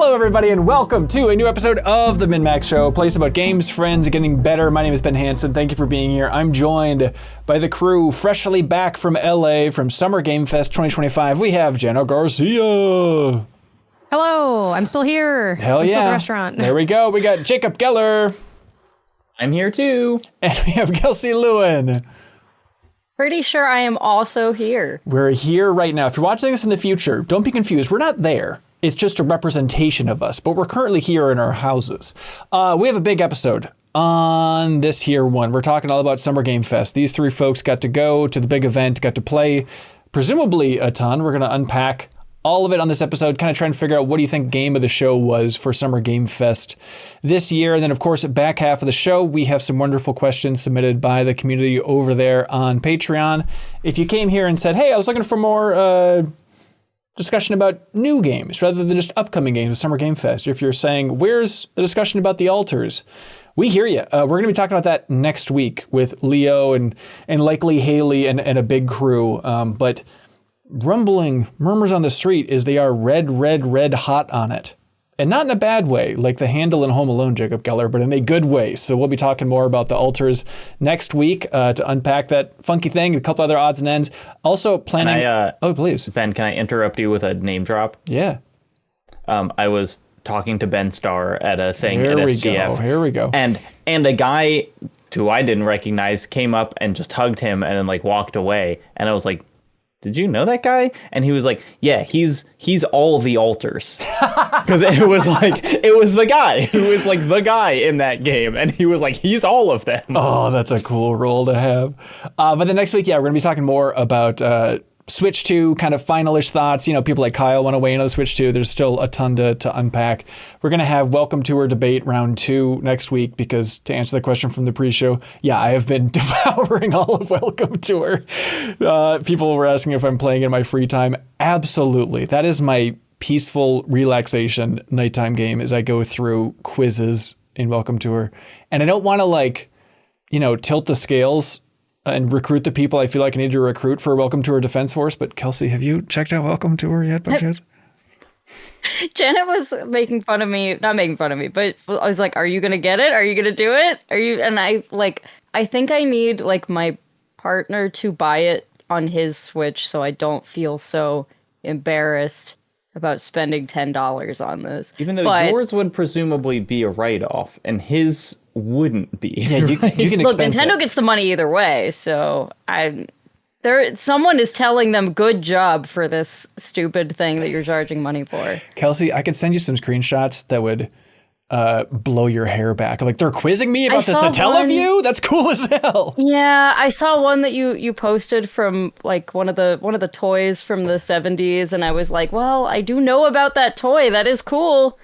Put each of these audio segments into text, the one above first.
Hello, everybody, and welcome to a new episode of the MinnMax Show, a place about games, friends, and getting better. My name is Ben Hansen. Thank you for being here. I'm joined by the crew freshly back from LA from Summer Game Fest 2025. We have Jenna Garcia. Hello, I'm still here. Hell I'm yeah. still at the restaurant. There we go. We got Jacob Geller. I'm here too. And we have Kelsey Lewin. Pretty sure I am also here. We're here right now. If you're watching this in the future, don't be confused. We're not there. It's just a representation of us, but we're currently here in our houses. We have a big episode on this here one. We're talking all about Summer Game Fest. These three folks got to go to the big event, got to play presumably a ton. We're going to unpack all of it on this episode, kind of trying to figure out what do you think game of the show was for Summer Game Fest this year. And then, of course, back half of the show, we have some wonderful questions submitted by the community over there on Patreon. If you came here and said, hey, I was looking for more discussion about new games rather than just upcoming games of Summer Game Fest, or if you're saying, where's the discussion about the altars? We hear you. We're going to be talking about that next week with Leo and likely Haley and a big crew. But rumbling murmurs on the street is they are red hot on it. And not in a bad way, like the handle in Home Alone, Jacob Geller, but in a good way. So we'll be talking more about the altars next week to unpack that funky thing and a couple other odds and ends. Also planning... oh, please. Ben, can I interrupt you with a name drop? Yeah. I was talking to Ben Starr at a thing Here at we SGF. go. Here we go. And a guy who I didn't recognize came up and just hugged him and then walked away. And I was like, did you know that guy? And he was like, yeah, he's all the altars. Because it was the guy who was the guy in that game. And he was like, he's all of them. Oh, that's a cool role to have. But then next week, yeah, we're going to be talking more about Switch 2, kind of finalish thoughts. You know, people like Kyle want to weigh in on the Switch 2. There's still a ton to unpack. We're going to have Welcome Tour debate round 2 next week because to answer the question from the pre-show, yeah, I have been devouring all of Welcome Tour. People were asking if I'm playing in my free time. Absolutely. That is my peaceful relaxation nighttime game as I go through quizzes in Welcome Tour. And I don't want to tilt the scales and recruit the people I feel like I need to recruit for Welcome Tour Defense Force. But Kelsey, have you checked out Welcome Tour yet by chance? Janet was making fun of me, not making fun of me, but I was like, are you going to get it? Are you going to do it? And I think I need my partner to buy it on his Switch so I don't feel so embarrassed about spending $10 on this. Even though yours would presumably be a write-off and his wouldn't be. Yeah, you can Look, Nintendo gets the money either way, so someone is telling them good job for this stupid thing that you're charging money for. Kelsey, I could send you some screenshots that would blow your hair back. They're quizzing me about this Satellaview? That's cool as hell. Yeah, I saw one that you posted from one of the toys from the 70s, and I was like, well, I do know about that toy. That is cool.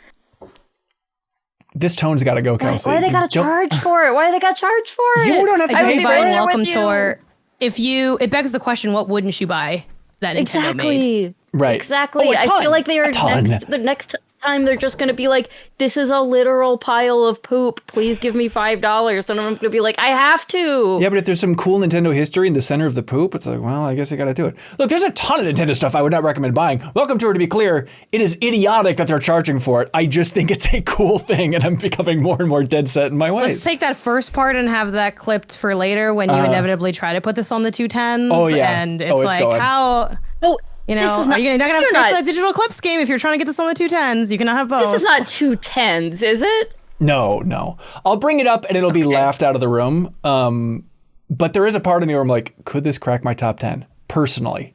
This tone's got to go, Kelsey. Why they got to charge for it? You don't have to pay for it. Welcome Tour. It begs the question, what wouldn't you buy that Nintendo made? Right. Exactly. Oh, I feel like they are the next time they're just going to be like, this is a literal pile of poop. Please give me $5. And I'm going to be like, I have to. Yeah, but if there's some cool Nintendo history in the center of the poop, it's like, well, I guess I got to do it. Look, there's a ton of Nintendo stuff I would not recommend buying. Welcome Tour, to be clear, it is idiotic that they're charging for it. I just think it's a cool thing, and I'm becoming more and more dead set in my ways. Let's take that first part and have that clipped for later when you inevitably try to put this on the 210s. Oh, yeah. And it's how... Oh, you know, you're not going to have space for that digital clips game if you're trying to get this on the 210s. You cannot have both. This is not 210s, is it? No. I'll bring it up and it'll be laughed out of the room. But there is a part of me where I'm like, could this crack my top 10? Personally.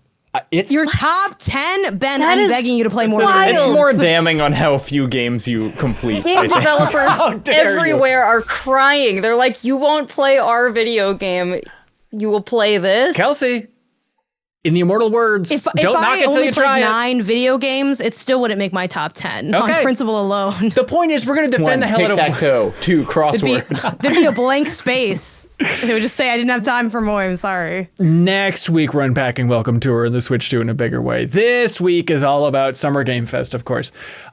It's your top 10? Ben, I'm begging you to play more. It's more damning on how few games you complete. Game developers everywhere are crying. They're like, you won't play our video game. You will play this? Kelsey. In the immortal words, don't knock it till you try it. If I only played 9 video games, it still wouldn't make my top 10 on principle alone. The point is, we're going to defend the hell out of Tic-tac-toe, 2 crossword. There'd be a blank space. It would just say I didn't have time for more. I'm sorry. Next week, we're unpacking Welcome Tour and the Switch 2 in a bigger way. This week is all about Summer Game Fest, of course.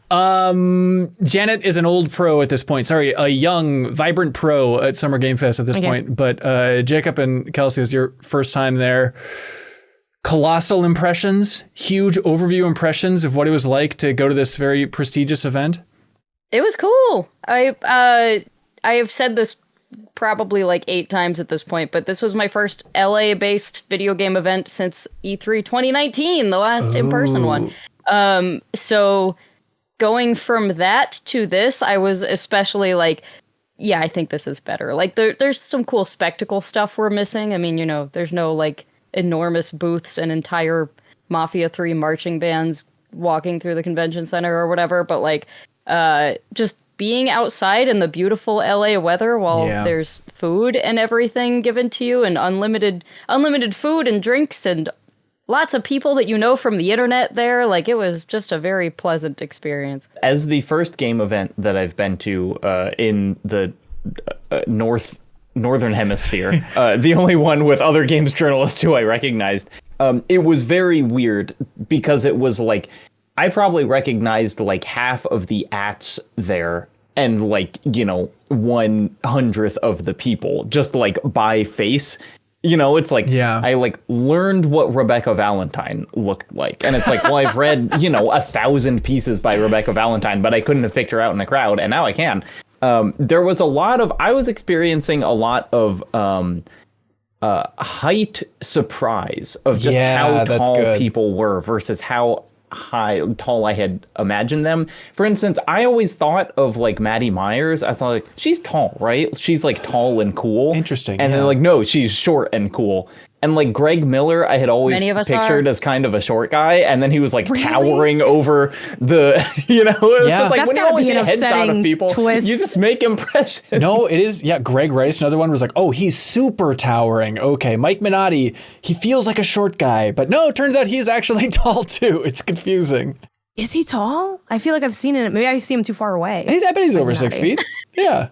Janet is an old pro at this point. Sorry, a young, vibrant pro at Summer Game Fest at this point. But Jacob and Kelsey, is your first time there. colossal impressions, huge overview impressions of what it was like to go to this very prestigious event? It was cool. I have said this probably like 8 times at this point, but this was my first LA-based video game event since E3 2019, the last in-person one. So going from that to this, I was especially like, yeah, I think this is better. Like there's some cool spectacle stuff we're missing. I mean, you know, there's no like enormous booths and entire Mafia 3 marching bands walking through the convention center or whatever, but like just being outside in the beautiful LA weather while there's food and everything given to you, and unlimited food and drinks and lots of people that you know from the internet there. Like, it was just a very pleasant experience. As the first game event that I've been to in the northern hemisphere, the only one with other games journalists who I recognized, it was very weird because it was like, I probably recognized like half of the acts there and like, you know, 1/100th of the people just like by face. You know, it's like, I like learned what Rebecca Valentine looked like. And it's like, well, I've read, you know, 1,000 pieces by Rebecca Valentine, but I couldn't have picked her out in a crowd. And now I can. There was I was experiencing a lot of height surprise of just how tall people were versus how tall I had imagined them. For instance, I always thought of like Maddie Myers. I thought like, she's tall, right? She's like tall and cool. Interesting. And then like, no, she's short and cool. And like Greg Miller, I had always pictured as kind of a short guy, and then he was like towering over the, you know, it was just like, when you always see a headshot of people, you just make impressions. No, it is. Yeah, Greg Rice, another one, was like, oh, he's super towering. Okay, Mike Minotti, he feels like a short guy, but no, it turns out he's actually tall too. It's confusing. Is he tall? I feel like I've seen it. Maybe I see him too far away. I bet he's over 6 feet. Yeah.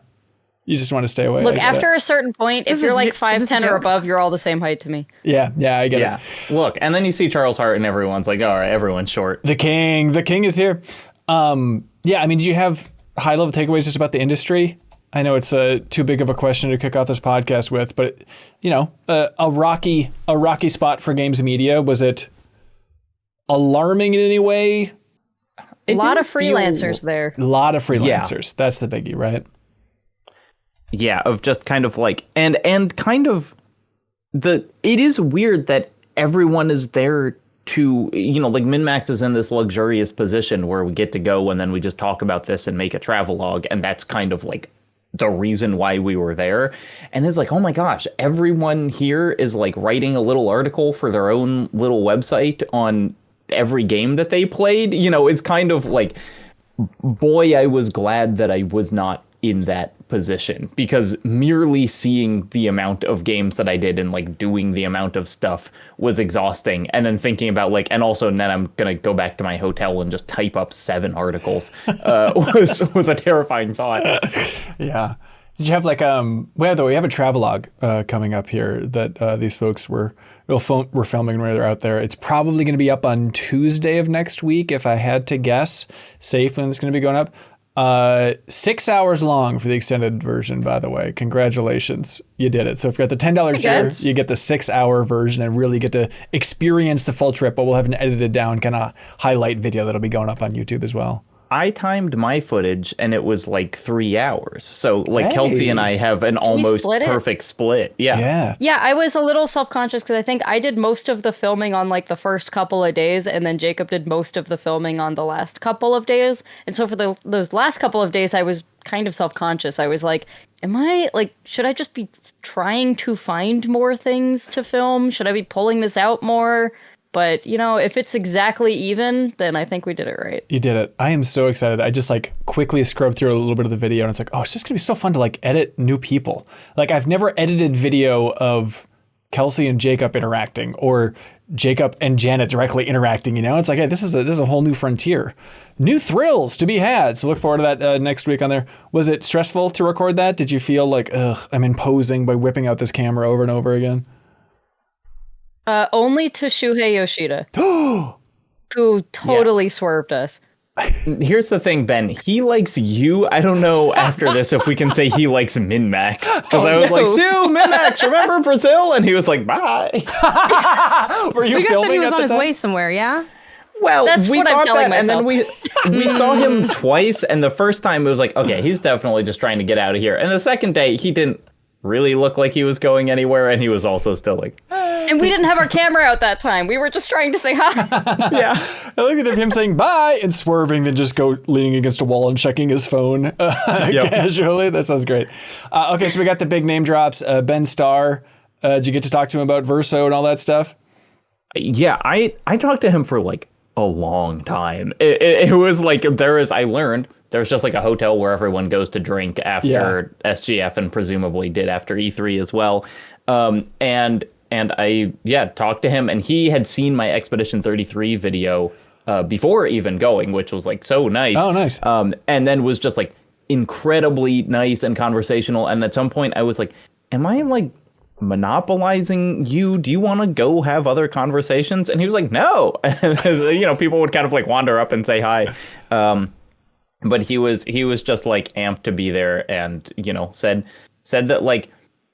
You just want to stay away. Look, after a certain point, if you're like 5'10" or above, you're all the same height to me. Yeah, I get it. Look, and then you see Charles Hart and everyone's like, all right, everyone's short. The king is here. I mean, did you have high-level takeaways just about the industry? I know it's too big of a question to kick off this podcast with, but, you know, a rocky spot for games media. Was it alarming in any way? A lot of freelancers there. A lot of freelancers. That's the biggie, right? Yeah, of just kind of like, and kind of it is weird that everyone is there to, you know, like MinnMax is in this luxurious position where we get to go and then we just talk about this and make a travelogue. And that's kind of like the reason why we were there. And it's like, oh my gosh, everyone here is like writing a little article for their own little website on every game that they played. You know, it's kind of like, boy, I was glad that I was not in that position, because merely seeing the amount of games that I did and like doing the amount of stuff was exhausting. And then thinking about like, and also then I'm gonna go back to my hotel and just type up 7 articles was a terrifying thought. Yeah. Did you have like we have a travelogue coming up here that these folks were filming when they're out there. It's probably going to be up on Tuesday of next week, if I had to guess. Safe when it's going to be going up. 6 hours long for the extended version, by the way. Congratulations. You did it. So if you got the $10 tier, you get the 6-hour version and really get to experience the full trip, but we'll have an edited down kind of highlight video that'll be going up on YouTube as well. I timed my footage and it was like 3 hours. So like Kelsey and I have an almost perfect split. Yeah. I was a little self-conscious because I think I did most of the filming on like the first couple of days, and then Jacob did most of the filming on the last couple of days. And so for those last couple of days, I was kind of self-conscious. I was like, should I just be trying to find more things to film? Should I be pulling this out more? But, you know, if it's exactly even, then I think we did it right. You did it. I am so excited. I just like quickly scrubbed through a little bit of the video and it's like, oh, it's just gonna be so fun to like edit new people. Like, I've never edited video of Kelsey and Jacob interacting or Jacob and Janet directly interacting, you know? It's like, hey, this is a whole new frontier. New thrills to be had. So look forward to that next week on there. Was it stressful to record that? Did you feel like, I'm imposing by whipping out this camera over and over again? Only to Shuhei Yoshida, who totally swerved us. Here's the thing, Ben. He likes you. I don't know after this if we can say he likes MinnMax. Because I was like, Sue, MinnMax, remember Brazil? And he was like, bye. Were you You guys filming said he was at on the his time? way somewhere, yeah? Well, That's we what I'm thought telling that, and then myself. we saw him twice, and the first time it was like, okay, he's definitely just trying to get out of here. And the second day, he didn't really look like he was going anywhere, and he was also still like, And we didn't have our camera out that time. We were just trying to say hi. yeah. I looked at him saying bye and swerving, then just go leaning against a wall and checking his phone casually. That sounds great. Okay, so we got the big name drops. Ben Starr, did you get to talk to him about Verso and all that stuff? Yeah, I talked to him for like a long time. It was like I learned there's just like a hotel where everyone goes to drink after SGF and presumably did after E3 as well. And I talked to him, and he had seen my Expedition 33 video before even going, which was like so nice. Oh, nice. And then was just like incredibly nice and conversational. And at some point I was like, am I like monopolizing you? Do you want to go have other conversations? And he was like, no. You know, people would kind of like wander up and say hi. But he was just like amped to be there, and, you know, said that like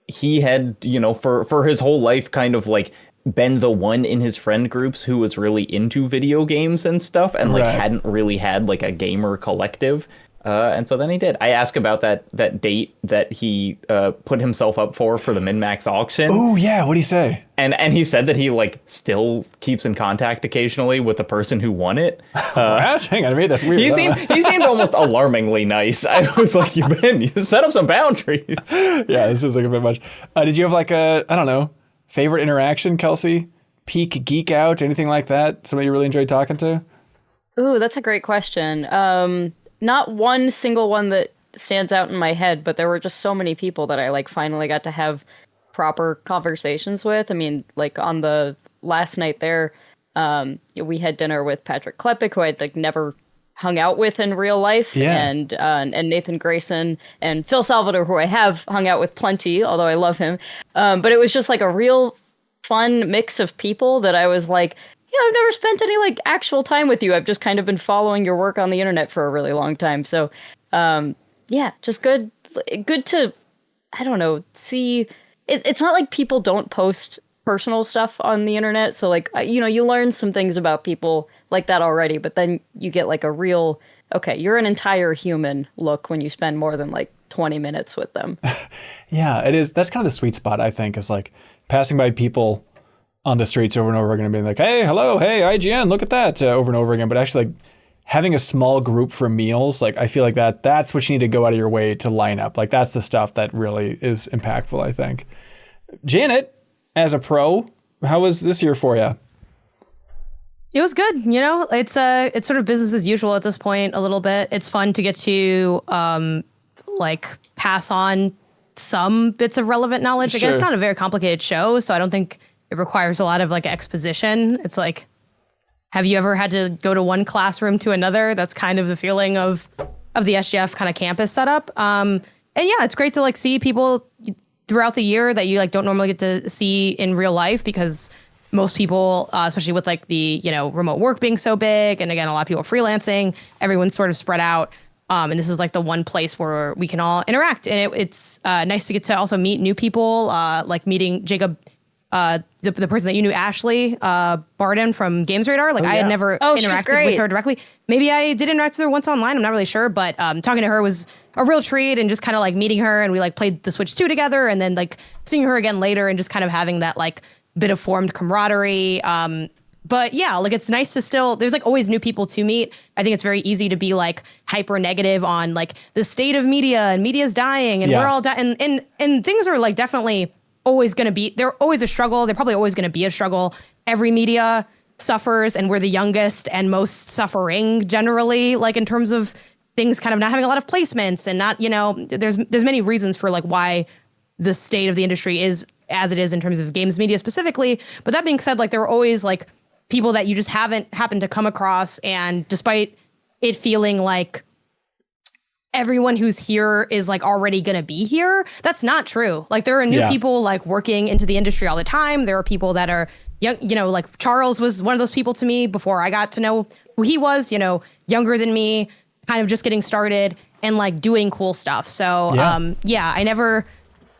he had, you know, for his whole life kind of like been the one in his friend groups who was really into video games and stuff, and like hadn't really had like a gamer collective. And so then he did. I asked about that date that he put himself up for the MinnMax auction. Oh, yeah. What'd he say? And he said that he like still keeps in contact occasionally with the person who won it. Hang on, I mean, that's weird. He seemed almost alarmingly nice. I was like, you set up some boundaries. Yeah, this is like a bit much. Did you have like a, I don't know, favorite interaction, Kelsey? Peak geek out, anything like that? Somebody you really enjoyed talking to? Ooh, that's a great question. Not one single one that stands out in my head, but there were just so many people that I like finally got to have proper conversations with. I mean, like on the last night there, we had dinner with Patrick Klepek, who I'd like never hung out with in real life, and Nathan Grayson and Phil Salvador, who I have hung out with plenty, although I love him. But it was just like a real fun mix of people that I was like, yeah, I've never spent any like actual time with you. I've just kind of been following your work on the internet for a really long time. So, yeah, just good to, I don't know, see. It's not like people don't post personal stuff on the internet. So like, you know, you learn some things about people like that already, but then you get like a real, okay, you're an entire human look when you spend more than like 20 minutes with them. Yeah, it is. That's kind of the sweet spot, I think, is like passing by people on the streets over and over again and being like, hey, hello, hey, IGN, look at that, over and over again. But actually, like, having a small group for meals, like, I feel like that's what you need to go out of your way to line up. Like, that's the stuff that really is impactful, I think. Janet, as a pro, how was this year for you? It was good. You know, it's sort of business as usual at this point a little bit. It's fun to get to like pass on some bits of relevant knowledge. Again, it's not a very complicated show, so I don't think it requires a lot of like exposition. It's like, have you ever had to go to one classroom to another? That's kind of the feeling of the SGF kind of campus setup. And yeah, it's great to like see people throughout the year that you like don't normally get to see in real life, because most people, especially with like the, you know, remote work being so big, and again, a lot of people freelancing, everyone's sort of spread out. And this is like the one place where we can all interact. And it's nice to get to also meet new people, like meeting Jacob, the person that you knew, Ashley Barden from Games Radar. Like I had never interacted with her directly. Maybe I did interact with her once online. I'm not really sure, but talking to her was a real treat, and just kind of like meeting her, and we like played the Switch 2 together, and then like seeing her again later, and just kind of having that like bit of formed camaraderie. But yeah, like it's nice to still, there's like always new people to meet. I think it's very easy to be like hyper negative on like the state of media, and media's dying, and we're all dying, and things are like definitely always going to be, they're always a struggle. They're probably always going to be a struggle. Every media suffers, and we're the youngest and most suffering generally, like in terms of things kind of not having a lot of placements, and not, you know, there's many reasons for like why the state of the industry is as it is in terms of games media specifically. But that being said, like there are always like people that you just haven't happened to come across, and despite it feeling like everyone who's here is like already going to be here, that's not true. Like there are new people like working into the industry all the time. There are people that are like Charles was one of those people to me before I got to know who he was, younger than me, kind of just getting started and like doing cool stuff. So, I never,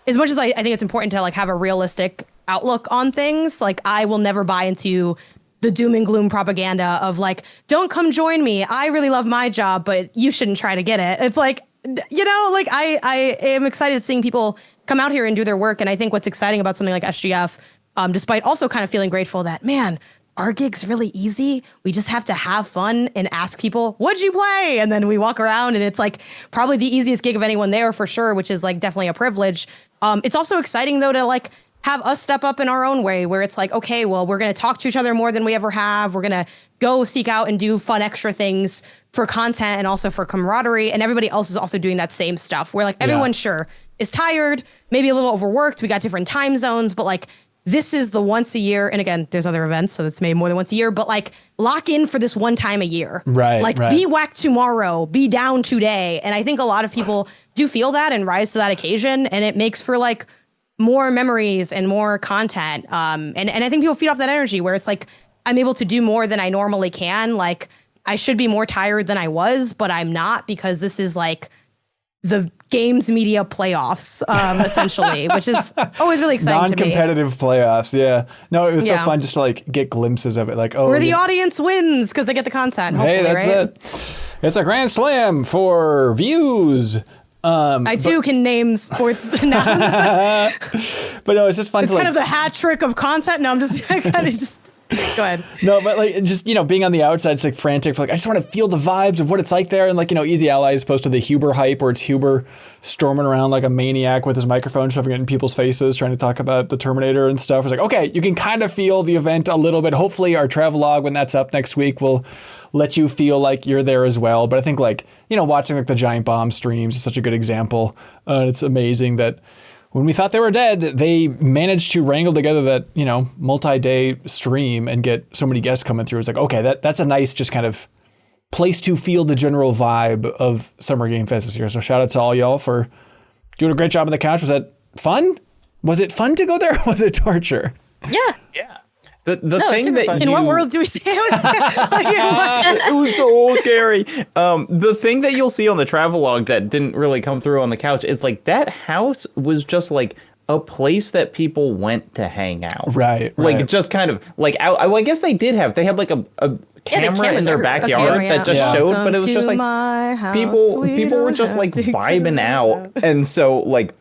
as much as I think it's important to like have a realistic outlook on things, like I will never buy into the doom and gloom propaganda of like, don't come join me. I really love my job, but you shouldn't try to get it. It's like, like I am excited seeing people come out here and do their work. And I think what's exciting about something like SGF, despite also kind of feeling grateful that, man, our gig's really easy. We just have to have fun and ask people, what'd you play? And then we walk around and it's like probably the easiest gig of anyone there for sure, which is like definitely a privilege. It's also exciting though to like have us step up in our own way where it's like, okay, well, we're going to talk to each other more than we ever have. We're going to go seek out and do fun extra things for content and also for camaraderie. And everybody else is also doing that same stuff where like everyone sure is tired, maybe a little overworked. We got different time zones, but like this is the once a year. And again, there's other events, so it's maybe more than once a year, but like lock in for this one time a year. Right. Like be whacked tomorrow, be down today. And I think a lot of people do feel that and rise to that occasion. And it makes for like more memories and more content. And I think people feed off that energy where it's like, I'm able to do more than I normally can. Like I should be more tired than I was, but I'm not because this is like the games media playoffs, essentially, which is always really exciting to me. Non-competitive playoffs, yeah. No, it was so fun just to like get glimpses of it. Like, oh, where the audience wins because they get the content. Hey, that's right? it. It's a grand slam for views. I too can name sports nouns. But no, it's just fun. It's kind of the hat trick of content. No, I'm just kind of just. Go ahead. No, but like just, being on the outside, it's like frantic for like, I just want to feel the vibes of what it's like there. And like, Easy Allies posted the Huber hype where it's Huber storming around like a maniac with his microphone, shoving it in people's faces, trying to talk about the Terminator and stuff. It's like, okay, you can kind of feel the event a little bit. Hopefully our travelogue, when that's up next week, will let you feel like you're there as well. But I think like, watching like the Giant Bomb streams is such a good example. It's amazing that when we thought they were dead, they managed to wrangle together that, multi-day stream and get so many guests coming through. It's like, okay, that's a nice just kind of place to feel the general vibe of Summer Game Fest this year. So shout out to all y'all for doing a great job on the couch. Was that fun? Was it fun to go there or was it torture? Yeah. Yeah. The thing that in what world do we say it was? It was so scary. The thing that you'll see on the travelogue that didn't really come through on the couch is like that house was just like a place that people went to hang out. Right. Like just kind of like out. I guess they had like a camera in their backyard that just showed, but it was just like people were just like vibing out, and so like.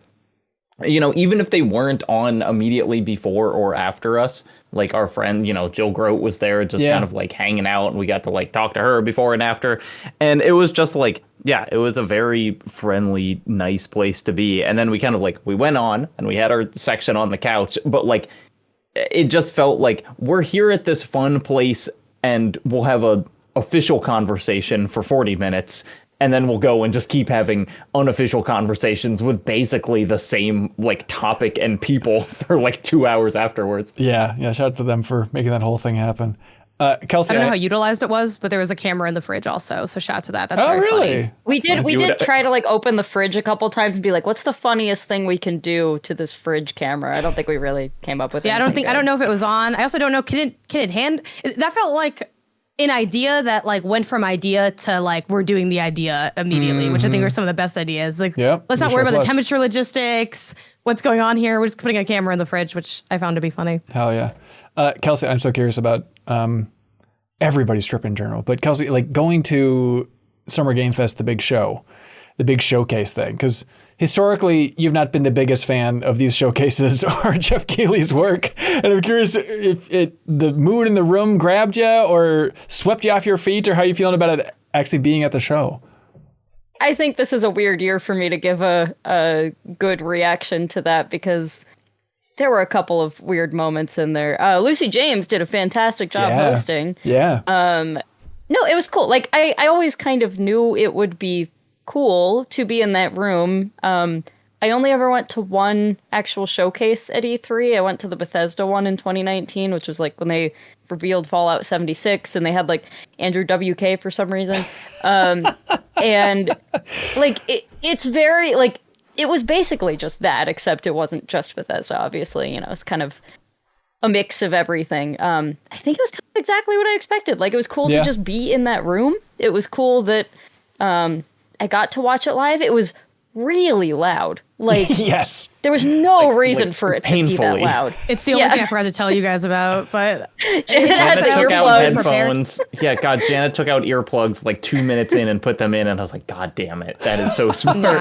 Even if they weren't on immediately before or after us, like our friend, Jill Grote was there just kind of like hanging out and we got to like talk to her before and after. And it was just like, it was a very friendly, nice place to be. And then we kind of like, we went on and we had our section on the couch, but like, it just felt like we're here at this fun place and we'll have a official conversation for 40 minutes. And then we'll go and just keep having unofficial conversations with basically the same like topic and people for like 2 hours afterwards. Yeah. Shout out to them for making that whole thing happen. Kelsey, I don't know how utilized it was, but there was a camera in the fridge also. So shout out to that. That's very really funny. We did try to like open the fridge a couple times and be like, what's the funniest thing we can do to this fridge camera? I don't think we really came up with it. Yeah, I don't know if it was on. I also don't know. Can it that felt like an idea that like went from idea to like we're doing the idea immediately, which I think are some of the best ideas. Like, let's not worry about the temperature logistics, what's going on here. We're just putting a camera in the fridge, which I found to be funny. Hell yeah. Kelsey, I'm so curious about everybody's trip in general, but Kelsey, like going to Summer Game Fest, the big showcase thing, because historically, you've not been the biggest fan of these showcases or Jeff Keighley's work. And I'm curious if the mood in the room grabbed you or swept you off your feet, or how you feeling about it actually being at the show. I think this is a weird year for me to give a good reaction to that because there were a couple of weird moments in there. Lucy James did a fantastic job hosting. Yeah. No, it was cool. Like I always kind of knew it would be cool to be in that room. I only ever went to one actual showcase at E3. I went to the Bethesda one in 2019, which was like when they revealed Fallout 76 and they had like Andrew WK for some reason. And like it's very like it was basically just that, except it wasn't just Bethesda, obviously. It's kind of a mix of everything. I think it was kind of exactly what I expected. Like, it was cool to just be in that room. It was cool that I got to watch it live. It was really loud. Like, yes, there was no reason for it to be that loud. It's the only thing I forgot to tell you guys about, but Janet has Janet took out earplugs. headphones. Yeah, God, Janet took out earplugs like 2 minutes in and put them in, and I was like, God damn it, that is so smart.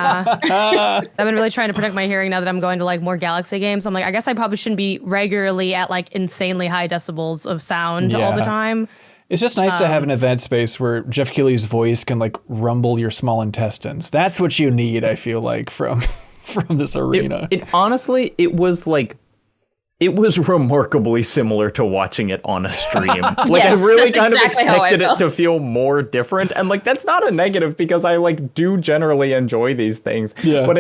I've been really trying to protect my hearing now that I'm going to like more Galaxy games. I'm like, I guess I probably shouldn't be regularly at like insanely high decibels of sound all the time. It's just nice to have an event space where Jeff Keighley's voice can like rumble your small intestines. That's what you need, I feel like, from this arena. It honestly, it was remarkably similar to watching it on a stream. Like, Yes, I really that's kind exactly of how I expected it felt. to feel more different. And like, that's not a negative because I like do generally enjoy these things. Yeah. But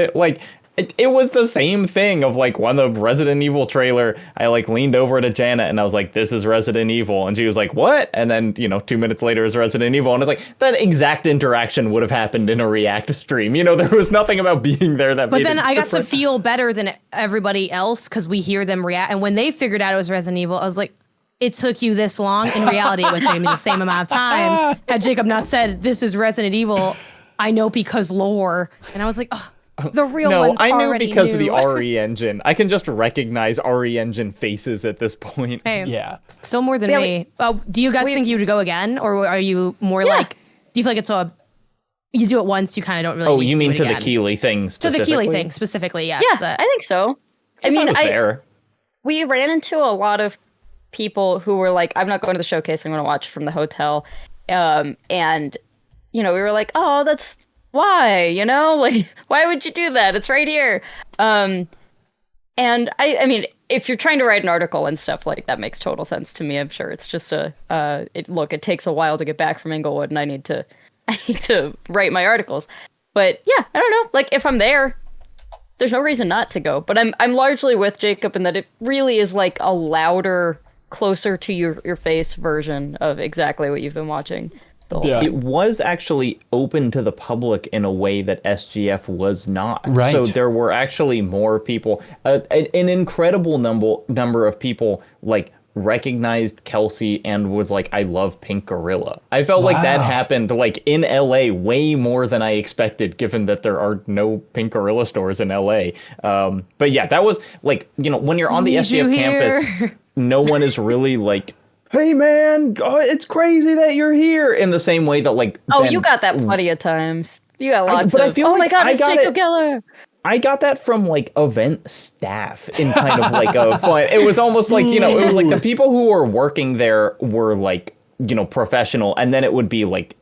it was the same thing of like when the Resident Evil trailer, I like leaned over to Janet and I was like, this is Resident Evil. And she was like, what? And then, 2 minutes later is Resident Evil. And it's like, that exact interaction would have happened in a React stream. There was nothing about being there that But made then it I got to different. feel better than everybody else because we hear them react. And when they figured out it was Resident Evil, I was like, it took you this long. In reality, it would take me the same amount of time. Had Jacob not said, this is Resident Evil, I know because lore. And I was like, oh, the real ones I knew already because of knew. the RE engine. I can just recognize RE engine faces at this point. Hey, Yeah. still more than Yeah, me. Do you guys think you would go again? Or are you more like, do you feel like it's you do it once, you kind of don't really Oh, need you to mean do it to the again? Keeley thing To specifically? the Keeley thing specifically, yes. Yeah, I think so. I mean, was there. we ran into a lot of people who were like, I'm not going to the showcase, I'm going to watch from the hotel. And, we were like, oh, that's why, like, why would you do that? It's right here. And I mean, if you're trying to write an article and stuff, like, that makes total sense to me. I'm sure it's just it takes a while to get back from Inglewood and I need to write my articles. But yeah, I don't know. Like, if I'm there, there's no reason not to go. But I'm largely with Jacob in that it really is like a louder, closer to your face version of exactly what you've been watching. The whole Yeah. It was actually open to the public in a way that SGF was not. Right. So there were actually more people, an incredible number of people like recognized Kelsey and was like, I love Pink Gorilla. I felt like that happened like in LA way more than I expected, given that there are no Pink Gorilla stores in LA. But yeah, that was like, when you're on the Need you SGF campus, no one is really like, hey man, it's crazy that you're here, in the same way that like you got that plenty of times. You got lots but I of, feel oh my like god, I it's got Jacob it. Geller. I got that from like event staff in kind of like a fun. It was almost like, it was like the people who were working there were like, professional. And then it would be like,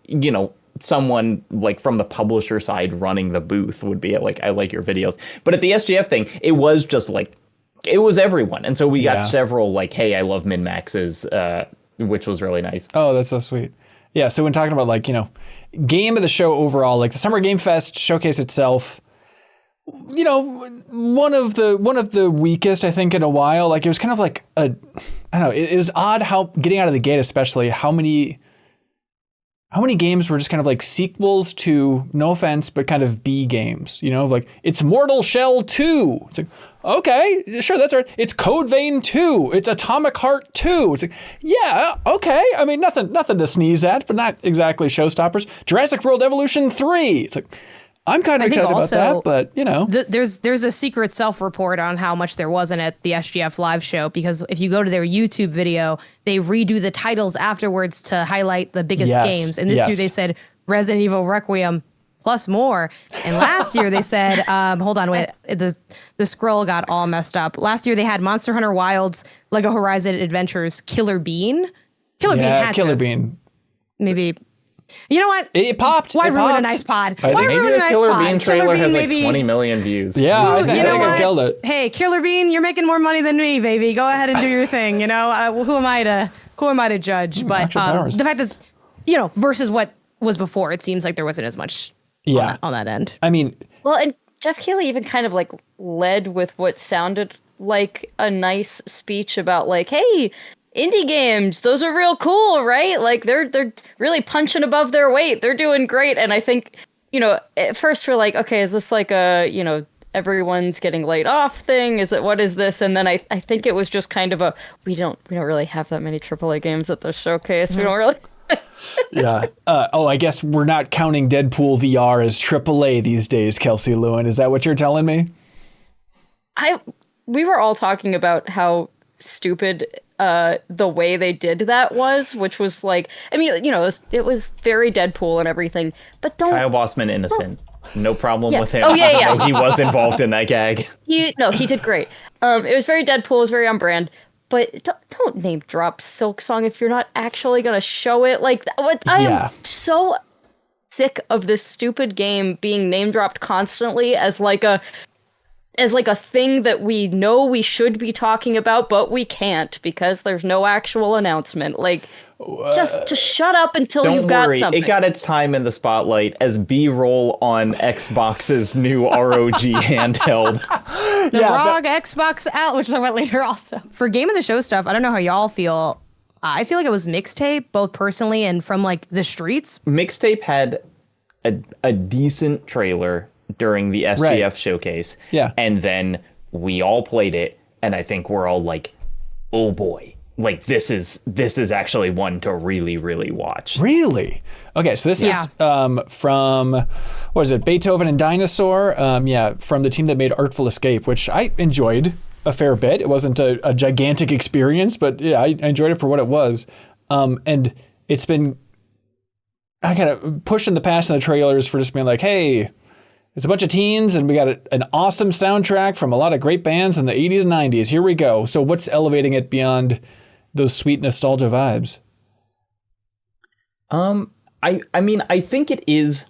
someone like from the publisher side running the booth would be like, I like your videos. But at the SGF thing, it was just like, it was everyone. And so we got several like, hey, I love MinnMax's, which was really nice. Oh, that's so sweet. Yeah, so when talking about like, game of the show overall, like the Summer Game Fest showcase itself, one of the weakest I think in a while. Like it was kind of like I don't know, it was odd how getting out of the gate, especially how many games were just kind of like sequels to, no offense, but kind of B games, like it's Mortal Shell 2. It's like, okay, sure, that's right. It's Code Vein 2. It's Atomic Heart 2. It's like, yeah, okay. I mean, nothing to sneeze at, but not exactly showstoppers. Jurassic World Evolution 3. It's like, I'm kind of excited about that, but There's a secret self-report on how much there wasn't at the SGF live show, because if you go to their YouTube video, they redo the titles afterwards to highlight the biggest games. And this year they said Resident Evil Requiem plus more. And last year they said, hold on, wait, the scroll got all messed up. Last year they had Monster Hunter Wilds, Lego Horizon Adventures, Killer Bean. Killer Bean. Maybe. You know what? It popped. Why it ruin a popped. nice pod? Maybe Why ruin a the nice Killer pod? Bean trailer has like maybe. 20 million views. Yeah, I think what? it killed it. Hey, Killer Bean, you're making more money than me, baby. Go ahead and do your thing. Who am I to judge? But the fact that versus what was before, it seems like there wasn't as much on that end. I mean, Well, and Jeff Keighley even kind of like led with what sounded like a nice speech about like, hey, indie games, those are real cool, right? Like they're really punching above their weight. They're doing great. And I think, at first we're like, okay, is this like a, everyone's getting laid off thing? What is this? And then I think it was just kind of we don't really have that many AAA games at the showcase. We don't really. Yeah. I guess we're not counting Deadpool VR as AAA these days, Kelsey Lewin. Is that what you're telling me? We were all talking about how stupid the way they did that was, which was like, I mean, it was very Deadpool and everything, but Kyle Bossman innocent. No problem with him. Oh, yeah. He was involved in that gag. He did great. It was very Deadpool, it was very on brand, but don't name drop Silk Song if you're not actually going to show it. Like, I am so sick of this stupid game being name dropped constantly as like a thing that we know we should be talking about, but we can't because there's no actual announcement. Like, just shut up until you've got something. It got its time in the spotlight as B-roll on Xbox's new ROG handheld. The ROG Xbox Ally, which I went later also. For Game of the Show stuff, I don't know how y'all feel. I feel like it was Mixtape, both personally and from like the streets. Mixtape had a decent trailer during the SGF showcase. Yeah. And then we all played it, and I think we're all like, oh boy. Like, this is actually one to really, really watch. Really? Okay, so this is from, what is it, Beethoven and Dinosaur? From the team that made Artful Escape, which I enjoyed a fair bit. It wasn't a gigantic experience, but yeah, I enjoyed it for what it was. And it's been, I kind of pushed in the past in the trailers for just being like, hey, it's a bunch of teens and we got an awesome soundtrack from a lot of great bands in the 80s and 90s. Here we go. So what's elevating it beyond those sweet nostalgia vibes? I mean, I think it is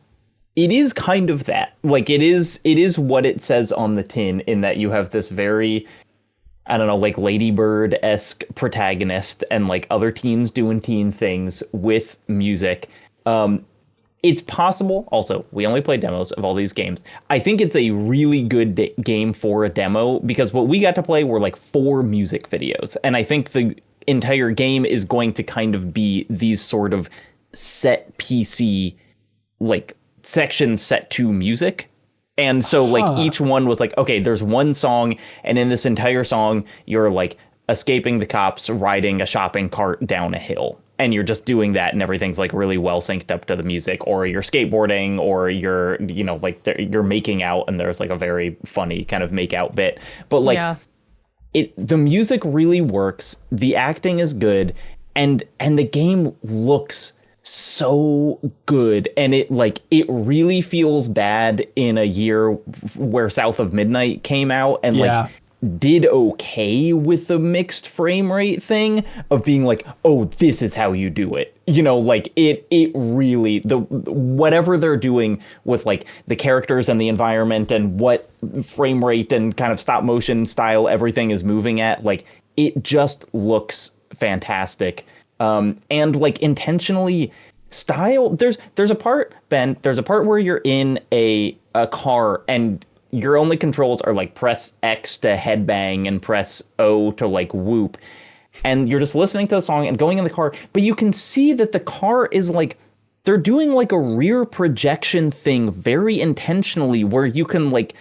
kind of that. Like, it is what it says on the tin, in that you have this very, I don't know, like Lady Bird-esque protagonist and like other teens doing teen things with music. It's possible. Also, we only play demos of all these games. I think it's a really good game for a demo, because what we got to play were like 4 music videos. And I think the entire game is going to kind of be these sort of set PC, like, sections set to music. And so like each one was like, okay, there's one song, and in this entire song, you're like escaping the cops, riding a shopping cart down a hill. And you're just doing that, and everything's like really well synced up to the music, or you're skateboarding, or you're, like you're making out, and there's like a very funny kind of make out bit. But like the music really works. The acting is good, and the game looks so good, and it really feels bad in a year where South of Midnight came out and like did okay with the mixed frame rate thing of being like, oh, this is how you do it. Like it really, whatever they're doing with like the characters and the environment and what frame rate and kind of stop motion style everything is moving at, like it just looks fantastic. And like intentionally style, there's a part, Ben, where you're in a car and your only controls are like press X to headbang and press O to like whoop. And you're just listening to the song and going in the car. But you can see that the car is like, they're doing like a rear projection thing very intentionally, where you can like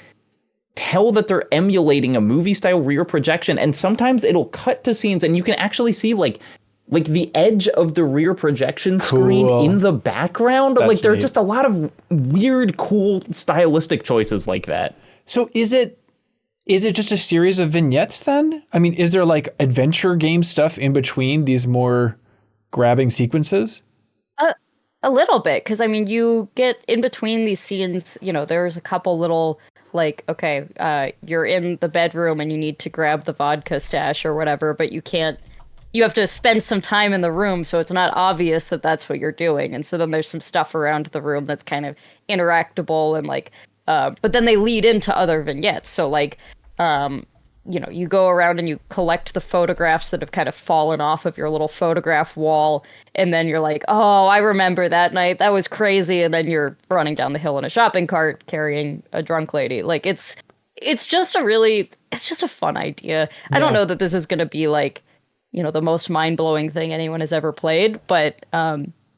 tell that they're emulating a movie style rear projection. And sometimes it'll cut to scenes and you can actually see like the edge of the rear projection screen in the background. That's like there are just a lot of weird, cool stylistic choices like that. So is it just a series of vignettes then? I mean, is there like adventure game stuff in between these more grabbing sequences? A little bit, because I mean, you get in between these scenes, there's a couple little like, okay, you're in the bedroom and you need to grab the vodka stash or whatever, but you can't. You have to spend some time in the room, so it's not obvious that that's what you're doing. And so then there's some stuff around the room that's kind of interactable and like, but then they lead into other vignettes. So like, you go around and you collect the photographs that have kind of fallen off of your little photograph wall. And then you're like, oh, I remember that night. That was crazy. And then you're running down the hill in a shopping cart carrying a drunk lady. Like it's just a fun idea. Yeah. I don't know that this is going to be like, the most mind-blowing thing anyone has ever played, but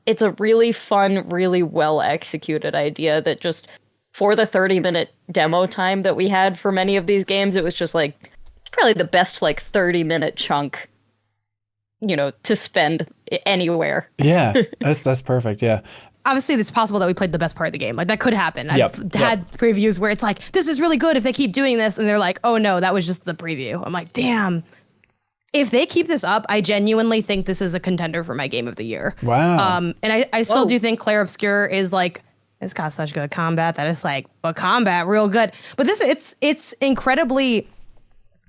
it's a really fun, really well-executed idea that just for the 30-minute demo time that we had for many of these games, it was just like probably the best like 30-minute chunk, to spend anywhere. Yeah, that's perfect. Yeah. Obviously, it's possible that we played the best part of the game. Like, that could happen. I've had previews where it's like, this is really good if they keep doing this. And they're like, oh, no, that was just the preview. I'm like, damn. If they keep this up, I genuinely think this is a contender for my game of the year. Wow. And I still do think Clair Obscur is like, it's got such good combat that it's like, but combat real good. But it's incredibly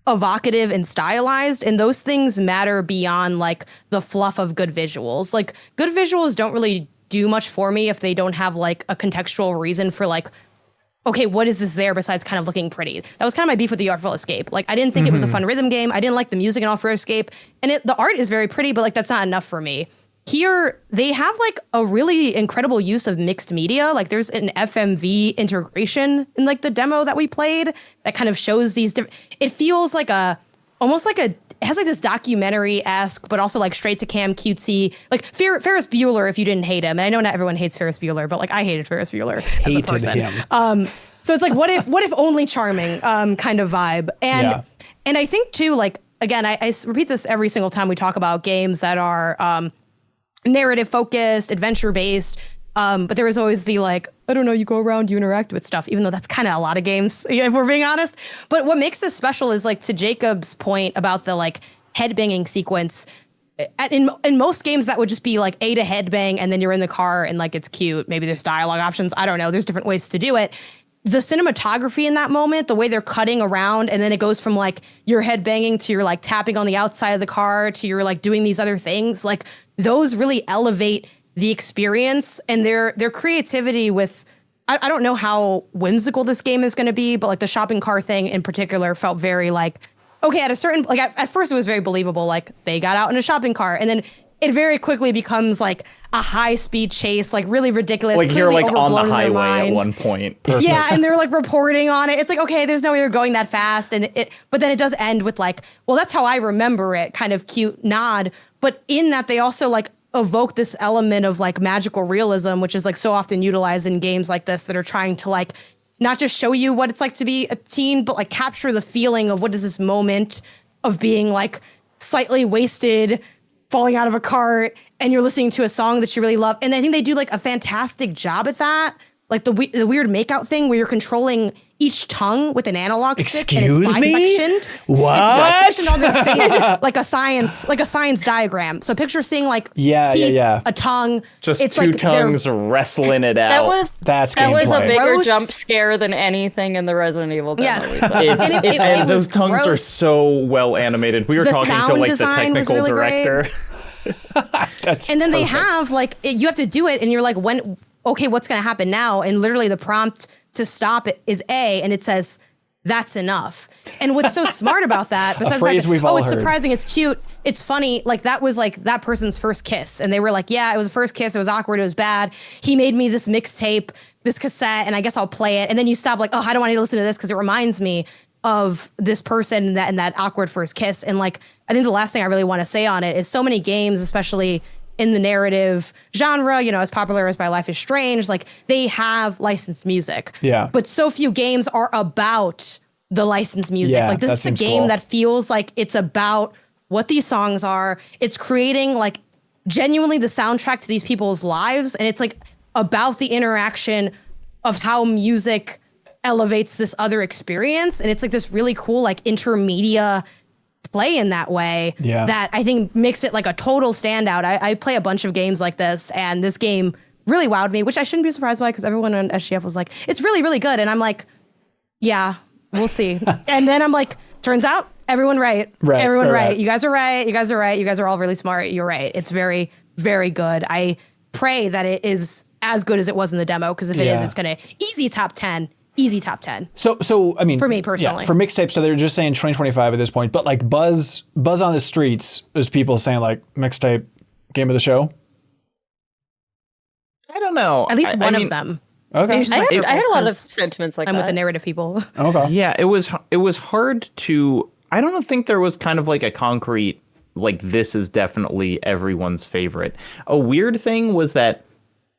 evocative and stylized, and those things matter beyond like the fluff of good visuals. Like, good visuals don't really do much for me if they don't have like a contextual reason for like, okay, what is this there besides kind of looking pretty? That was kind of my beef with the Artful Escape. Like, I didn't think it was a fun rhythm game. I didn't like the music in Artful Escape, and the art is very pretty, but like that's not enough for me. Here, they have like a really incredible use of mixed media. Like, there's an FMV integration in like the demo that we played that kind of shows these it feels like it has like this documentary-esque, but also like straight to cam cutesy, like Ferris Bueller if you didn't hate him. And I know not everyone hates Ferris Bueller, but like I hated Ferris Bueller as a person. Him. So it's like, what if only charming kind of vibe. And I think too, like, again, I repeat this every single time we talk about games that are narrative focused, adventure based. But there was always the like, I don't know, you go around, you interact with stuff, even though that's kind of a lot of games, if we're being honest. But what makes this special is like, to Jacob's point about the like headbanging sequence, in most games that would just be like a headbang and then you're in the car and like it's cute. Maybe there's dialogue options. I don't know. There's different ways to do it. The cinematography in that moment, the way they're cutting around, and then it goes from like you're headbanging to you're like tapping on the outside of the car to you're like doing these other things. Like, those really elevate the experience, and their creativity with, I don't know how whimsical this game is going to be, but like the shopping car thing in particular felt very like, okay, at a certain, like at first it was very believable. Like, they got out in a shopping car, and then it very quickly becomes like a high speed chase, like really ridiculous. Like, you're like on the highway at one point. Perfect. Yeah, and they're like reporting on it. It's like, okay, there's no way you're going that fast. But then it does end with like, well, that's how I remember it, kind of cute nod. But in that, they also like evoke this element of like magical realism, which is like so often utilized in games like this that are trying to like not just show you what it's like to be a teen, but like capture the feeling of what is this moment of being like slightly wasted, falling out of a cart, and you're listening to a song that you really love. And I think they do like a fantastic job at that. Like the weird makeout thing where you're controlling each tongue with an analog stick and it's bisectioned. What? It's bisectioned on their face like a science diagram. So picture seeing like teeth, a tongue. Just it's two like tongues wrestling it out. That was a bigger Gross. jump scare than anything in the Resident Evil demo. Yes. And those was tongues are gross. so well animated. We were The talking to sound like the design was technical really great. director. And then they have like, you have to do it and you're like, okay, what's going to happen now? And literally the prompt to stop it is A, and it says, that's enough. And what's so smart about that, besides the fact that, it's heard. surprising, it's cute, it's funny, like that was like that person's first kiss. And they were like, yeah, it was the first kiss, it was awkward, it was bad. He made me this mixtape, this cassette, and I guess I'll play it. And then you stop like, oh, I don't want to listen to this because it reminds me of this person and that awkward first kiss. And like, I think the last thing I really want to say on it is so many games, especially in the narrative genre, as popular as My Life is Strange, like they have licensed music. Yeah. But so few games are about the licensed music. Yeah, like this is a game cool. that feels like it's about what these songs are. It's creating like genuinely the soundtrack to these people's lives. And it's like about the interaction of how music elevates this other experience. And it's like this really cool, like intermedia play in that way that I think makes it like a total standout. I play a bunch of games like this, and this game really wowed me, which I shouldn't be surprised by because everyone on SGF was like, it's really, really good. And I'm like, yeah, we'll see. And then I'm like, turns out everyone right. Everyone right. You guys are right. You guys are right. You guys are all really smart. You're right. It's very, very good. I pray that it is as good as it was in the demo, because if it is, it's going to easy top 10. Easy top 10. So I mean, for me personally, for Mixtape, so they're just saying 2025 at this point, but like buzz on the streets is people saying like Mixtape game of the show. I don't know. At least one of them. Okay. I had a lot of sentiments like that. I'm with the narrative people. Okay. Yeah, it was hard to. I don't think there was kind of like a concrete like this is definitely everyone's favorite. A weird thing was that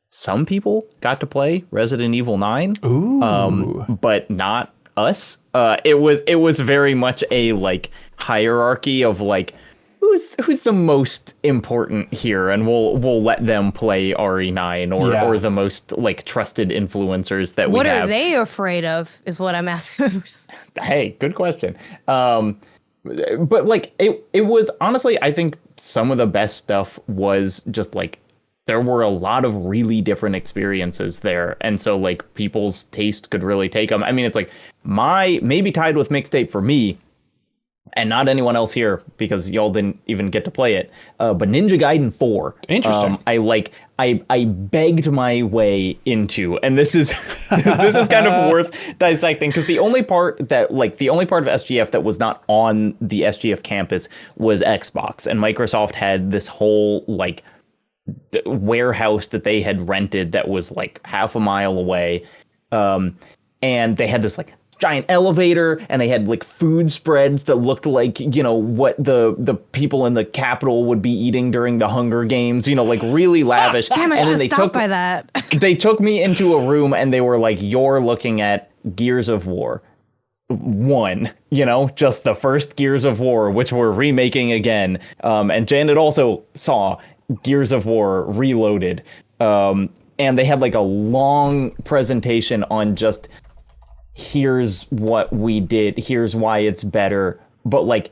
some people got to play Resident Evil 9. Ooh. But not us. It was very much a like hierarchy of like who's the most important here, and we'll let them play RE9 or the most like trusted influencers that we have. What are they afraid of is what I'm asking. Hey, good question. But like it was honestly, I think some of the best stuff was just like there were a lot of really different experiences there, and so like people's taste could really take them. I mean, it's like maybe tied with Mixtape for me, and not anyone else here because y'all didn't even get to play it. But Ninja Gaiden 4. Interesting. I begged my way into, and this is this is kind of worth dissecting because the only part of SGF that was not on the SGF campus was Xbox, and Microsoft had this whole like warehouse that they had rented that was like half a mile away, and they had this like giant elevator, and they had like food spreads that looked like, you know, what the people in the Capitol would be eating during the Hunger Games, you know, like really lavish. Damn, I and should have stopped by that. They took me into a room and they were like, you're looking at Gears of War 1, you know, just the first Gears of War, which we're remaking again. And Janet also saw Gears of War Reloaded. And they had like a long presentation on just here's what we did, here's why it's better, but like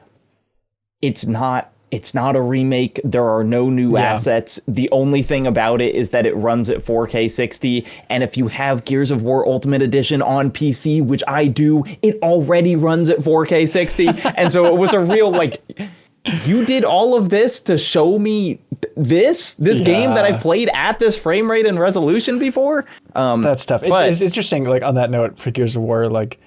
it's not a remake. There are no new assets. The only thing about it is that it runs at 4K 60, and if you have Gears of War Ultimate Edition on PC, which I do, it already runs at 4K 60. And so it was a real like, you did all of this to show me this game that I've played at this frame rate and resolution before. That's tough. It's interesting, like on that note for Gears of War, like,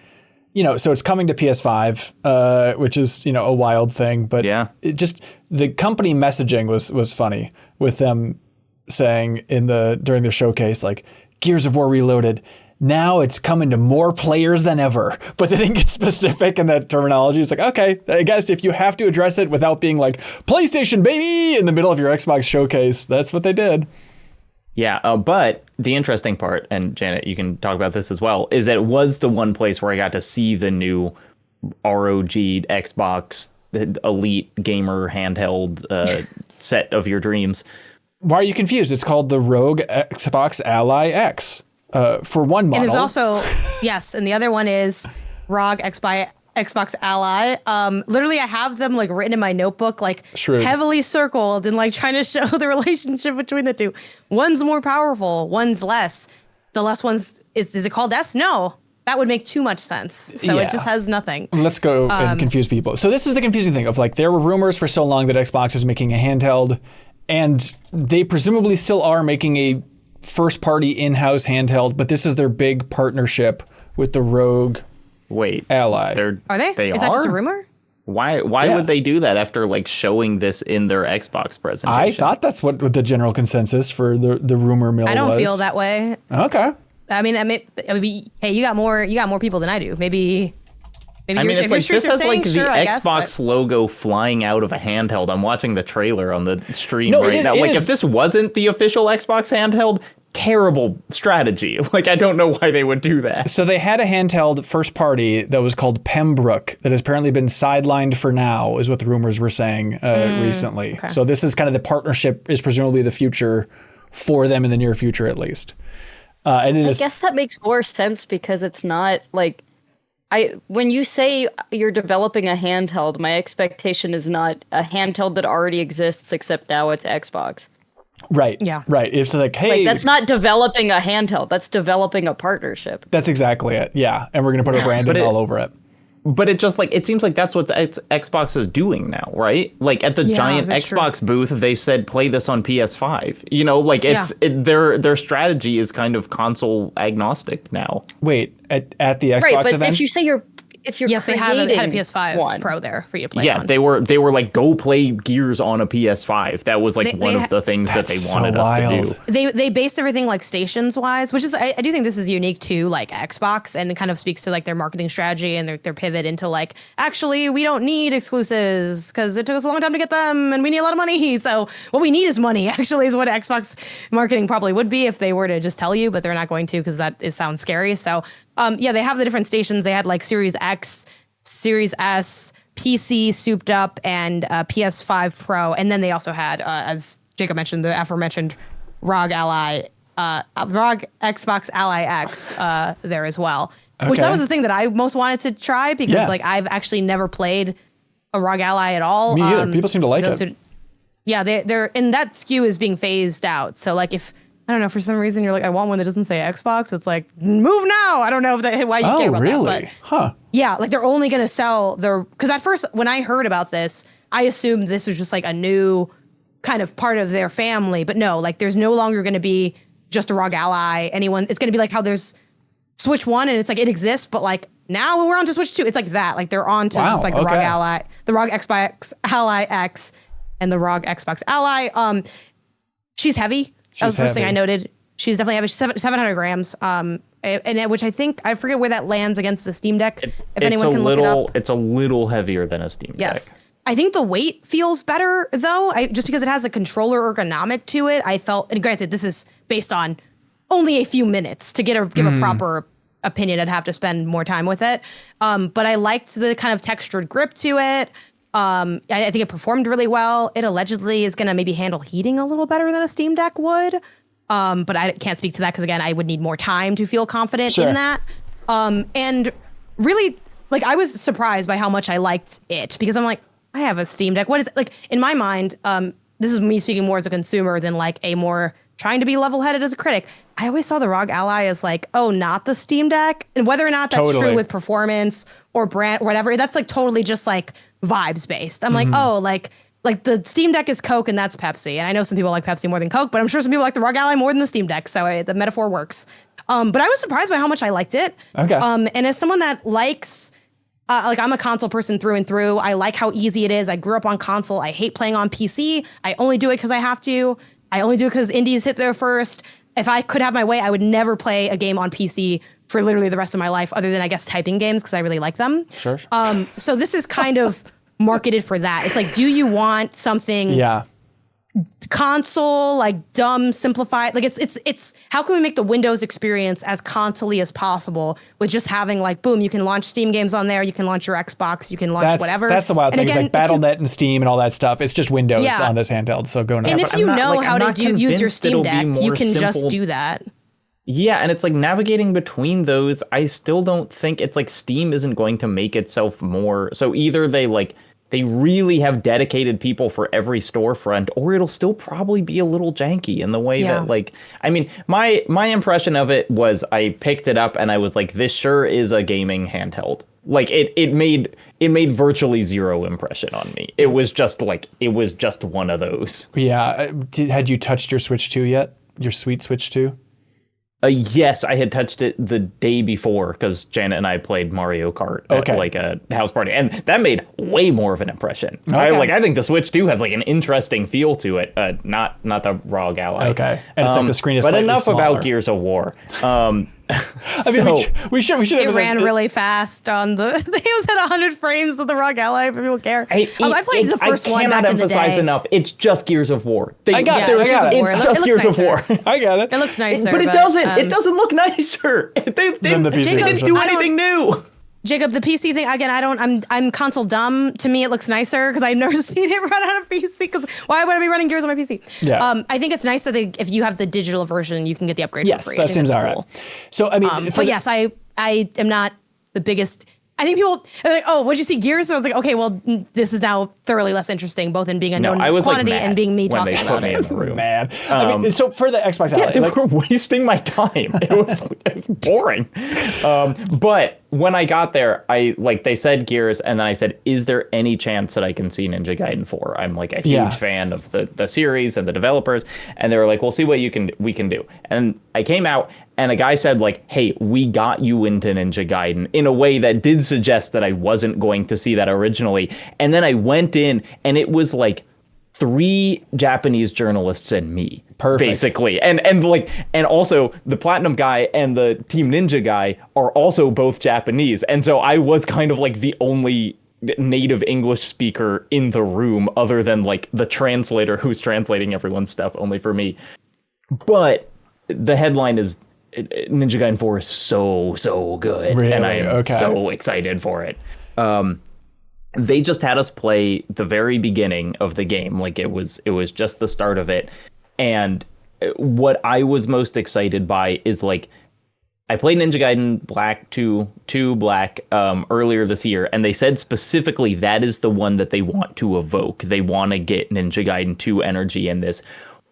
you know, so it's coming to PS5, which is, you know, a wild thing, but it just, the company messaging was funny with them saying during their showcase, like, Gears of War Reloaded, now it's coming to more players than ever, but they didn't get specific in that terminology. It's like, okay, I guess if you have to address it without being like PlayStation baby in the middle of your Xbox showcase, that's what they did. Yeah, but the interesting part, and Janet, you can talk about this as well, is that it was the one place where I got to see the new ROG Xbox Elite Gamer handheld set of your dreams. Why are you confused? It's called the ROG Xbox Ally X. For one model. And there's also, yes, and the other one is ROG Xbox Ally. Literally, I have them like written in my notebook, like heavily circled and like trying to show the relationship between the two. One's more powerful, one's less. The less one's, is it called S? No, that would make too much sense. So it just has nothing. Let's go and confuse people. So this is the confusing thing of like, there were rumors for so long that Xbox is making a handheld, and they presumably still are making a first party in-house handheld, but this is their big partnership with the ROG Ally. Are they? Is that just a rumor? Why would they do that after like showing this in their Xbox presentation? I thought that's what the general consensus for the rumor mill was. I don't feel that way. Okay. I mean, hey, you got more people than I do. Maybe I mean, it's like this has like the Xbox logo flying out of a handheld. I'm watching the trailer on the stream now. Like, if this wasn't the official Xbox handheld, terrible strategy. Like, I don't know why they would do that. So they had a handheld first party that was called Pembroke that has apparently been sidelined for now, is what the rumors were saying recently. Okay. So this is kind of the partnership is presumably the future for them in the near future, at least. I guess that makes more sense because it's not like, when you say you're developing a handheld, my expectation is not a handheld that already exists, except now it's Xbox. Right. Yeah. Right. It's like, hey, that's not developing a handheld. That's developing a partnership. That's exactly it. Yeah. And we're going to put our branding all over it. But it just like, it seems like that's what Xbox is doing now, right? Like at the giant Xbox booth, they said, play this on PS5. You know, like their strategy is kind of console agnostic now. Wait, at the Xbox right, but event? if you say if you're Yes, they had a creating PS5 one. Pro there for you to play Yeah, on. they were like, go play Gears on a PS5. That was like one of the things that they That's wanted so us wild. to do. They based everything like stations wise, which is I do think this is unique to like Xbox, and it kind of speaks to like their marketing strategy and their pivot into like, actually we don't need exclusives because it took us a long time to get them and we need a lot of money. So what we need is money, actually, is what Xbox marketing probably would be if they were to just tell you, but they're not going to, because it sounds scary. So yeah, they have the different stations. They had like Series X, Series S, PC souped up, and PS5 Pro, and then they also had, as Jacob mentioned, the aforementioned ROG Xbox Ally X there as well. Which that Okay. was the thing that I most wanted to try, because Yeah. like I've actually never played a ROG Ally at all. Me either. People seem to like those it. who- yeah, they're and that SKU is being phased out. So like if I don't know, for some reason you're like, I want one that doesn't say Xbox, it's like, move now. I don't know why you care Oh, about really? that. But Huh. yeah, like they're only gonna sell because at first when I heard about this, I assumed this was just like a new kind of part of their family. But no, like there's no longer gonna be just a ROG Ally. It's gonna be like how there's Switch 1 and it's like it exists, but like now we're on to Switch 2. It's like that. Like they're on to Wow, just like the okay. ROG Ally, the ROG Xbox Ally X and the ROG Xbox Ally. She's heavy. That was the first thing I heavy. noted. She's definitely heavy. She's 700 grams. Which I think, I forget where that lands against the Steam Deck. If anyone can look it up. It's a little heavier than a Steam Yes. Deck. I think the weight feels better though. Just because it has a controller ergonomic to it, I felt, and granted, this is based on only a few minutes to give a proper opinion. I'd have to spend more time with it. But I liked the kind of textured grip to it. I think it performed really well. It allegedly is going to maybe handle heating a little better than a Steam Deck would. But I can't speak to that because, again, I would need more time to feel confident Sure. in that. And really, like, I was surprised by how much I liked it, because I'm like, I have a Steam Deck. What is it? Like, in my mind, this is me speaking more as a consumer than like a more trying to be level-headed as a critic. I always saw the ROG Ally as like, oh, not the Steam Deck. And whether or not that's Totally. true with performance or brand or whatever, that's like totally just like vibes based. I'm like, oh, like the Steam Deck is Coke and that's Pepsi. And I know some people like Pepsi more than Coke, but I'm sure some people like the ROG Ally more than the Steam Deck. So the metaphor works. But I was surprised by how much I liked it. Okay. And as someone that likes, like, I'm a console person through and through. I like how easy it is. I grew up on console. I hate playing on PC. I only do it because I have to. I only do it because indies hit there first. If I could have my way, I would never play a game on PC for literally the rest of my life, other than, I guess, typing games, because I really like them. Sure. So this is kind of marketed for that. It's like, do you want something Yeah. console, like dumb, simplified? Like it's how can we make the Windows experience as console-y as possible with just having like, boom, you can launch Steam games on there, you can launch your Xbox, you can launch whatever. That's the wild And thing. again, It's like BattleNet and Steam and all that stuff. It's just Windows Yeah. on this handheld. So go nuts. and if I'm you not- know like, I'm how to not use your convinced Steam it'll be Deck, you more can just simple. do that. Yeah, and it's like navigating between those, I still don't think it's like Steam isn't going to make itself more. So either they really have dedicated people for every storefront, or it'll still probably be a little janky in the way Yeah. that, like, I mean, my impression of it was I picked it up and I was like, this sure is a gaming handheld. Like it made virtually zero impression on me. It was just one of those. Yeah. Had you touched your Switch 2 yet? Your sweet Switch 2? Yes, I had touched it the day before because Janet and I played Mario Kart at like a house party, and that made way more of an impression. Okay. I think the Switch 2 has like an interesting feel to it, not the ROG Ally. Okay. And it's like the screen is but slightly enough smaller. about Gears of War. I mean, we should have It ran really fast on the. It was at 100 frames with the ROG Ally. If people care, I played the first one back in the day. I cannot emphasize enough. It's just Gears of War. I got it. It's It just looks Gears of nicer. War. I got it. It looks nicer, But it doesn't. It doesn't look nicer. They Than the PC didn't version. do I don't- anything new. Jacob, the PC thing again. I'm console dumb. To me, it looks nicer because I've never seen it run on a PC. Because why would I be running Gears on my PC? Yeah. I think it's nice that if you have the digital version, you can get the upgrade Yes, for free. that seems all right. So, I mean, But yes, I am not the biggest. I think people are like, oh, what'd you see, Gears? So I was like, okay, well, this is now thoroughly less interesting, both in being a known I was quantity like mad and being me when talking they about put me it. in the room. man. I mean, so for the Xbox Ally, Yeah, they were wasting my time. It was boring. But when I got there, they said Gears, and then I said, is there any chance that I can see Ninja Gaiden 4? I'm like a huge fan of the series and the developers. And they were like, we'll see what we can do. And I came out, and a guy said, like, hey, we got you into Ninja Gaiden, in a way that did suggest that I wasn't going to see that originally. And then I went in, and it was like 3 Japanese journalists and me. Perfect. Basically. And also the Platinum guy and the Team Ninja guy are also both Japanese. And so I was kind of like the only native English speaker in the room, other than like the translator who's translating everyone's stuff only for me. But the headline is Ninja Gaiden 4 is so good. Really? And I am so excited for it. They just had us play the very beginning of the game. Like it was just the start of it. And what I was most excited by is, like, I played Ninja Gaiden Black 2 Black earlier this year, and they said specifically that is the one that they want to evoke. They want to get Ninja Gaiden 2 energy in this.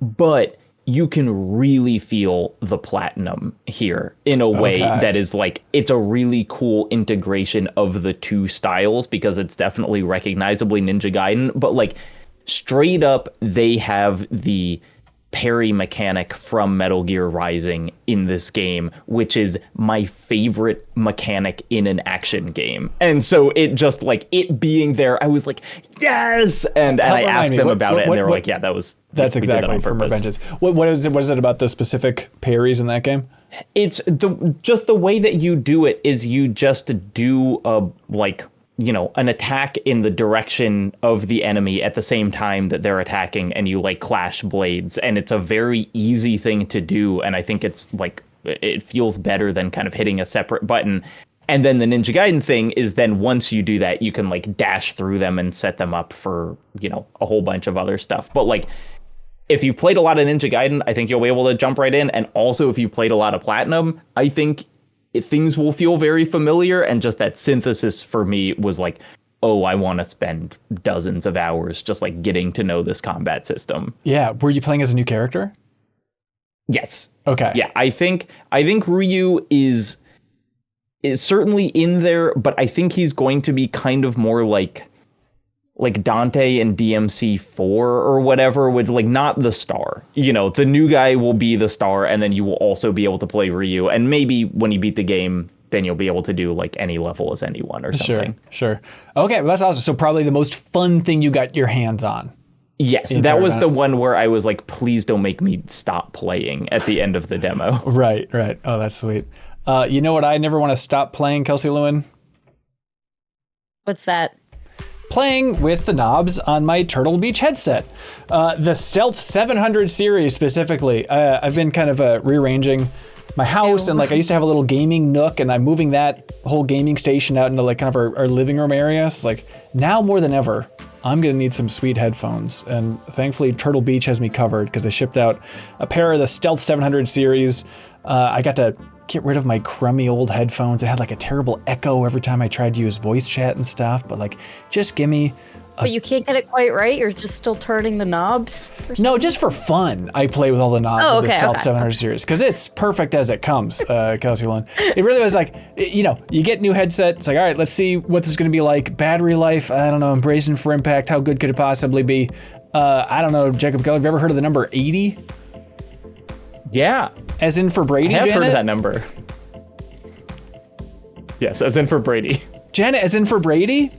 But you can really feel the Platinum here in a way that is like, it's a really cool integration of the two styles, because it's definitely recognizably Ninja Gaiden, but like straight up, they have the parry mechanic from Metal Gear Rising in this game, which is my favorite mechanic in an action game. And so it just, like, it being there, I was like, yes! And I asked them about it, and they were like, yeah, that's exactly from Revengeance. What is it about the specific parries in that game? It's just the way that you do it is you just do an attack in the direction of the enemy at the same time that they're attacking, and you like clash blades, and it's a very easy thing to do. And I think it's like, it feels better than kind of hitting a separate button. And then the Ninja Gaiden thing is, then once you do that, you can like dash through them and set them up for, a whole bunch of other stuff. But like, if you've played a lot of Ninja Gaiden, I think you'll be able to jump right in. And also, if you've played a lot of Platinum, I think things will feel very familiar. And just that synthesis for me was like, oh, I want to spend dozens of hours just like getting to know this combat system. Yeah. Were you playing as a new character? Yes. Okay. Yeah. I think Ryu is certainly in there, but I think he's going to be kind of more like Dante and DMC4 or whatever, with like not the star. The new guy will be the star, and then you will also be able to play Ryu. And maybe when you beat the game, then you'll be able to do like any level as anyone or something. Sure. Okay, well, that's awesome. So probably the most fun thing you got your hands on. Yes, that was the one where I was like, please don't make me stop playing at the end of the demo. Right. Oh, that's sweet. You know what I never want to stop playing, Kelsey Lewin? What's that? Playing with the knobs on my Turtle Beach headset. The Stealth 700 series specifically. I've been kind of rearranging my house, and like I used to have a little gaming nook, and I'm moving that whole gaming station out into like kind of our living room area. So like now more than ever, I'm gonna need some sweet headphones, and thankfully Turtle Beach has me covered, because they shipped out a pair of the Stealth 700 series. I got to get rid of my crummy old headphones. It had like a terrible echo every time I tried to use voice chat and stuff, but like, just give me But you can't get it quite right? You're just still turning the knobs? No, just for fun. I play with all the knobs of the Stealth 700 series, because it's perfect as it comes, Kelsey Lynn. It really was like, you get new headset. It's like, all right, let's see what this is going to be like. Battery life, I don't know, embracing for impact. How good could it possibly be? I don't know, Jacob Keller, have you ever heard of the number 80? Yeah. As in for Brady, I have Janet? heard of that number. Yes, as in for Brady. Janet, as in for Brady?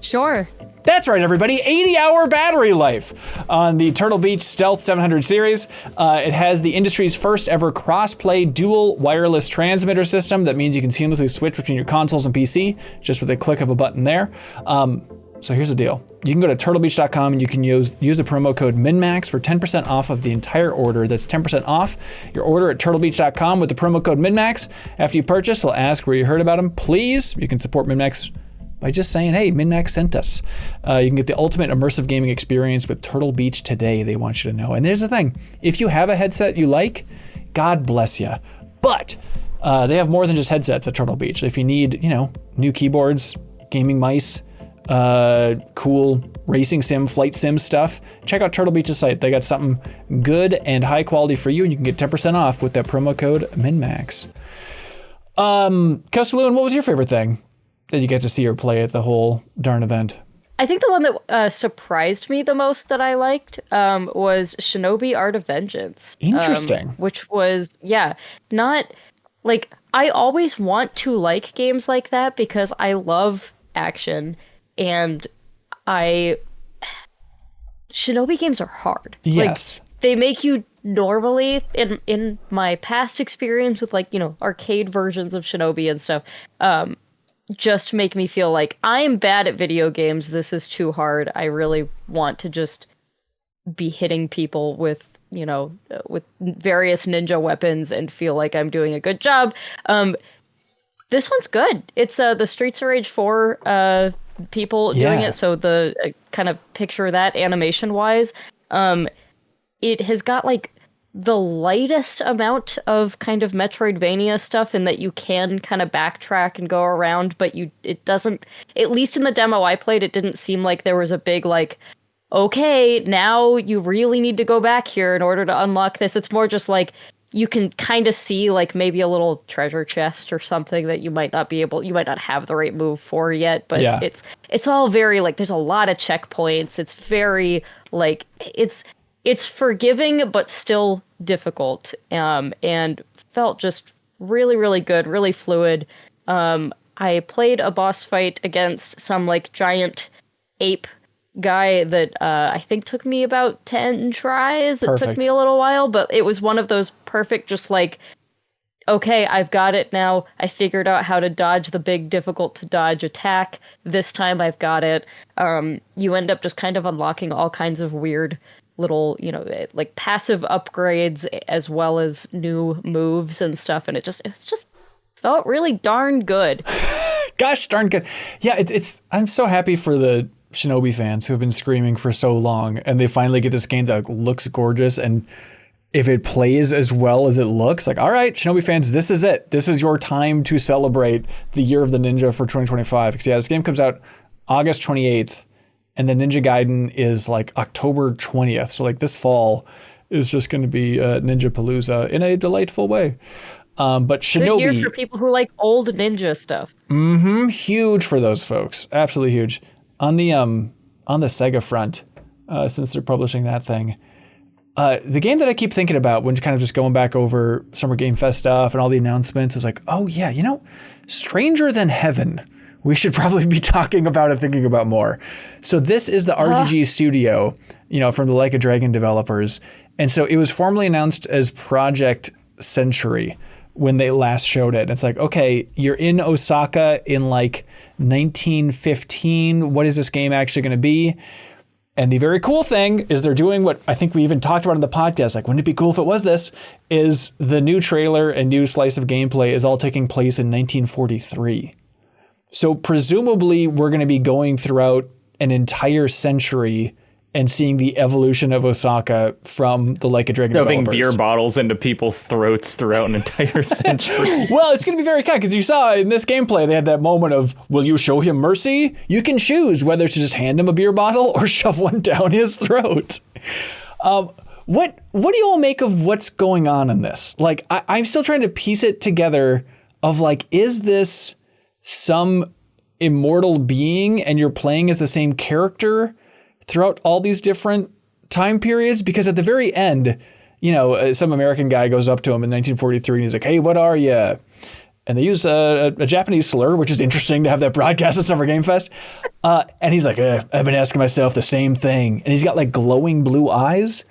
Sure. That's right, everybody. 80-hour battery life on the Turtle Beach Stealth 700 series. It has the industry's first ever cross-play dual wireless transmitter system. That means you can seamlessly switch between your consoles and PC just with a click of a button there. So here's the deal. You can go to turtlebeach.com and you can use the promo code MinnMax for 10% off of the entire order. That's 10% off your order at turtlebeach.com with the promo code MinnMax. After you purchase, they'll ask where you heard about them. Please, you can support MinnMax by just saying, hey, MinnMax sent us. You can get the ultimate immersive gaming experience with Turtle Beach today, they want you to know. And there's the thing. If you have a headset you like, God bless you. But they have more than just headsets at Turtle Beach. If you need, new keyboards, gaming mice, cool racing sim, flight sim stuff, check out Turtle Beach's site. They got something good and high quality for you, and you can get 10% off with that promo code MinnMax. Kelsey-Lewin, what was your favorite thing that you get to see or play at the whole darn event? I think the one that surprised me the most that I liked was Shinobi Art of Vengeance. Interesting. Which was, not like, I always want to like games like that because I love action, and Shinobi games are hard. Yes. Like, they make you normally, in my past experience with, like, arcade versions of Shinobi and stuff, just make me feel like I'm bad at video games. This is too hard. I really want to just be hitting people with, with various ninja weapons and feel like I'm doing a good job. This one's good. It's the Streets of Rage 4 people doing it. So the kind of picture that animation wise, it has got like the lightest amount of kind of Metroidvania stuff in that you can kind of backtrack and go around, but it doesn't, at least in the demo I played, it didn't seem like there was a big like, okay, now you really need to go back here in order to unlock this. It's more just like, you can kind of see like maybe a little treasure chest or something that you might not have the right move for yet, but it's all very like, there's a lot of checkpoints. It's very like, it's forgiving, but still difficult, and felt just really, really good, really fluid. I played a boss fight against some like giant ape guy that I think took me about 10 tries. Perfect. It took me a little while, but it was one of those perfect, just like, okay, I've got it now. I figured out how to dodge the big, difficult to dodge attack. This time I've got it. You end up just kind of unlocking all kinds of weird little, like passive upgrades as well as new moves and stuff, and it's just felt really darn good. Gosh darn good. Yeah, I'm so happy for the Shinobi fans who have been screaming for so long, and they finally get this game that looks gorgeous, and if it plays as well as it looks, like, all right, Shinobi fans, this is it. This is your time to celebrate the Year of the Ninja for 2025. Because this game comes out August 28th, and the Ninja Gaiden is like October 20th. So like this fall is just going to be Ninja Palooza in a delightful way. But Shinobi, good year for people who like old ninja stuff. Huge for those folks. Absolutely huge. On the Sega front, since they're publishing that thing, the game that I keep thinking about when kind of just going back over Summer Game Fest stuff and all the announcements is like, oh yeah, Stranger Than Heaven. We should probably be talking about and thinking about more. So this is the RGG studio, from the Like a Dragon developers. And so it was formally announced as Project Century when they last showed it. It's like, okay, you're in Osaka in like 1915. What is this game actually going to be? And the very cool thing is they're doing what I think we even talked about in the podcast. Like, wouldn't it be cool if it was this? Is the new trailer and new slice of gameplay is all taking place in 1943. So presumably we're going to be going throughout an entire century and seeing the evolution of Osaka from the Like a Dragon shoving developers. Beer bottles into people's throats throughout an entire century. Well, it's going to be very kind because you saw in this gameplay, they had that moment of, will you show him mercy? You can choose whether to just hand him a beer bottle or shove one down his throat. What do you all make of what's going on in this? Like, I'm still trying to piece it together of like, is this some immortal being and you're playing as the same character throughout all these different time periods? Because at the very end, some American guy goes up to him in 1943 and he's like, hey, what are you? And they use a Japanese slur, which is interesting to have that broadcast at Summer Game Fest. And he's like, I've been asking myself the same thing. And he's got like glowing blue eyes.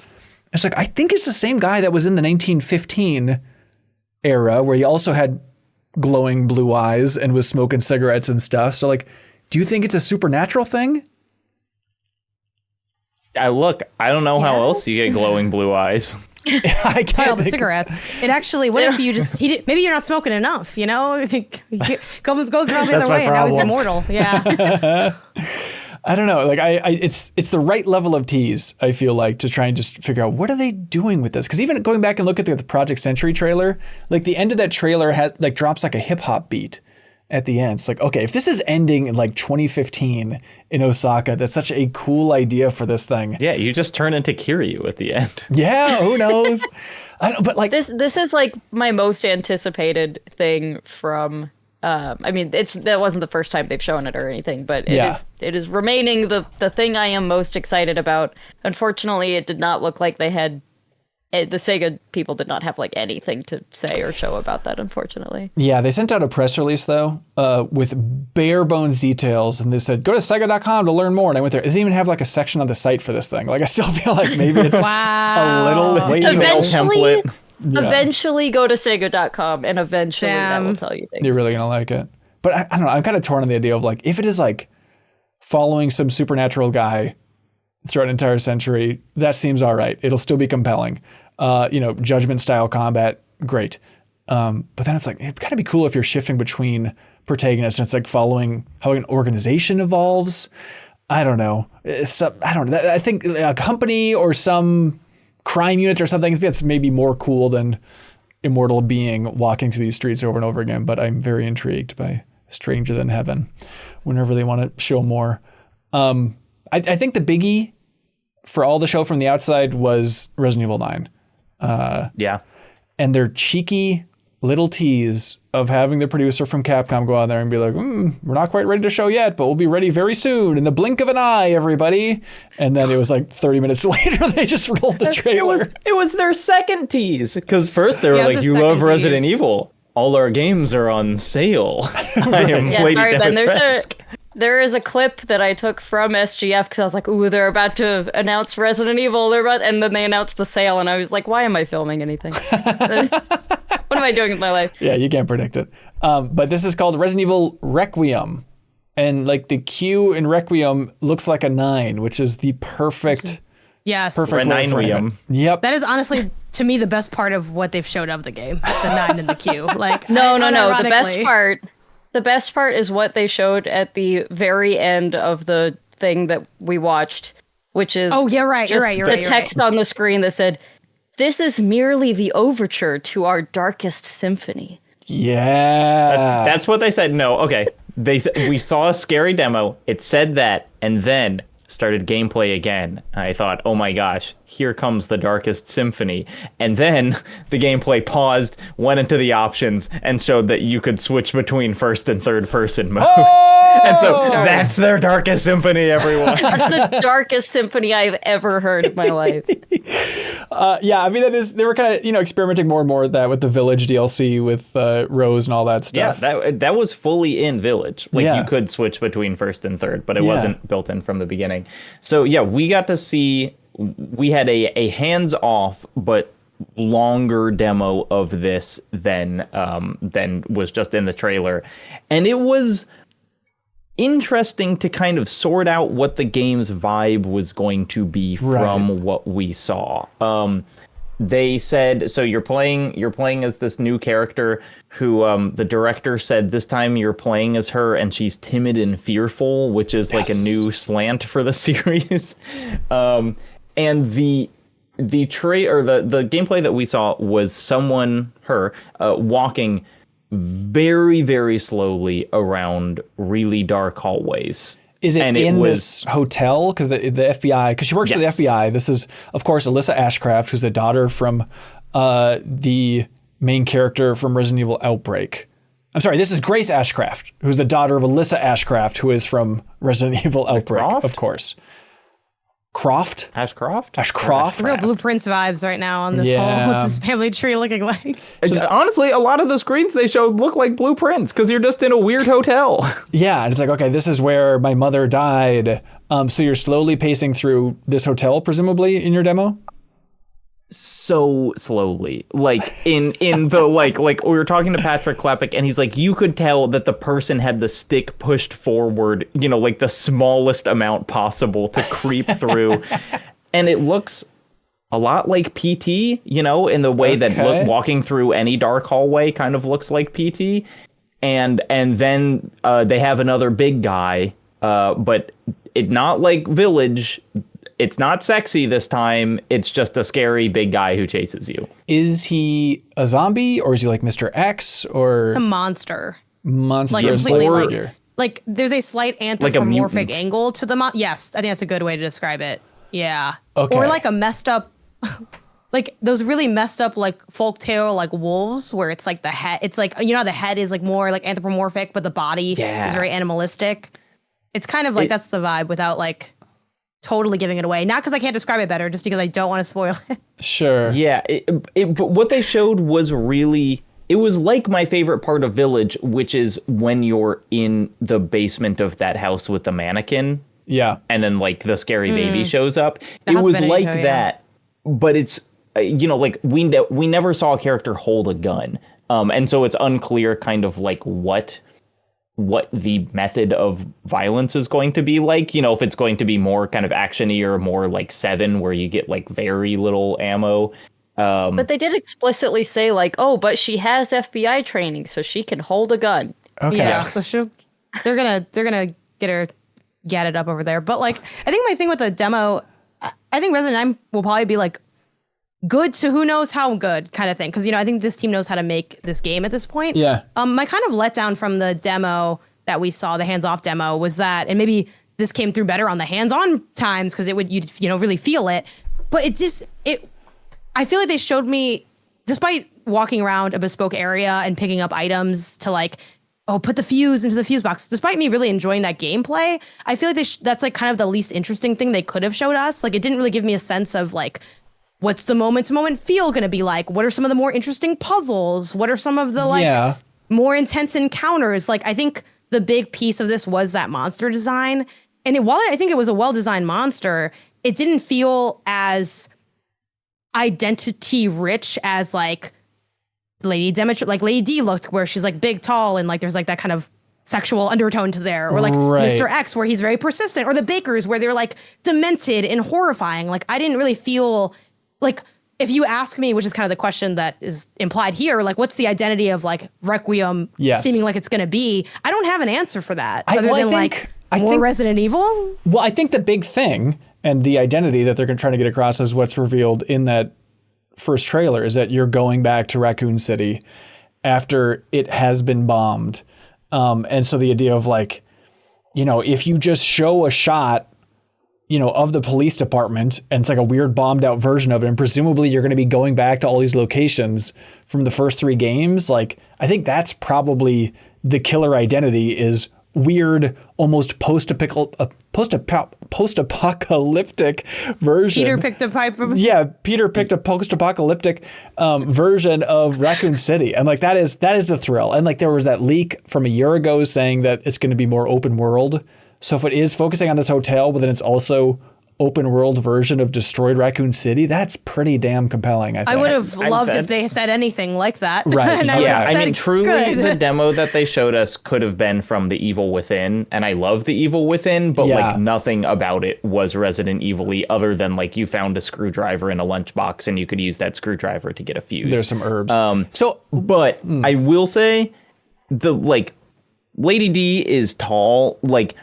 It's like, I think it's the same guy that was in the 1915 era where he also had glowing blue eyes and was smoking cigarettes and stuff. So like, do you think it's a supernatural thing? I don't know how else you get glowing blue eyes. I can't all the cigarettes. It actually, what if you just, maybe you're not smoking enough, He goes around the other way and now he's immortal. Yeah. I don't know. Like it's the right level of tease, I feel like, to try and just figure out what are they doing with this? Because even going back and look at the Project Century trailer, like the end of that trailer drops like a hip hop beat at the end. It's like, okay, if this is ending in like 2015 in Osaka, that's such a cool idea for this thing. Yeah, you just turn into Kiryu at the end. Yeah, who knows? I don't, but like This is like my most anticipated thing from. I mean, that wasn't the first time they've shown it or anything, but it is remaining the thing I am most excited about. Unfortunately, it did not look like they had. The Sega people did not have like anything to say or show about that, unfortunately. Yeah, they sent out a press release though, with bare bones details, and they said go to Sega.com to learn more. And I went there. It didn't even have like a section on the site for this thing. Like I still feel like maybe it's a little ways Eventually, template. eventually go to Sega.com, and eventually that will tell you things. You're really gonna like it. But I don't know. I'm kind of torn on the idea of like if it is like following some supernatural guy throughout an entire century, that seems all right. It'll still be compelling. Judgment style combat, great. But then it's like, it'd kind of be cool if you're shifting between protagonists and it's like following how an organization evolves. I don't know. I think a company or some crime unit or something, I think that's maybe more cool than immortal being walking through these streets over and over again. But I'm very intrigued by Stranger Than Heaven whenever they want to show more. I think the biggie for all the show from the outside was Resident Evil 9. And their cheeky little tease of having the producer from Capcom go out there and be like, we're not quite ready to show yet, but we'll be ready very soon. In the blink of an eye, everybody. And then it was like 30 minutes later, they just rolled the trailer. It was their second tease. Because first they were like, you second love Resident tease. Evil. All our games are on sale. I am Yeah, Lady sorry, Ben. Dimitrescu. There is a clip that I took from SGF because I was like, ooh, they're about to announce Resident Evil. And then they announced the sale, and I was like, why am I filming anything? What am I doing with my life? Yeah, you can't predict it. But this is called Resident Evil Requiem. And like the Q in Requiem looks like a 9, which is the perfect Yes. word for it. Reninium. Yep. That is honestly, to me, the best part of what they've showed of the game. The 9 and the Q. Like, No. The unironically. best part is what they showed at the very end of the thing that we watched, which is You're right. the text on the screen that said, "This is merely the overture to our darkest symphony." Yeah. That's what they said. No, okay. We saw a scary demo. It said that, and then started gameplay again. I thought, oh my gosh, here comes the darkest symphony. And then the gameplay paused, went into the options, and showed that you could switch between first and third person modes. And so that's their darkest symphony, everyone. That's the darkest symphony I've ever heard in my life. Yeah, I mean, they were kind of, experimenting more and more with that with the Village DLC with Rose and all that stuff. Yeah, that was fully in Village. Like, Yeah. you could switch between first and third, but it wasn't built in from the beginning. So, yeah, we got to see, we had a hands-off but longer demo of this than was just in the trailer. And it was interesting to kind of sort out what the game's vibe was going to be from what we saw. They said, so you're playing as this new character who the director said this time you're playing as her and she's timid and fearful, which is like a new slant for the series. And the gameplay that we saw was her walking very, very slowly around really dark hallways. Is it this hotel? Because the FBI, because she works for the FBI. This is, of course, Alyssa Ashcraft, who's the daughter from the main character from Resident Evil Outbreak. I'm sorry, this is Grace Ashcraft, who's the daughter of Alyssa Ashcraft, who is from Resident Evil Outbreak, of course. Ashcroft? Real Blueprints vibes right now on this whole, what's this family tree looking like? Honestly, a lot of the screens they showed look like blueprints because you're just in a weird hotel. Yeah, and it's like, okay, this is where my mother died. So you're slowly pacing through this hotel, presumably, in your demo? So slowly, like in the like we were talking to Patrick Klepek and he's like, you could tell that the person had the stick pushed forward, like the smallest amount possible to creep through. And it looks a lot like PT, in the way that walking through any dark hallway kind of looks like PT. And then they have another big guy, but it not like Village. It's not sexy this time. It's just a scary big guy who chases you. Is he a zombie or is he like Mr. X or It's a monster. Monster? Like completely or like there's a slight anthropomorphic angle to the yes, I think that's a good way to describe it. Yeah. Okay. Or like a messed up like those really messed up like folktale like wolves where it's like the head, it's like, you know, the head is like more like anthropomorphic, but the body is very animalistic. It's kind of like that's the vibe without like totally giving it away. Not because I can't describe it better, just because I don't want to spoil it. Sure. Yeah, but what they showed was really, it was like my favorite part of Village, which is when you're in the basement of that house with the mannequin. Yeah. And then like the scary baby shows up. The It house was Benito, like yeah. that, but it's, you know, like we never saw a character hold a gun. And so it's unclear kind of like what the method of violence is going to be like, you know, if it's going to be more kind of actiony or more like 7 where you get like very little ammo. But they did explicitly say like, oh, but she has FBI training, so she can hold a gun. Okay. Yeah, so they're gonna get her gatted up over there. But like, I think my thing with the demo, I think Resident Evil will probably be like good to who knows how good kind of thing. Because, you know, I think this team knows how to make this game at this point. Yeah. My kind of letdown from the demo that we saw, the hands-off demo, was that, and maybe this came through better on the hands-on times because you'd really feel it. But I feel like they showed me, despite walking around a bespoke area and picking up items to like, oh, put the fuse into the fuse box. Despite me really enjoying that gameplay, I feel like that's like kind of the least interesting thing they could have showed us. Like, it didn't really give me a sense of like, what's the moment-to-moment feel going to be like? What are some of the more interesting puzzles? What are some of the like more intense encounters? Like, I think the big piece of this was that monster design. And while I think it was a well-designed monster, it didn't feel as identity rich as like Lady D looked, where she's like big, tall, and like there's like that kind of sexual undertone to there, or like Mr. X, where he's very persistent, or the Bakers, where they're like demented and horrifying. Like, I didn't really feel like, if you ask me, which is kind of the question that is implied here, like what's the identity of like Requiem seeming like it's going to be? I don't have an answer for that other than more Resident Evil. Well, I think the big thing and the identity that they're trying to get across is what's revealed in that first trailer is that you're going back to Raccoon City after it has been bombed. And so the idea of like, you know, if you just show a shot, you know, of the police department and it's like a weird bombed out version of it, and presumably you're going to be going back to all these locations from the first 3 games. Like, I think that's probably the killer identity, is weird, almost post-apocalyptic version. Peter picked a pipe from... Yeah, Peter picked a post-apocalyptic version of Raccoon City. And like, that is the thrill. And like, there was that leak from a year ago saying that it's going to be more open world. So if it is focusing on this hotel, but then it's also open world version of destroyed Raccoon City, that's pretty damn compelling, I think. I would have loved if they said anything like that. Right. Yeah, I mean, truly, the demo that they showed us could have been from The Evil Within, and I love The Evil Within, but like nothing about it was Resident Evil-y other than like you found a screwdriver in a lunchbox and you could use that screwdriver to get a fuse. There's some herbs. But I will say, the like Lady D is tall, like.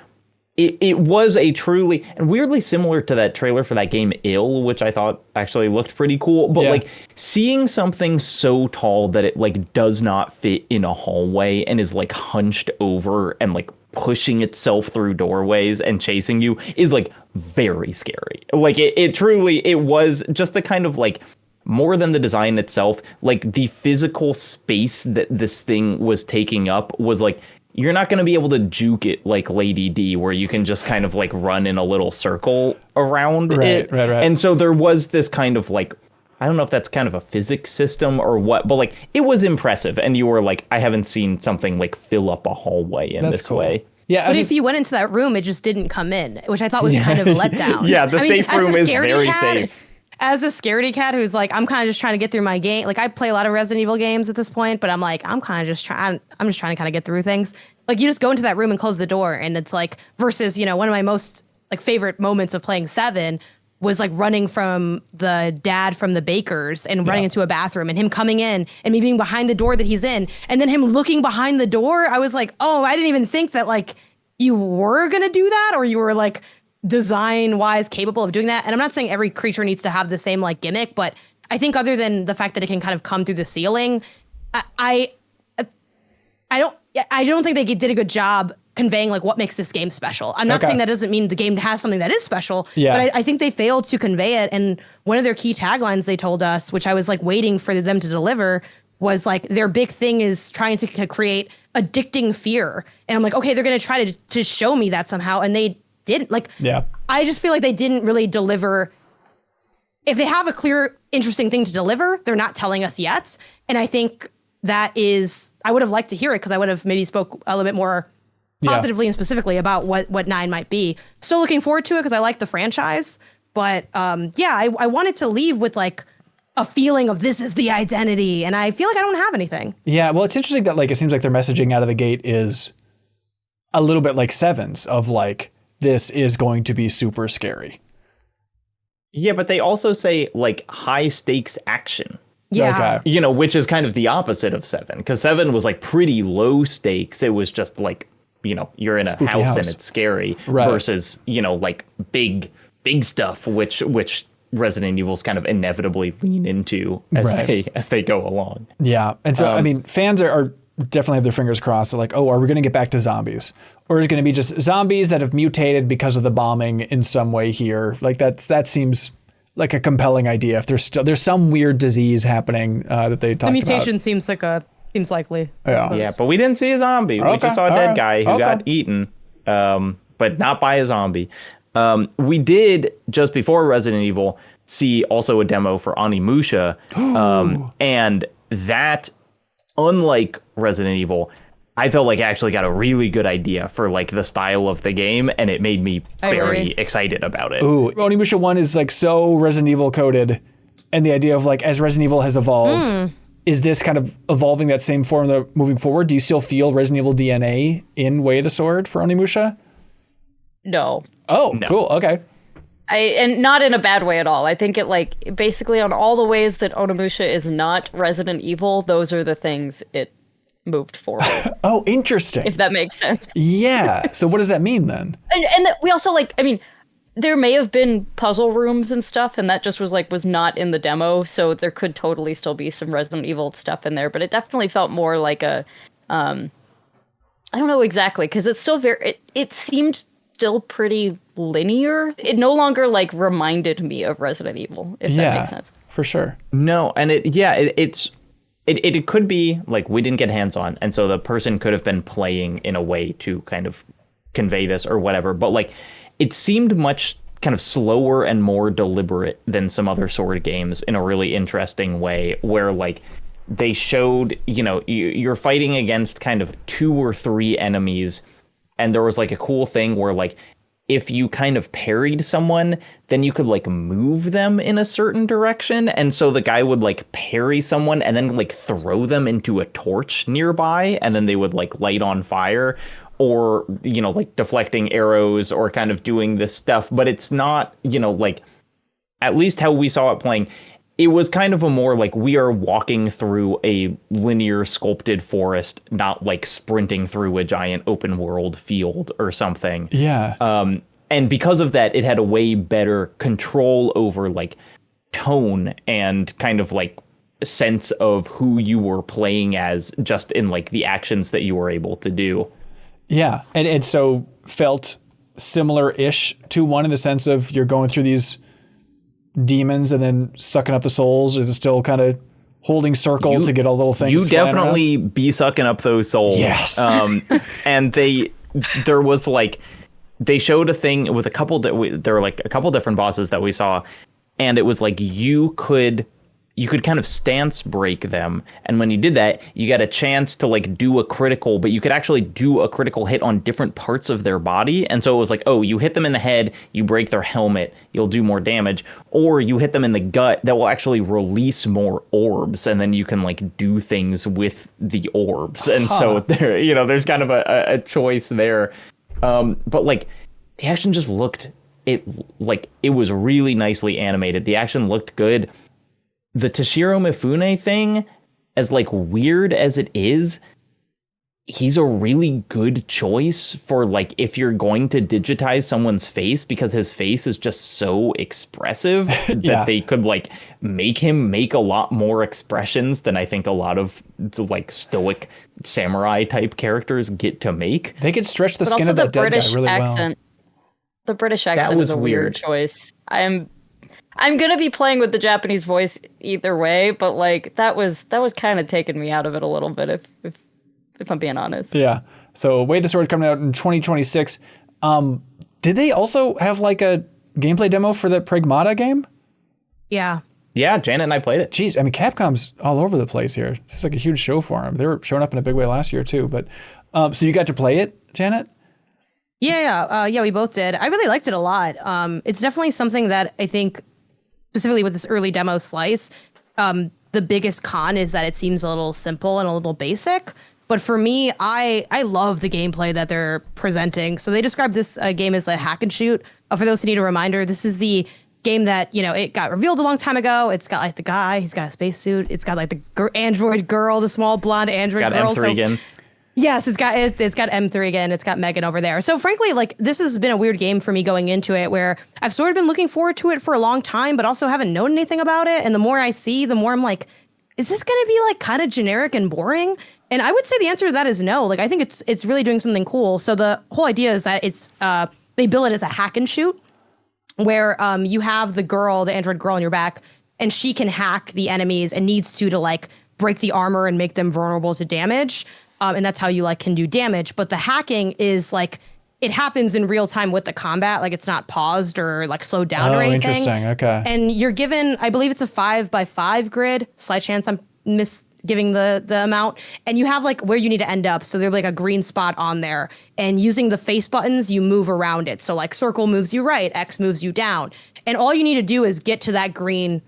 It was a truly, and weirdly similar to that trailer for that game Ill, which I thought actually looked pretty cool. But like, seeing something so tall that it like does not fit in a hallway and is like hunched over and like pushing itself through doorways and chasing you is like very scary. Like it truly, it was just the kind of like, more than the design itself, like the physical space that this thing was taking up was like, you're not going to be able to juke it like Lady D, where you can just kind of like run in a little circle around it. Right. And so there was this kind of like, I don't know if that's kind of a physics system or what, but like it was impressive. And you were like, I haven't seen something like fill up a hallway in this way. Yeah, but if you went into that room, it just didn't come in, which I thought was kind of a letdown. Yeah, the safe room is very safe. As a scaredy cat who's like, I'm kind of just trying to get through my game. Like, I play a lot of Resident Evil games at this point, but I'm like, I'm just trying to kind of get through things. Like, you just go into that room and close the door, and it's like, versus, you know, one of my most like favorite moments of playing 7 was like running from the dad from the Bakers and running into a bathroom and him coming in and me being behind the door that he's in, and then him looking behind the door. I was like, oh, I didn't even think that like you were gonna do that, or you were like design wise capable of doing that. And I'm not saying every creature needs to have the same like gimmick, but I think other than the fact that it can kind of come through the ceiling, I don't think they did a good job conveying like what makes this game special. I'm not saying that doesn't mean the game has something that is special, but I think they failed to convey it. And one of their key taglines they told us, which I was like waiting for them to deliver, was like their big thing is trying to create addicting fear. And I'm like, okay, they're going to try to show me that somehow. And they didn't. Like, I just feel like they didn't really deliver. If they have a clear, interesting thing to deliver, they're not telling us yet. And I think that is, I would have liked to hear it because I would have maybe spoke a little bit more positively and specifically about what 9 might be. Still looking forward to it because I like the franchise. But I wanted to leave with like a feeling of this is the identity. And I feel like I don't have anything. Yeah, well, it's interesting that like it seems like their messaging out of the gate is a little bit like Seven's of like, this is going to be super scary. Yeah, but they also say like high stakes action. Yeah. You know, which is kind of the opposite of 7, because 7 was like pretty low stakes. It was just like, you know, you're in a house and it's scary versus, you know, like big stuff, which Resident Evil's kind of inevitably lean into as they go along. Yeah. And so, I mean, fans are definitely have their fingers crossed. They're like, oh, are we going to get back to zombies? Or is it going to be just zombies that have mutated because of the bombing in some way here? Like that seems like a compelling idea. If there's some weird disease happening that they talked about. The mutation seems likely. Yeah, but we didn't see a zombie. We just saw a dead guy who got eaten, but not by a zombie. We did, just before Resident Evil, see also a demo for Onimusha. And that, unlike Resident Evil, I felt like I actually got a really good idea for like the style of the game, and it made me very excited about it. Ooh, Onimusha 1 is like so Resident Evil coded, and the idea of like as Resident Evil has evolved, is this kind of evolving that same formula moving forward? Do you still feel Resident Evil DNA in Way of the Sword for Onimusha? No. Oh, no. Cool. Okay. And not in a bad way at all. I think it like basically on all the ways that Onimusha is not Resident Evil, those are the things it moved forward. Oh, interesting. If that makes sense. Yeah. So what does that mean then? And we also like, I mean, there may have been puzzle rooms and stuff, and that just was not in the demo. So there could totally still be some Resident Evil stuff in there, but it definitely felt more like a, I don't know exactly, because it's still it seemed still pretty linear. It no longer like reminded me of Resident Evil, if that makes sense. For sure. No, and it could be like we didn't get hands-on, and so the person could have been playing in a way to kind of convey this or whatever, but like it seemed much kind of slower and more deliberate than some other Sword games in a really interesting way, where like they showed, you know, you're fighting against kind of 2 or 3 enemies, and there was like a cool thing where like if you kind of parried someone, then you could like move them in a certain direction. And so the guy would like parry someone and then like throw them into a torch nearby, and then they would like light on fire, or, you know, like deflecting arrows or kind of doing this stuff. But it's not, you know, like at least how we saw it playing, it was kind of a more like we are walking through a linear sculpted forest, not like sprinting through a giant open world field or something. Yeah. And because of that, it had a way better control over like tone and kind of like sense of who you were playing as, just in like the actions that you were able to do. Yeah. And so felt similar-ish to 1 in the sense of you're going through these demons and then sucking up the souls. Is it still kind of holding circle to get a little thing? You definitely be sucking up those souls. Yes. And there was like, they showed a thing with there were like a couple different bosses that we saw, and it was like you could kind of stance break them, and when you did that, you got a chance to like do a critical, but you could actually do a critical hit on different parts of their body. And so it was like, oh, you hit them in the head, you break their helmet, you'll do more damage, or you hit them in the gut, that will actually release more orbs, and then you can like do things with the orbs. And so there, you know, there's kind of a choice there. But like the action just looked, it was really nicely animated. The action looked good. The Toshiro Mifune thing, as like weird as it is he's a really good choice for like if you're going to digitize someone's face, because his face is just so expressive that they could like make him make a lot more expressions than I think a lot of the like stoic samurai type characters get to make. They could stretch the skin of that dead guy really well. The British accent is a weird choice. I'm gonna be playing with the Japanese voice either way, but like that was kind of taking me out of it a little bit if I'm being honest. Yeah. So Way the Sword's coming out in 2026. Did they also have like a gameplay demo for the Pragmata game? Yeah. Yeah, Janet and I played it. Jeez, I mean, Capcom's all over the place here. This is like a huge show for them. They were showing up in a big way last year too. But so you got to play it, Janet? Yeah, we both did. I really liked it a lot. It's definitely something that I think, specifically with this early demo slice, the biggest con is that it seems a little simple and a little basic. But for me, I love the gameplay that they're presenting. So they described this game as a hack and shoot. For those who need a reminder, this is the game that, it got revealed a long time ago. It's got like the guy, he's got a spacesuit. It's got like the android girl, the small blonde android girl. M3 again. Yes, it's got M3 again. It's got Megan over there. So frankly, like this has been a weird game for me going into it, where I've sort of been looking forward to it for a long time, but also haven't known anything about it. And the more I see, the more I'm like, is this going to be like kind of generic and boring? And I would say the answer to that is no. Like, I think it's really doing something cool. So the whole idea is that it's they bill it as a hack and shoot, where you have the android girl on your back, and she can hack the enemies and needs to like break the armor and make them vulnerable to damage. And that's how you like can do damage. But the hacking is like, it happens in real time with the combat. Like it's not paused or like slowed down or anything. Interesting. Okay. And you're given, I believe it's a 5x5 grid. Slight chance I'm misgiving the amount. And you have like where you need to end up. So there's like a green spot on there. And using the face buttons, you move around it. So like circle moves you right, X moves you down. And all you need to do is get to that green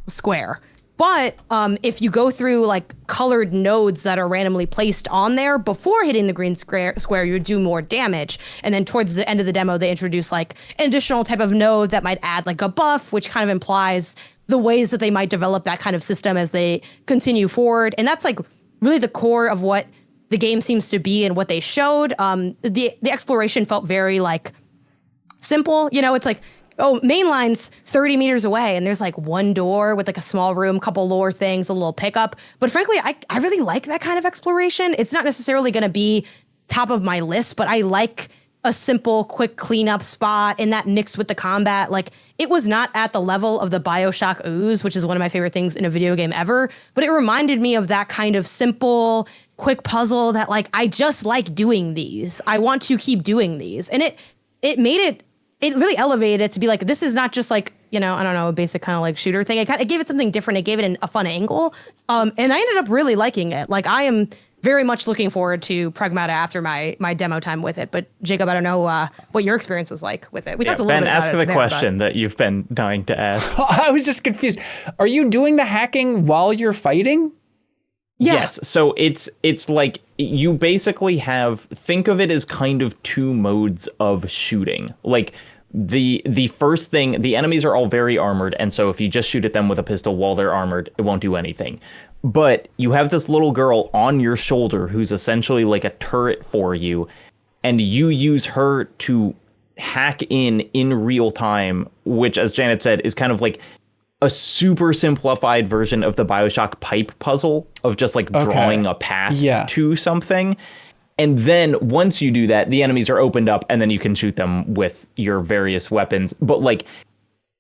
square. But if you go through like colored nodes that are randomly placed on there before hitting the green square, you do more damage. And then towards the end of the demo, they introduce like an additional type of node that might add like a buff, which kind of implies the ways that they might develop that kind of system as they continue forward. And that's like really the core of what the game seems to be and what they showed. The exploration felt very like simple. It's like, oh, main line's 30 meters away, and there's like one door with like a small room, couple lore things, a little pickup. But frankly, I really like that kind of exploration. It's not necessarily going to be top of my list, but I like a simple, quick cleanup spot, and that mixed with the combat. Like, it was not at the level of the BioShock Ooze, which is one of my favorite things in a video game ever, but it reminded me of that kind of simple, quick puzzle that like, I just like doing these. I want to keep doing these. And it made it really elevated it to be like, this is not just like, I don't know, a basic kind of like shooter thing. It gave it something different. It gave it a fun angle. And I ended up really liking it. Like, I am very much looking forward to Pragmata after my demo time with it. But Jacob, I don't know what your experience was like with it. We talked a little Ben, bit about ask it the there, question that you've been dying to ask. I was just confused. Are you doing the hacking while you're fighting? Yeah. Yes. So it's like you basically think of it as kind of two modes of shooting. Like the first thing, the enemies are all very armored. And so if you just shoot at them with a pistol while they're armored, it won't do anything. But you have this little girl on your shoulder who's essentially like a turret for you. And you use her to hack in real time, which, as Janet said, is kind of like a super simplified version of the BioShock pipe puzzle of just like drawing a path to something. And then once you do that, the enemies are opened up and then you can shoot them with your various weapons. But like,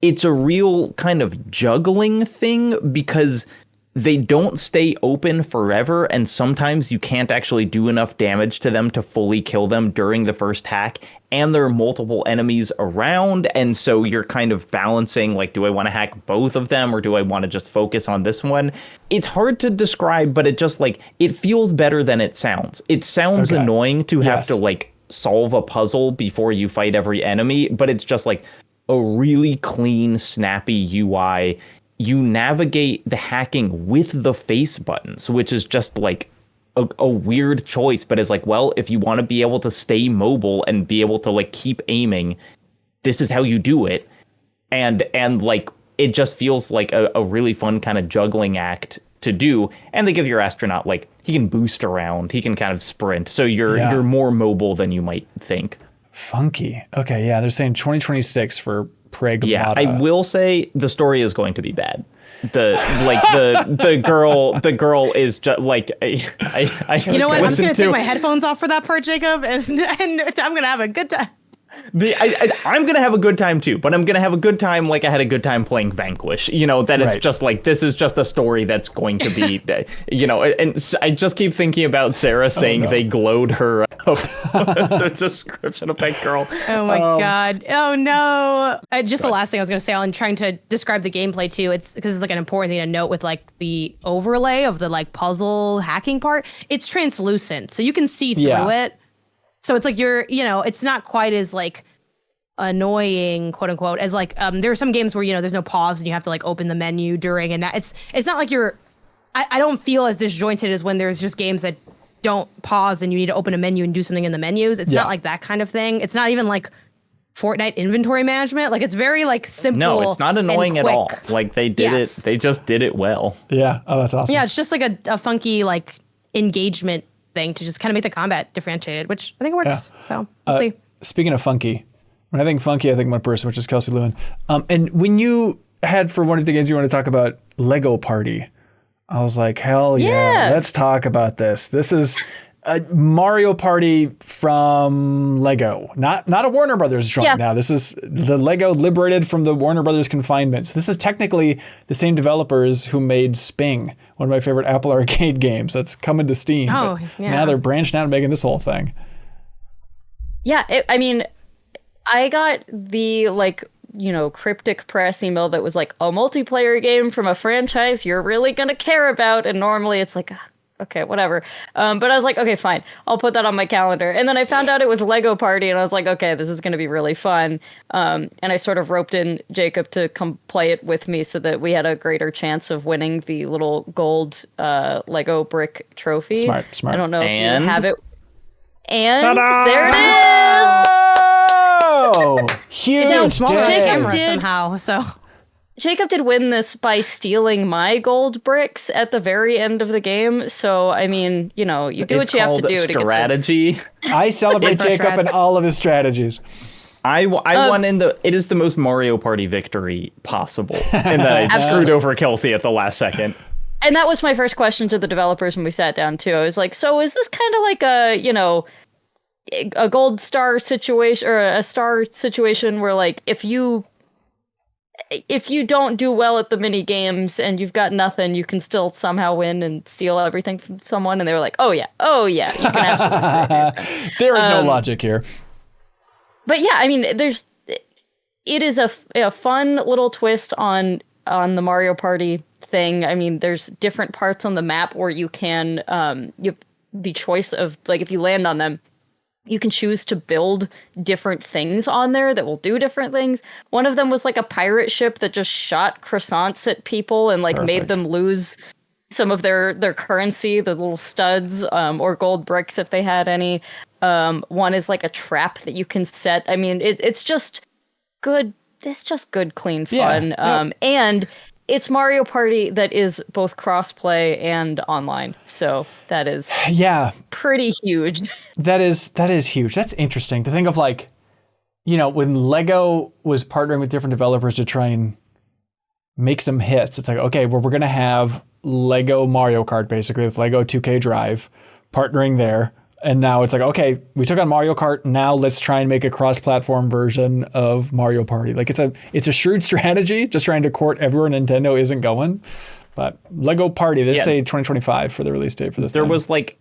it's a real kind of juggling thing because they don't stay open forever. And sometimes you can't actually do enough damage to them to fully kill them during the first hack. And there are multiple enemies around. And so you're kind of balancing, like, do I want to hack both of them or do I want to just focus on this one? It's hard to describe, but it just like, it feels better than it sounds. It sounds annoying to have to like solve a puzzle before you fight every enemy, but it's just like a really clean, snappy UI. You navigate the hacking with the face buttons, which is just like a weird choice, but it's like, well, if you want to be able to stay mobile and be able to like keep aiming, this is how you do it. And like, it just feels like a really fun kind of juggling act to do, and they give your astronaut like he can boost around, he can kind of sprint, so you're more mobile than you might think. Funky. Okay, yeah, they're saying 2026. For Pragmata. Yeah, I will say the story is going to be bad. The girl is just like I you know what? I'm just gonna take my headphones off for that part, Jacob, and I'm gonna have a good time. I'm going to have a good time too, but I'm going to have a good time like I had a good time playing Vanquish. It's just like, this is just a story that's going to be, and I just keep thinking about Sarah saying they glowed her up. The description of that girl. Oh my God. Oh no. Just the last thing I was going to say on trying to describe the gameplay too, it's because it's like an important thing to note with like the overlay of the like puzzle hacking part. It's translucent, so you can see through it. So it's like it's not quite as like annoying, quote unquote, as like there are some games where there's no pause and you have to like open the menu during, and it's not like I don't feel as disjointed as when there's just games that don't pause and you need to open a menu and do something in the menus. It's not like that kind of thing. It's not even like Fortnite inventory management. Like it's very like simple. No, it's not annoying at all. Like they did it. They just did it well. Yeah. Oh, that's awesome. Yeah, it's just like a funky like engagement thing to just kind of make the combat differentiated, which I think works. Yeah. So we'll see. Speaking of funky, when I think funky, I think one person, which is Kelsey Lewin. And when you had for one of the games you want to talk about Lego Party, I was like, hell yeah, let's talk about this. This is a Mario Party from Lego, not a Warner Brothers joint now. This is the Lego liberated from the Warner Brothers confinement. So this is technically the same developers who made Sping, one of my favorite Apple Arcade games that's coming to Steam. Oh, yeah. Now they're branching out and making this whole thing. Yeah, I got the cryptic press email that was like a multiplayer game from a franchise you're really gonna care about, and normally it's like, okay, whatever. But I was like, okay, fine, I'll put that on my calendar. And then I found out it was Lego Party, and I was like, okay, this is going to be really fun. And I sort of roped in Jacob to come play it with me so that we had a greater chance of winning the little gold Lego brick trophy. Smart. I don't know if you have it. And Ta-da! there it is! Oh, huge! It's smaller day. camera somehow, so... Jacob did win this by stealing my gold bricks at the very end of the game. So, I mean, you do what you have to do to get strategy. I celebrate Jacob and all of his strategies. I won it is the most Mario Party victory possible. And then I screwed over Kelsey at the last second. And that was my first question to the developers when we sat down too. I was like, so is this kind of like a gold star situation or a star situation where like if you don't do well at the mini games and you've got nothing, you can still somehow win and steal everything from someone? And they were like, oh yeah, you can absolutely. There is no logic here. But yeah, I mean, it is a fun little twist on the Mario Party thing. I mean, there's different parts on the map where you can you have the choice of like if you land on them, you can choose to build different things on there that will do different things. One of them was like a pirate ship that just shot croissants at people and like made them lose some of their currency, the little studs or gold bricks if they had any. One is like a trap that you can set. I mean, it's just good. It's just good, clean fun. And it's Mario Party that is both cross-play and online. So that is pretty huge. That is huge. That's interesting to think of, like, when Lego was partnering with different developers to try and make some hits. It's like, okay, well, we're going to have Lego Mario Kart basically with Lego 2K Drive partnering there. And now it's like, okay, we took on Mario Kart. Now let's try and make a cross-platform version of Mario Party. Like it's a shrewd strategy, just trying to court everywhere Nintendo isn't going. But Lego Party, they say 2025 for the release date for this. There was like,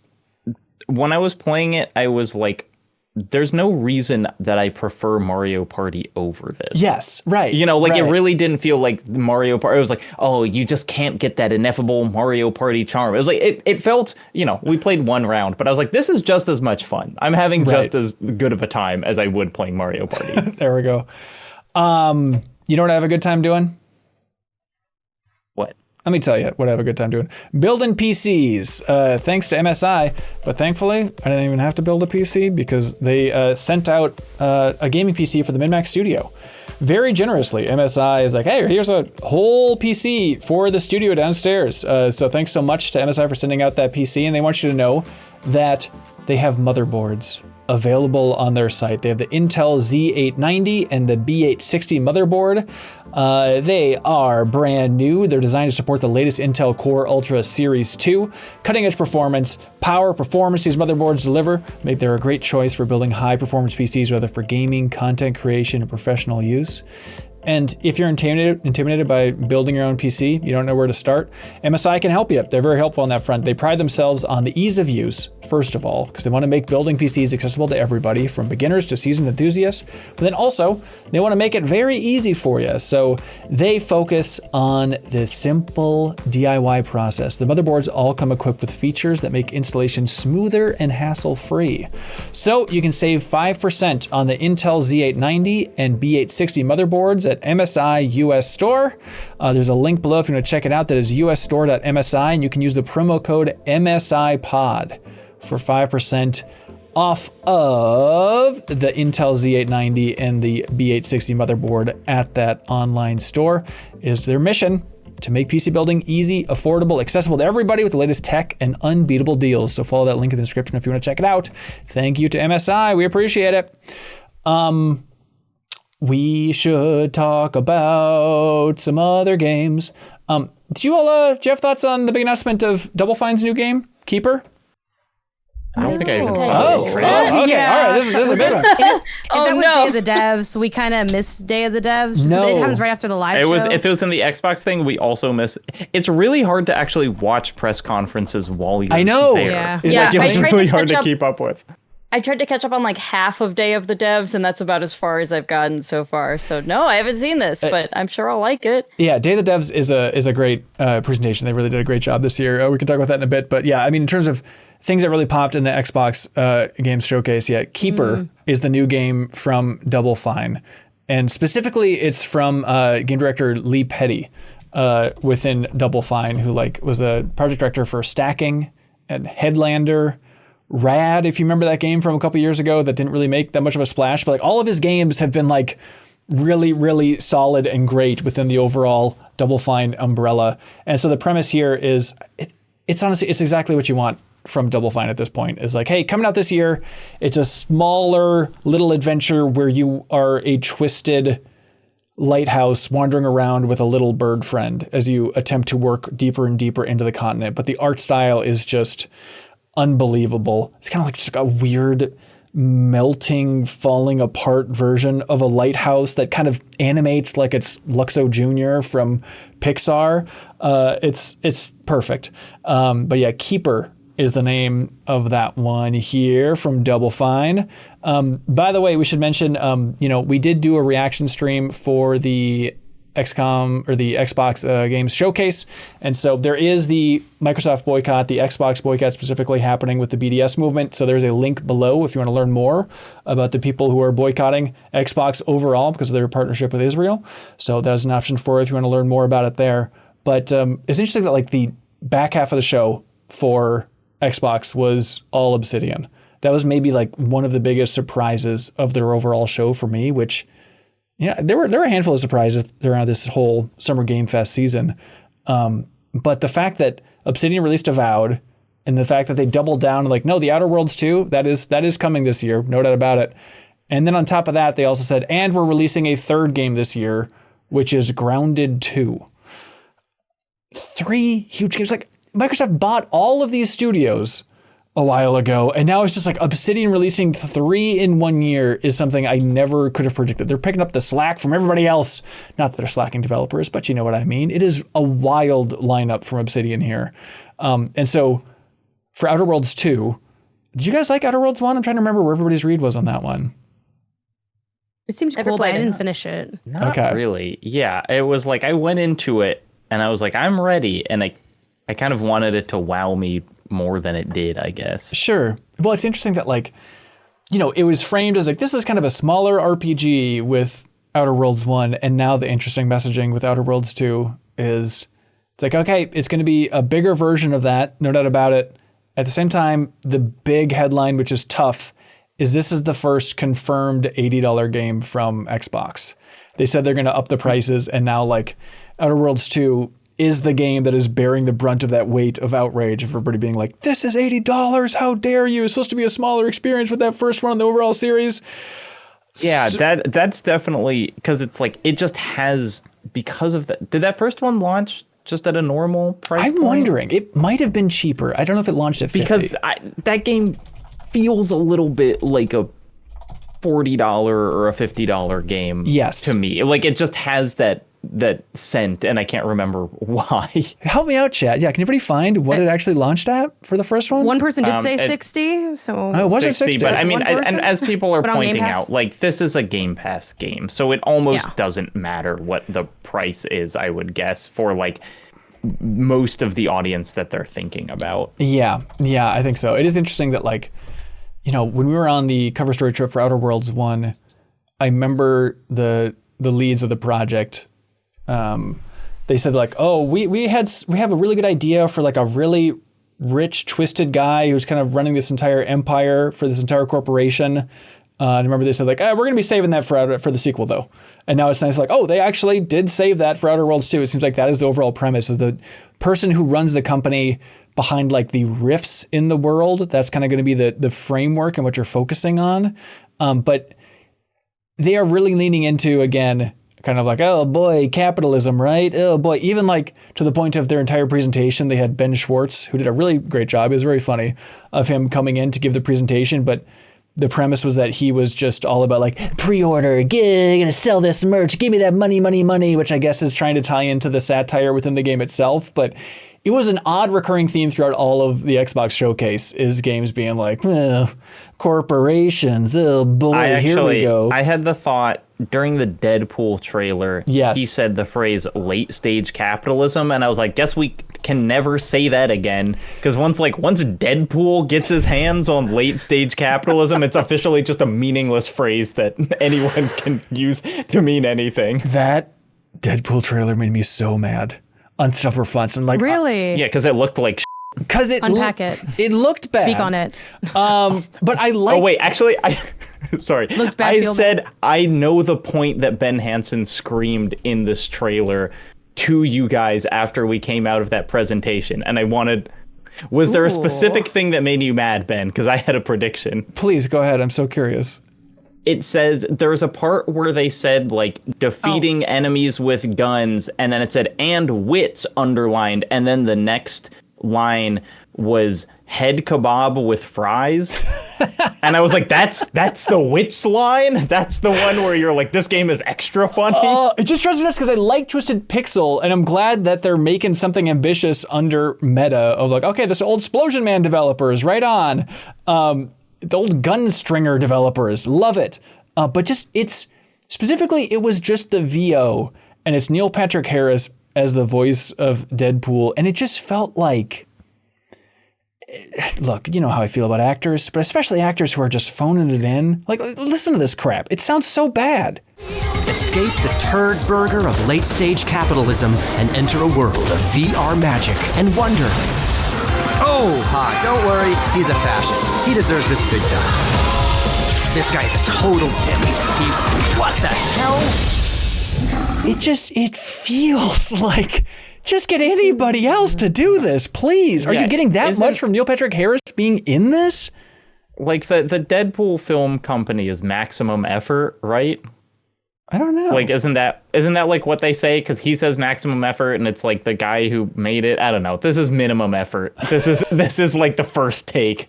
when I was playing it, I was like, there's no reason that I prefer Mario Party over this. Yes, right. It really didn't feel like Mario Party. It was like, oh, you just can't get that ineffable Mario Party charm. It was like, it felt, we played one round, but I was like, this is just as much fun. I'm having just as good of a time as I would playing Mario Party. There we go. You know what I have a good time doing? What? let me tell you what I have a good time doing. Building PCs, thanks to MSI. But thankfully, I didn't even have to build a PC because they sent out a gaming PC for the MinnMax studio. Very generously, MSI is like, hey, here's a whole PC for the studio downstairs. So thanks so much to MSI for sending out that PC. And they want you to know that they have motherboards available on their site. They have the Intel Z890 and the B860 motherboard. They are brand new. They're designed to support the latest Intel Core Ultra Series 2. Cutting edge performance, performance these motherboards deliver make them a great choice for building high performance PCs, whether for gaming, content creation, or professional use. And if you're intimidated by building your own PC, you don't know where to start, MSI can help you. They're very helpful on that front. They pride themselves on the ease of use, first of all, because they want to make building PCs accessible to everybody, from beginners to seasoned enthusiasts. But then also, they want to make it very easy for you. So they focus on the simple DIY process. The motherboards all come equipped with features that make installation smoother and hassle-free. So you can save 5% on the Intel Z890 and B860 motherboards at MSI US Store. There's a link below if you want to check it out. That is usstore.msi, and you can use the promo code MSIPOD for 5% off of the Intel Z890 and the B860 motherboard at that online store. It is their mission to make PC building easy, affordable, accessible to everybody with the latest tech and unbeatable deals. So follow that link in the description if you want to check it out. Thank you to MSI. We appreciate it. We should talk about some other games. Did you have thoughts on the big announcement of Double Fine's new game, Keeper? I don't think I even saw Oh, this. okay. All right. This is a big one. That was no. Day of the Devs. We kind of missed Day of the Devs. No. It happens right after the live It was show. if it was in the Xbox thing, we also miss. It's really hard to actually watch press conferences while you're I know. there. Yeah. It's Yeah, like, I it's tried to really hard catch to up- keep up with. I tried to catch up on like half of Day of the Devs, and that's about as far as I've gotten so far. So no, I haven't seen this, but I'm sure I'll like it. Yeah, Day of the Devs is a great presentation. They really did a great job this year. We can talk about that in a bit. But yeah, I mean, in terms of things that really popped in the Xbox Games Showcase, yeah, Keeper is the new game from Double Fine. And specifically, it's from game director Lee Petty within Double Fine, who was a project director for Stacking and Headlander, Rad, if you remember that game from a couple years ago that didn't really make that much of a splash. But all of his games have been really, really solid and great within the overall Double Fine umbrella. And so the premise here is, it's honestly, it's exactly what you want from Double Fine at this point. Is hey, coming out this year, it's a smaller little adventure where you are a twisted lighthouse wandering around with a little bird friend as you attempt to work deeper and deeper into the continent. But the art style is just unbelievable. It's kind of just a weird melting, falling apart version of a lighthouse that kind of animates like it's Luxo Jr. from Pixar. It's perfect. But yeah, Keeper is the name of that one here from Double Fine. By the way, we should mention, we did do a reaction stream for the XCOM or the Xbox Games Showcase. And so there is the Microsoft boycott, the Xbox boycott specifically happening with the BDS movement. So there's a link below if you want to learn more about the people who are boycotting Xbox overall because of their partnership with Israel. So that is an option for you if you want to learn more about it there. But it's interesting that the back half of the show for Xbox was all Obsidian. That was maybe one of the biggest surprises of their overall show for me, which there were a handful of surprises around this whole Summer Game Fest season. But the fact that Obsidian released Avowed and the fact that they doubled down no, the Outer Worlds 2, that is coming this year, no doubt about it. And then on top of that, they also said, and we're releasing a third game this year, which is Grounded 2. 3 huge games. Microsoft bought all of these studios a while ago, and now it's just Obsidian releasing 3 in 1 year is something I never could have predicted. They're picking up the slack from everybody else. Not that they're slacking developers, but you know what I mean. It is a wild lineup from Obsidian here. And so for Outer Worlds 2, did you guys like Outer Worlds 1? I'm trying to remember where everybody's read was on that one. It seems Never cool, but I played it. didn't finish it. Not Okay. really. Yeah, it was I went into it and I was I'm ready, and I kind of wanted it to wow me more than it did, I guess. Sure. Well, it's interesting that it was framed as this is kind of a smaller RPG with Outer Worlds 1, and now the interesting messaging with Outer Worlds 2 is It's like, okay, it's going to be a bigger version of that, no doubt about it. At the same time, the big headline, which is tough, is this is the first confirmed $80 game from Xbox. They said they're going to up the prices, and now like Outer Worlds 2 is the game that is bearing the brunt of that weight of outrage of everybody being like, this is $80, how dare you? It's supposed to be a smaller experience with that first one in the overall series. Yeah, that's definitely, because it's like, it just has, because of that. Did that first one launch just at a normal price I'm point? wondering. It might have been cheaper. I don't know if it launched at 50. Because that game feels a little bit like a $40 or a $50 game. Yes. To me. Like, it just has that scent, and I can't remember why. Help me out, chat. Yeah, can anybody find what it actually launched at for the first one? One person did say 60, so Oh, it wasn't 60. But That's I mean, one person? and as people are But on Game pointing Pass? out, like, this is a Game Pass game, so it almost Yeah. doesn't matter what the price is, I would guess, for like most of the audience that they're thinking about. Yeah, I think so. It is interesting that, like, you know, when we were on the cover story trip for Outer Worlds 1, I remember the leads of the project. They said like, oh, we have a really good idea for like a really rich, twisted guy who's kind of running this entire empire for this entire corporation. And I remember they said like, we're gonna be saving that for the sequel though. And now it's nice like, oh, they actually did save that for Outer Worlds 2. It seems like that is the overall premise, is the person who runs the company behind like the rifts in the world. That's kind of going to be the framework and what you're focusing on. But they are really leaning into, again, kind of like, oh boy, capitalism, right? Oh boy, even like to the point of their entire presentation, they had Ben Schwartz, who did a really great job. It was very funny of him coming in to give the presentation, but the premise was that he was just all about like pre-order, gonna sell this merch, give me that money, which I guess is trying to tie into the satire within the game itself. But it was an odd recurring theme throughout all of the Xbox showcase, is games being like, corporations, oh boy, here we go. I had the thought during the Deadpool trailer, Yes. he said the phrase late stage capitalism, and I was like, guess we can never say that again, because once Deadpool gets his hands on late stage capitalism, it's officially just a meaningless phrase that anyone can use to mean anything. That Deadpool trailer made me so mad on Stuff for Funds. And like, really? Yeah, because it looked like because Unpack it. It looked bad. Speak on it. But I like. Oh wait, actually, sorry. Looked bad, I feel said bad. I know the point that Ben Hansen screamed in this trailer to you guys after we came out of that presentation, and I wanted. Was there a specific thing that made you mad, Ben? Because I had a prediction. Please go ahead. I'm so curious. It says there was a part where they said like defeating enemies with guns, and then it said and wits underlined, and then the next line was head kebab with fries. And I was like, that's the wits line? That's the one where you're like, this game is extra funny? It just drives me nuts because I like Twisted Pixel, and I'm glad that they're making something ambitious under meta of like, okay, this old Splosion Man developers, right on. The old Gunstringer developers, love it. But just, it was just the VO, and it's Neil Patrick Harris as the voice of Deadpool, and it just felt like, look, you know how I feel about actors, but especially actors who are just phoning it in. Like, listen to this crap. It sounds so bad. Escape the turd burger of late-stage capitalism and enter a world of VR magic and wonder. Oh, hi, don't worry, he's a fascist. He deserves this big time. This guy's a total dimmy. What the hell? It feels like, just get anybody else to do this, please. Are you getting that much from Neil Patrick Harris being in this? Like the Deadpool film company is Maximum Effort, right? I don't know. Like, isn't that like what they say? Because he says maximum effort, and it's like the guy who made it. I don't know. This is minimum effort. This is like the first take.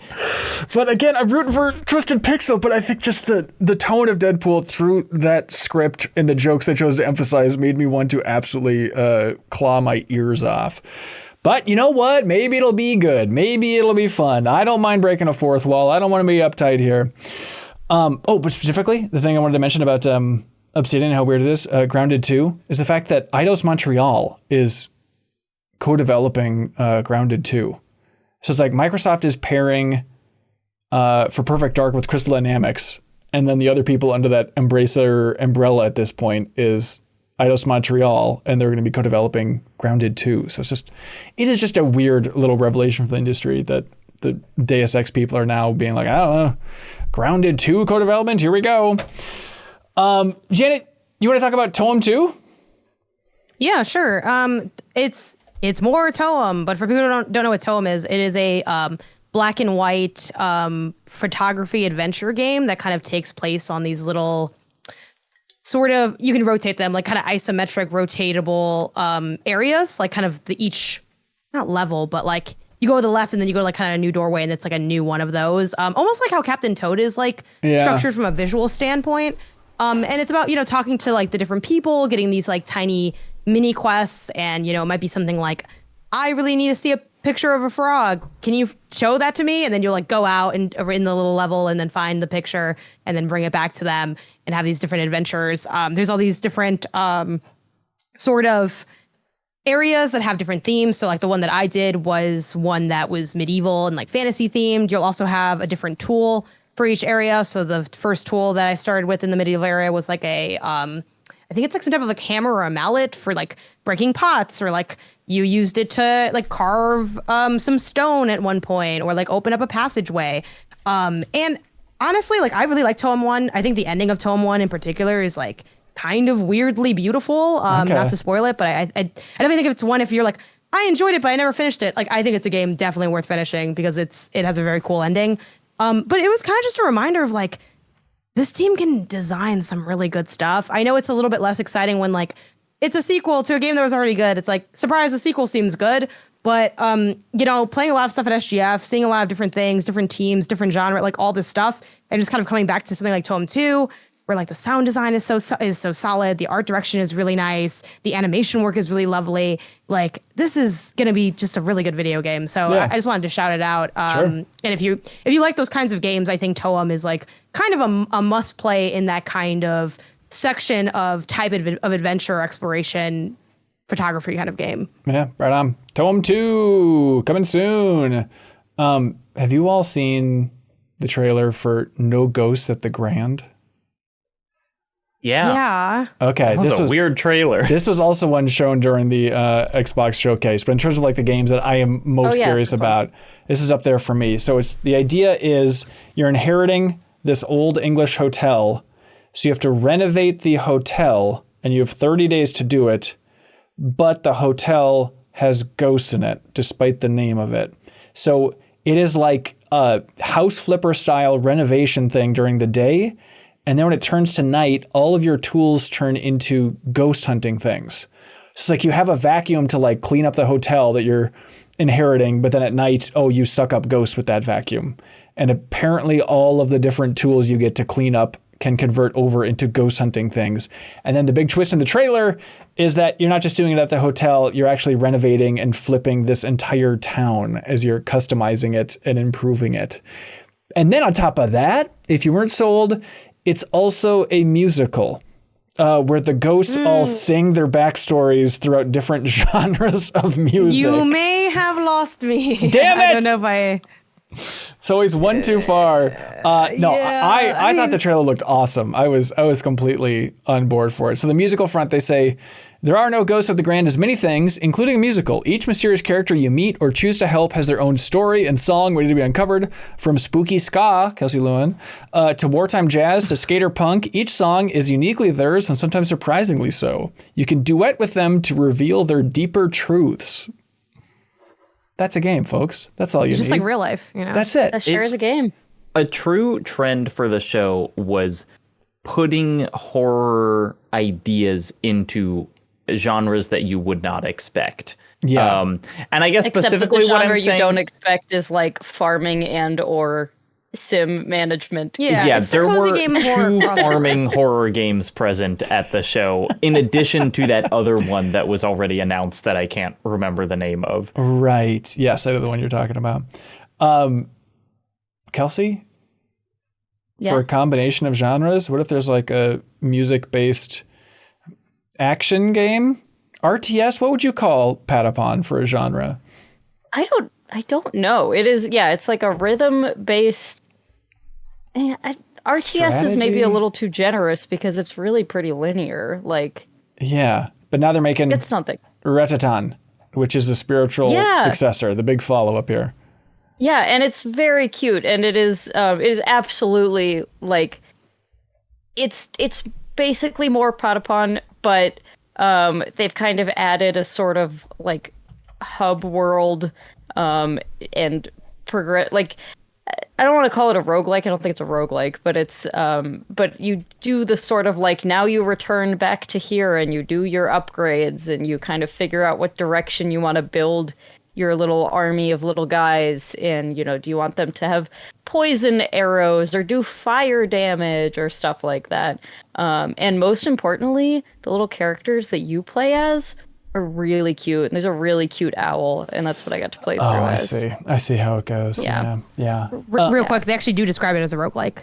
But again, I'm rooting for Twisted Pixel, but I think just the tone of Deadpool through that script and the jokes they chose to emphasize made me want to absolutely claw my ears off. But you know what? Maybe it'll be good. Maybe it'll be fun. I don't mind breaking a fourth wall. I don't want to be uptight here. But specifically, the thing I wanted to mention about Obsidian, how weird it is, Grounded 2, is the fact that Eidos Montreal is co-developing Grounded 2. So it's like Microsoft is pairing for Perfect Dark with Crystal Dynamics, and then the other people under that Embracer umbrella at this point is Eidos Montreal, and they're going to be co-developing Grounded 2. So it is just a weird little revelation for the industry that the Deus Ex people are now being like, I don't know, Grounded 2 co-development, here we go. Janet, you want to talk about Toem 2? Yeah, sure. It's more Toem, but for people who don't know what Toem is, it is a black and white photography adventure game that kind of takes place on these little sort of, you can rotate them, like kind of isometric rotatable areas, like kind of each, not level, but like you go to the left and then you go to like kind of a new doorway and it's like a new one of those. Almost like how Captain Toad is like structured from a visual standpoint. And it's about, talking to like the different people, getting these like tiny mini quests, and, it might be something like, I really need to see a picture of a frog. Can you show that to me? And then you'll like go out and in the little level and then find the picture and then bring it back to them and have these different adventures. There's all these different sort of areas that have different themes. So like the one that I did was one that was medieval and like fantasy themed. You'll also have a different tool for each area. So the first tool that I started with in the medieval area was like a, I think it's like some type of like hammer or a mallet for like breaking pots, or like you used it to like carve some stone at one point, or like open up a passageway. And honestly, like I really like Toem 1. I think the ending of Toem 1 in particular is like kind of weirdly beautiful. Not to spoil it, but I definitely think if it's one, if you're like, I enjoyed it, but I never finished it, like I think it's a game definitely worth finishing because it has a very cool ending. But it was kind of just a reminder of like, this team can design some really good stuff. I know it's a little bit less exciting when like it's a sequel to a game that was already good. It's like, surprise, the sequel seems good. But, playing a lot of stuff at SGF, seeing a lot of different things, different teams, different genre, like all this stuff, and just kind of coming back to something like Toem 2, where like the sound design is so solid, the art direction is really nice, the animation work is really lovely. Like this is gonna be just a really good video game. So I just wanted to shout it out. Sure. And if you like those kinds of games, I think Toem is like kind of a must play in that kind of section of type of adventure, exploration, photography kind of game. Yeah, right on. Toem 2 coming soon. Have you all seen the trailer for No Ghosts at the Grand? Yeah. Okay. This was a weird trailer. This was also one shown during the Xbox showcase, but in terms of like the games that I am most curious about, this is up there for me. So the idea is you're inheriting this old English hotel, so you have to renovate the hotel, and you have 30 days to do it, but the hotel has ghosts in it, despite the name of it. So it is like a house flipper style renovation thing during the day. And then when it turns to night, all of your tools turn into ghost hunting things. So it's like you have a vacuum to like clean up the hotel that you're inheriting, but then at night, you suck up ghosts with that vacuum. And apparently all of the different tools you get to clean up can convert over into ghost hunting things. And then the big twist in the trailer is that you're not just doing it at the hotel, you're actually renovating and flipping this entire town as you're customizing it and improving it. And then on top of that, if you weren't sold, it's also a musical where the ghosts all sing their backstories throughout different genres of music. You may have lost me. Damn it! I don't know if I... It's always one too far. I thought the trailer looked awesome. I was completely on board for it. So the musical front, they say, there are no ghosts at the Grand as many things, including a musical. Each mysterious character you meet or choose to help has their own story and song waiting to be uncovered. From spooky ska, Kelsey Lewin, to wartime jazz to skater punk, each song is uniquely theirs and sometimes surprisingly so. You can duet with them to reveal their deeper truths. That's a game, folks. That's all you need. Just like real life, That's it. That sure is a game. A true trend for the show was putting horror ideas into genres that you would not expect. Yeah. And I guess specifically what I'm saying, you don't expect is like farming and or sim management. Yeah, there were two farming horror games present at the show, in addition to that other one that was already announced that I can't remember the name of. Right. Yes, I know the one you're talking about. Kelsey? Yeah. For a combination of genres, what if there's like a music-based action game? RTS, what would you call Patapon for a genre? I don't know. It is, it's like a rhythm-based... RTS strategy? Is maybe a little too generous because it's really pretty linear. Like, Yeah, but now they're making It's something. Ratatan, which is the spiritual successor, the big follow-up here. Yeah, and it's very cute, and it is absolutely like it's basically more Patapon, but they've kind of added a sort of like hub world and progress. Like, I don't want to call it a roguelike. I don't think it's a roguelike, but it's but you do the sort of like, now you return back to here and you do your upgrades and you kind of figure out what direction you want to build your little army of little guys in. You know, do you want them to have poison arrows or do fire damage or stuff like that? And most importantly, the little characters that you play as are really cute. And there's a really cute owl, and that's what I got to play through as. I see how it goes. Yeah. Real quick, they actually do describe it as a roguelike.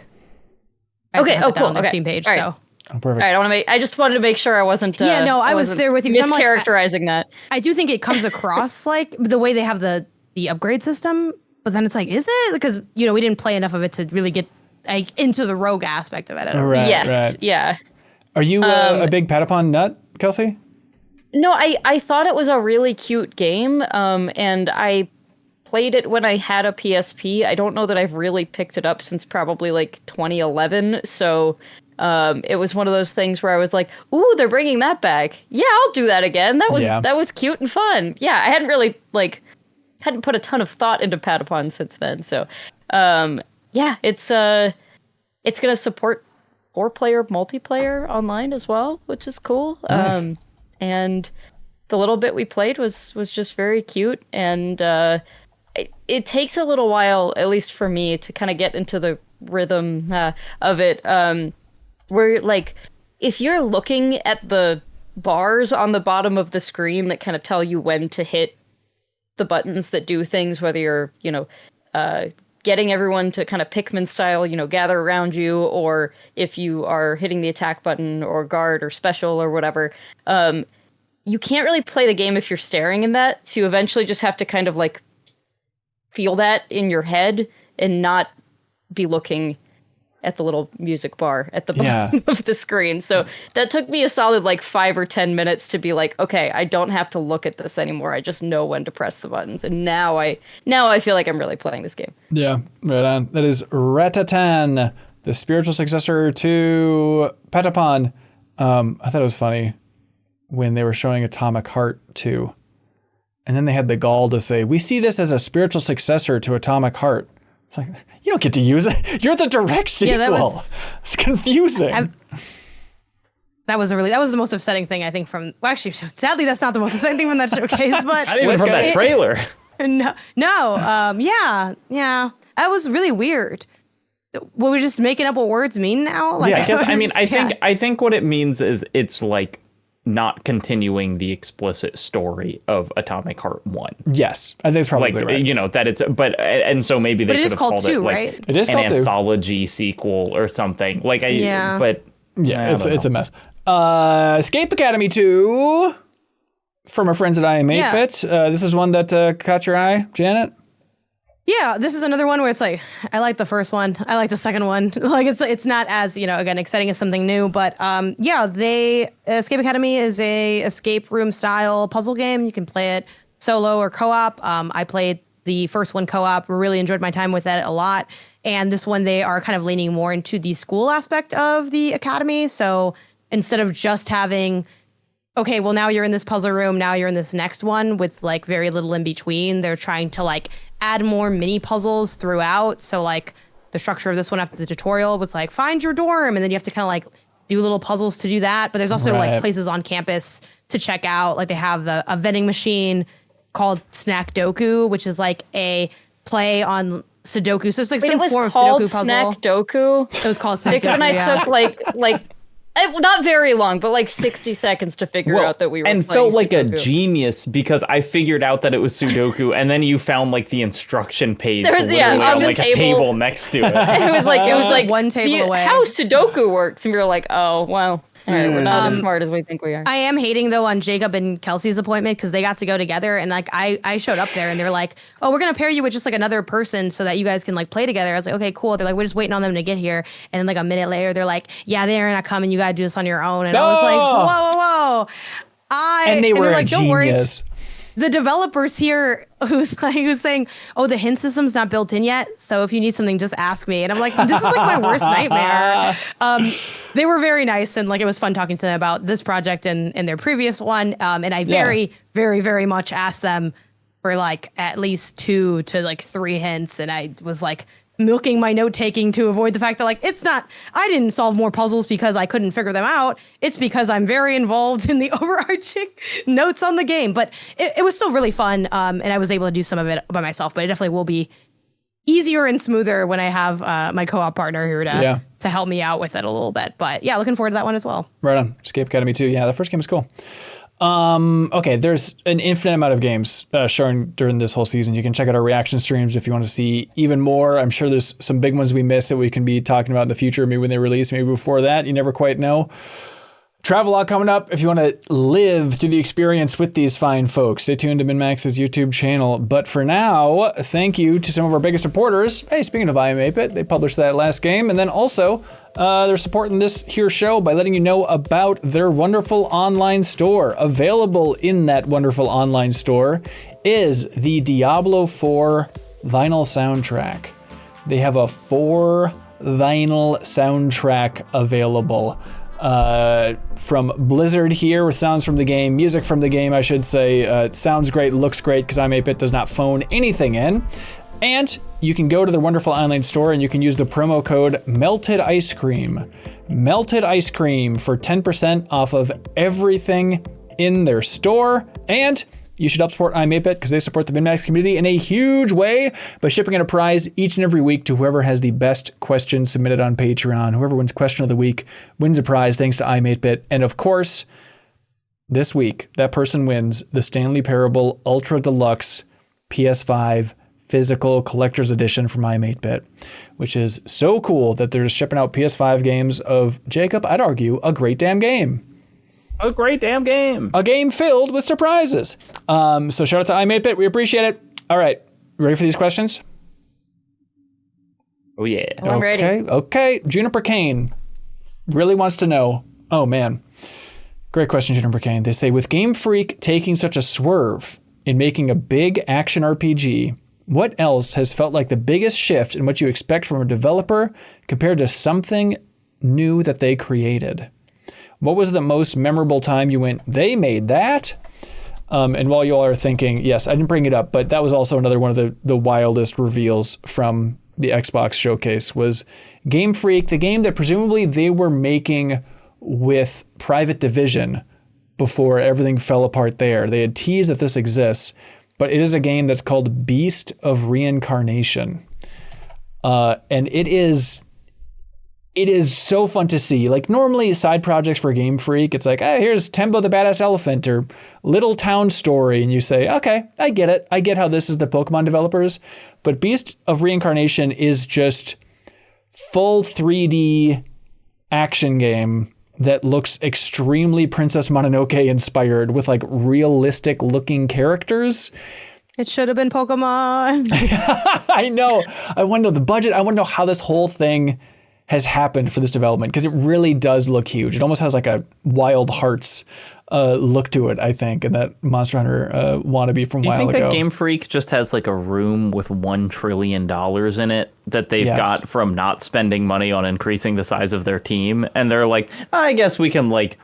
Okay, cool. On their Steam page, All right. so. Oh, perfect. All right, I just wanted to make sure I wasn't. I was there with you. Mischaracterizing that. I do think it comes across like the way they have the upgrade system, but then it's like, is it? Because we didn't play enough of it to really get like into the rogue aspect of it. Right, Yes, right. yeah. Are you a big Patapon nut, Kelsey? No, I thought it was a really cute game, and I played it when I had a PSP. I don't know that I've really picked it up since probably like 2011, so it was one of those things where I was like, ooh, they're bringing that back. Yeah, I'll do that again. That was cute and fun. Yeah, I hadn't really hadn't put a ton of thought into Patapon since then, so it's gonna support 4-player multiplayer online as well, which is cool. Nice. And the little bit we played was just very cute, and it takes a little while, at least for me, to kind of get into the rhythm of it. Where like, if you're looking at the bars on the bottom of the screen that kind of tell you when to hit the buttons that do things, whether you're getting everyone to kind of Pikmin style, gather around you, or if you are hitting the attack button or guard or special or whatever, you can't really play the game if you're staring in that. So you eventually just have to kind of like feel that in your head and not be looking at the little music bar at the bottom of the screen. So that took me a solid like 5 or 10 minutes to be like, okay, I don't have to look at this anymore. I just know when to press the buttons. And now I feel like I'm really playing this game. Yeah, right on. That is Ratatan, the spiritual successor to Patapon. I thought it was funny when they were showing Atomic Heart 2. And then they had the gall to say, we see this as a spiritual successor to Atomic Heart. It's like, you don't get to use it. You're the direct sequel. It's confusing. That was the most upsetting thing, I think, from... Well, actually, sadly, that's not the most upsetting thing from that showcase, but... Not even from that trailer. No. Yeah. That was really weird. Were we just making up what words mean now? Like, yeah, because, I think what it means is it's like not continuing the explicit story of Atomic Heart 1. Yes, I think it's probably like, right. That it's, and so maybe they could have called it like right? It is an called 2. anthology sequel or something. Like, it's a mess. Escape Academy 2 from our friends at I Am 8-Bit. This is one that caught your eye, Janet? Yeah, this is another one where it's like, I like the first one, I like the second one. Like, it's not as, again, exciting as something new, but Escape Academy is a escape room style puzzle game. You can play it solo or co-op. I played the first one co-op, really enjoyed my time with that a lot. And this one, they are kind of leaning more into the school aspect of the academy. So instead of just having, okay, well, now you're in this puzzle room, now you're in this next one with like very little in between, they're trying to like add more mini puzzles throughout. So like the structure of this one after the tutorial was like, find your dorm. And then you have to kind of like do little puzzles to do that. But there's also like places on campus to check out. Like they have a vending machine called Snack Doku, which is like a play on Sudoku. So it's like some form of Sudoku puzzle. Snack Doku. It was called Snack Doku. Because I took like not very long, but like 60 seconds to figure out that we were and playing felt like Sudoku. a genius because I figured out that it was Sudoku, and then you found like the instruction page on the like table. a table next to it. It was like one table away. How Sudoku works, and we were like, oh well. All right, we're not as smart as we think we are. I am hating though on Jacob and Kelsey's appointment because they got to go together, and like I showed up there and they're like, oh, we're gonna pair you with just like another person so that you guys can like play together. I was like, okay, cool. They're like, we're just waiting on them to get here, and then like a minute later they're like, yeah, they're not coming. You gotta do this on your own. And I was like, whoa. And they were they're a like, don't worry. genius. The developers here who's saying, oh, the hint system's not built in yet, so if you need something, just ask me. And I'm like, this is like my worst nightmare. They were very nice, and like it was fun talking to them about this project and their previous one. And I very, very much asked them for like at least 2 to like 3 hints, and I was like milking my note taking to avoid the fact that like I didn't solve more puzzles because I couldn't figure them out. It's because I'm very involved in the overarching notes on the game. But it was still really fun, and I was able to do some of it by myself. But it definitely will be easier and smoother when I have my co-op partner here to help me out with it a little bit. But yeah, looking forward to that one as well. Right on. Escape Academy 2. Yeah, the first game is cool. Okay, there's an infinite amount of games shown during this whole season. You can check out our reaction streams if you want to see even more. I'm sure there's some big ones we missed that we can be talking about in the future, maybe when they release, maybe before that. You never quite know. Travelog coming up if you want to live through the experience with these fine folks. Stay tuned to MinnMax's YouTube channel. But for now, thank you to some of our biggest supporters. Hey, speaking of IM8bit, they published that last game. And then also, they're supporting this here show by letting you know about their wonderful online store. Available in that wonderful online store is the Diablo 4 vinyl soundtrack. They have a 4 vinyl soundtrack available. From Blizzard here with sounds from the game, music from the game, I should say. It sounds great, looks great, because IM8bit does not phone anything in. And you can go to their wonderful online store and you can use the promo code Melted Ice Cream. Melted Ice Cream for 10% off of everything in their store. And you should help support IM8bit because they support the MinnMax community in a huge way by shipping in a prize each and every week to whoever has the best question submitted on Patreon. Whoever wins question of the week wins a prize thanks to IM8bit. And of course, this week, that person wins the Stanley Parable Ultra Deluxe PS5 physical collector's edition from IM8bit, which is so cool that they're just shipping out PS5 games of, Jacob, I'd argue, a great damn game. A great damn game. A game filled with surprises. So shout out to IM8bit. We appreciate it. All right. Ready for these questions? Oh, yeah. I'm ready. Okay. Juniper Kane really wants to know. Oh, man. Great question, Juniper Kane. They say, with Game Freak taking such a swerve in making a big action RPG, what else has felt like the biggest shift in what you expect from a developer compared to something new that they created? What was the most memorable time you went, they made that? And while you all are thinking, yes, I didn't bring it up, but that was also another one of the wildest reveals from the Xbox showcase was Game Freak, the game that presumably they were making with Private Division before everything fell apart there. They had teased that this exists, but it is a game that's called Beast of Reincarnation. And it is so fun to see. Like normally side projects for Game Freak, it's like, hey, here's Tembo the Badass Elephant or Little Town Story. And you say, okay, I get it. I get how this is the Pokemon developers. But Beast of Reincarnation is just full 3D action game that looks extremely Princess Mononoke inspired with like realistic looking characters. It should have been Pokemon. I know. I want to know the budget. I want to know how this whole thing has happened for this development because it really does look huge. It almost has like a Wild Hearts look to it, I think, and that Monster Hunter wannabe from a while ago. Do you think that Game Freak just has like a room with $1 trillion in it that they've got from not spending money on increasing the size of their team? And they're like, I guess we can like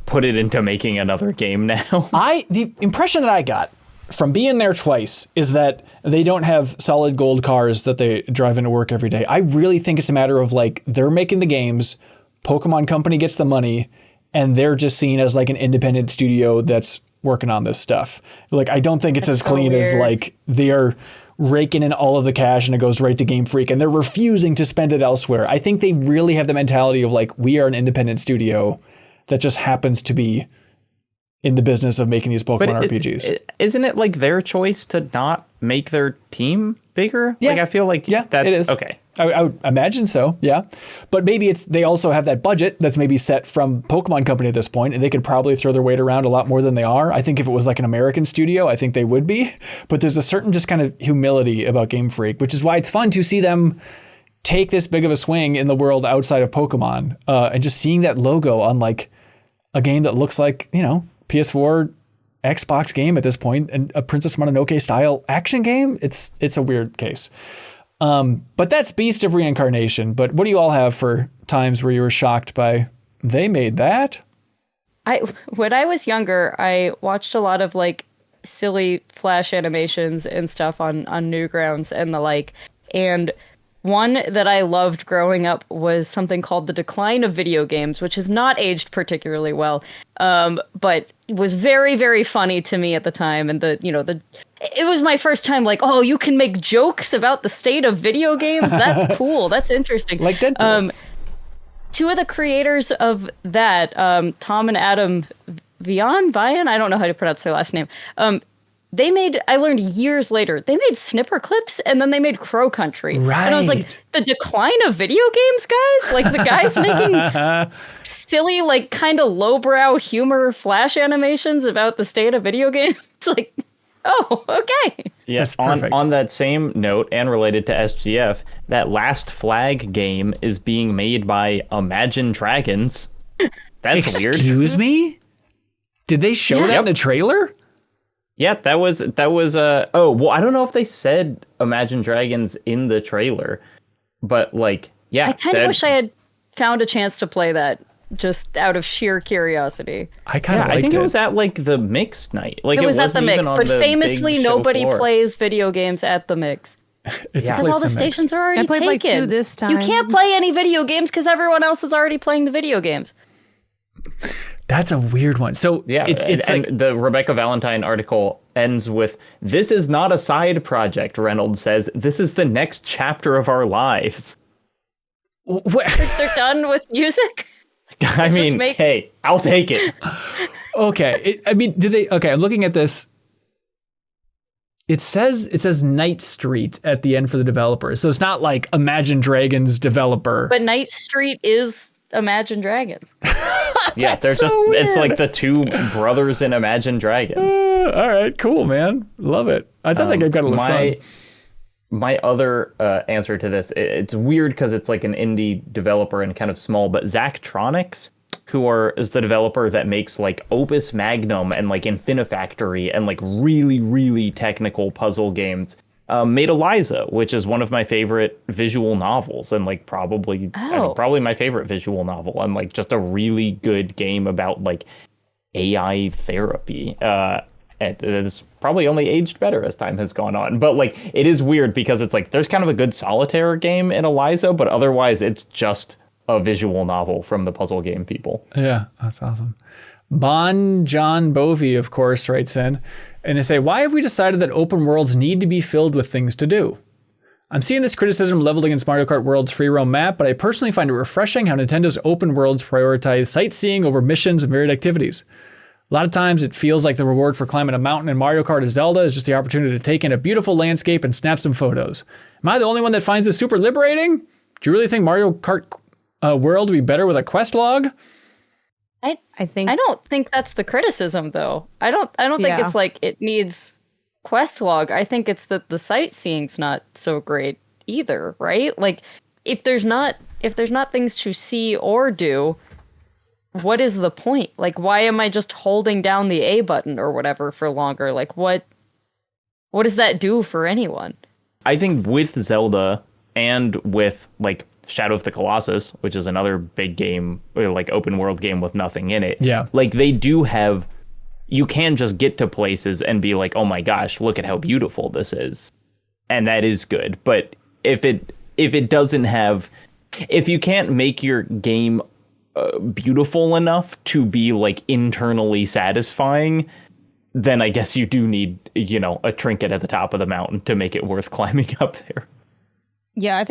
put it into making another game now. The impression that I got from being there twice is that they don't have solid gold cars that they drive into work every day. I really think it's a matter of like they're making the games, Pokemon Company gets the money, and they're just seen as like an independent studio that's working on this stuff. Like I don't think it's as clean as like they're raking in all of the cash and it goes right to Game Freak and they're refusing to spend it elsewhere. I think they really have the mentality of like we are an independent studio that just happens to be in the business of making these Pokemon RPGs. Isn't it like their choice to not make their team bigger? Yeah. Like, I feel like that's it is. okay. I would imagine so, yeah. But maybe they also have that budget that's maybe set from Pokemon Company at this point, and they could probably throw their weight around a lot more than they are. I think if it was like an American studio, I think they would be. But there's a certain just kind of humility about Game Freak, which is why it's fun to see them take this big of a swing in the world outside of Pokemon, and just seeing that logo on like a game that looks like, PS4 Xbox game at this point, and a Princess Mononoke style action game. It's a weird case. But that's Beast of Reincarnation. But what do you all have for times where you were shocked by, they made that? When I was younger, I watched a lot of like silly Flash animations and stuff on Newgrounds and the like. And one that I loved growing up was something called The Decline of Video Games, which has not aged particularly well, but was very, very funny to me at the time. And it was my first time like, oh, you can make jokes about the state of video games? That's cool. That's interesting. Like Deadpool. Two of the creators of that, Tom and Adam Vian, I don't know how to pronounce their last name. I learned years later, they made Snipper Clips and then they made Crow Country. Right. And I was like, the decline of video games, guys? Like the guys making silly, like kind of lowbrow humor Flash animations about the state of video games? It's like, oh, okay. Yes, That's perfect. on that same note and related to SGF, that Last Flag game is being made by Imagine Dragons. That's weird. Excuse me? Did they show that in the trailer? Yeah, that was I don't know if they said Imagine Dragons in the trailer, but like, yeah. I kind of wish I had found a chance to play that just out of sheer curiosity. I kind of I think it was at like the Mix night. Like it was at the wasn't Mix, even on but the famously big show nobody floor. plays video games at the Mix. It's Because all the stations are already I played like taken. 2 this time. You can't play any video games because everyone else is already playing the video games. That's a weird one. So Yeah, it's and like, the Rebecca Valentine article ends with, "This is not a side project," Reynolds says. "This is the next chapter of our lives." They're done with music? I mean, hey, I'll take it. okay. I'm looking at this. It says Night Street at the end for the developers. So it's not like Imagine Dragons developer. But Night Street is Imagine Dragons. Yeah, they're so just, weird. it's like the two brothers in Imagine Dragons. All right, cool, man. Love it. I thought that game got to look fun. My other answer to this, it's weird because it's like an indie developer and kind of small, but Zachtronics, is the developer that makes like Opus Magnum and like Infinifactory and like really, really technical puzzle games, made Eliza, which is one of my favorite visual novels and like probably my favorite visual novel, and like just a really good game about like AI therapy. And it's probably only aged better as time has gone on. But like, it is weird because it's like there's kind of a good solitaire game in Eliza, but otherwise it's just a visual novel from the puzzle game people. Yeah, that's awesome. Bon John Bovey, of course, writes in, and they say, why have we decided that open worlds need to be filled with things to do? I'm seeing this criticism leveled against Mario Kart World's free roam map, but I personally find it refreshing how Nintendo's open worlds prioritize sightseeing over missions and varied activities. A lot of times it feels like the reward for climbing a mountain in Mario Kart or Zelda is just the opportunity to take in a beautiful landscape and snap some photos. Am I the only one that finds this super liberating? Do you really think Mario Kart World would be better with a quest log? I don't think that's the criticism though. I don't think it's like it needs quest log. I think it's that the sightseeing's not so great either, right? Like if there's not things to see or do, what is the point? Like, why am I just holding down the A button or whatever for longer? Like, what does that do for anyone? I think with Zelda and with like Shadow of the Colossus, which is another big game, or like open world game with nothing in it. Yeah. Like they do have, you can just get to places and be like, oh my gosh, look at how beautiful this is. And that is good. But if it doesn't have, if you can't make your game beautiful enough to be like internally satisfying, then I guess you do need, a trinket at the top of the mountain to make it worth climbing up there. Yeah,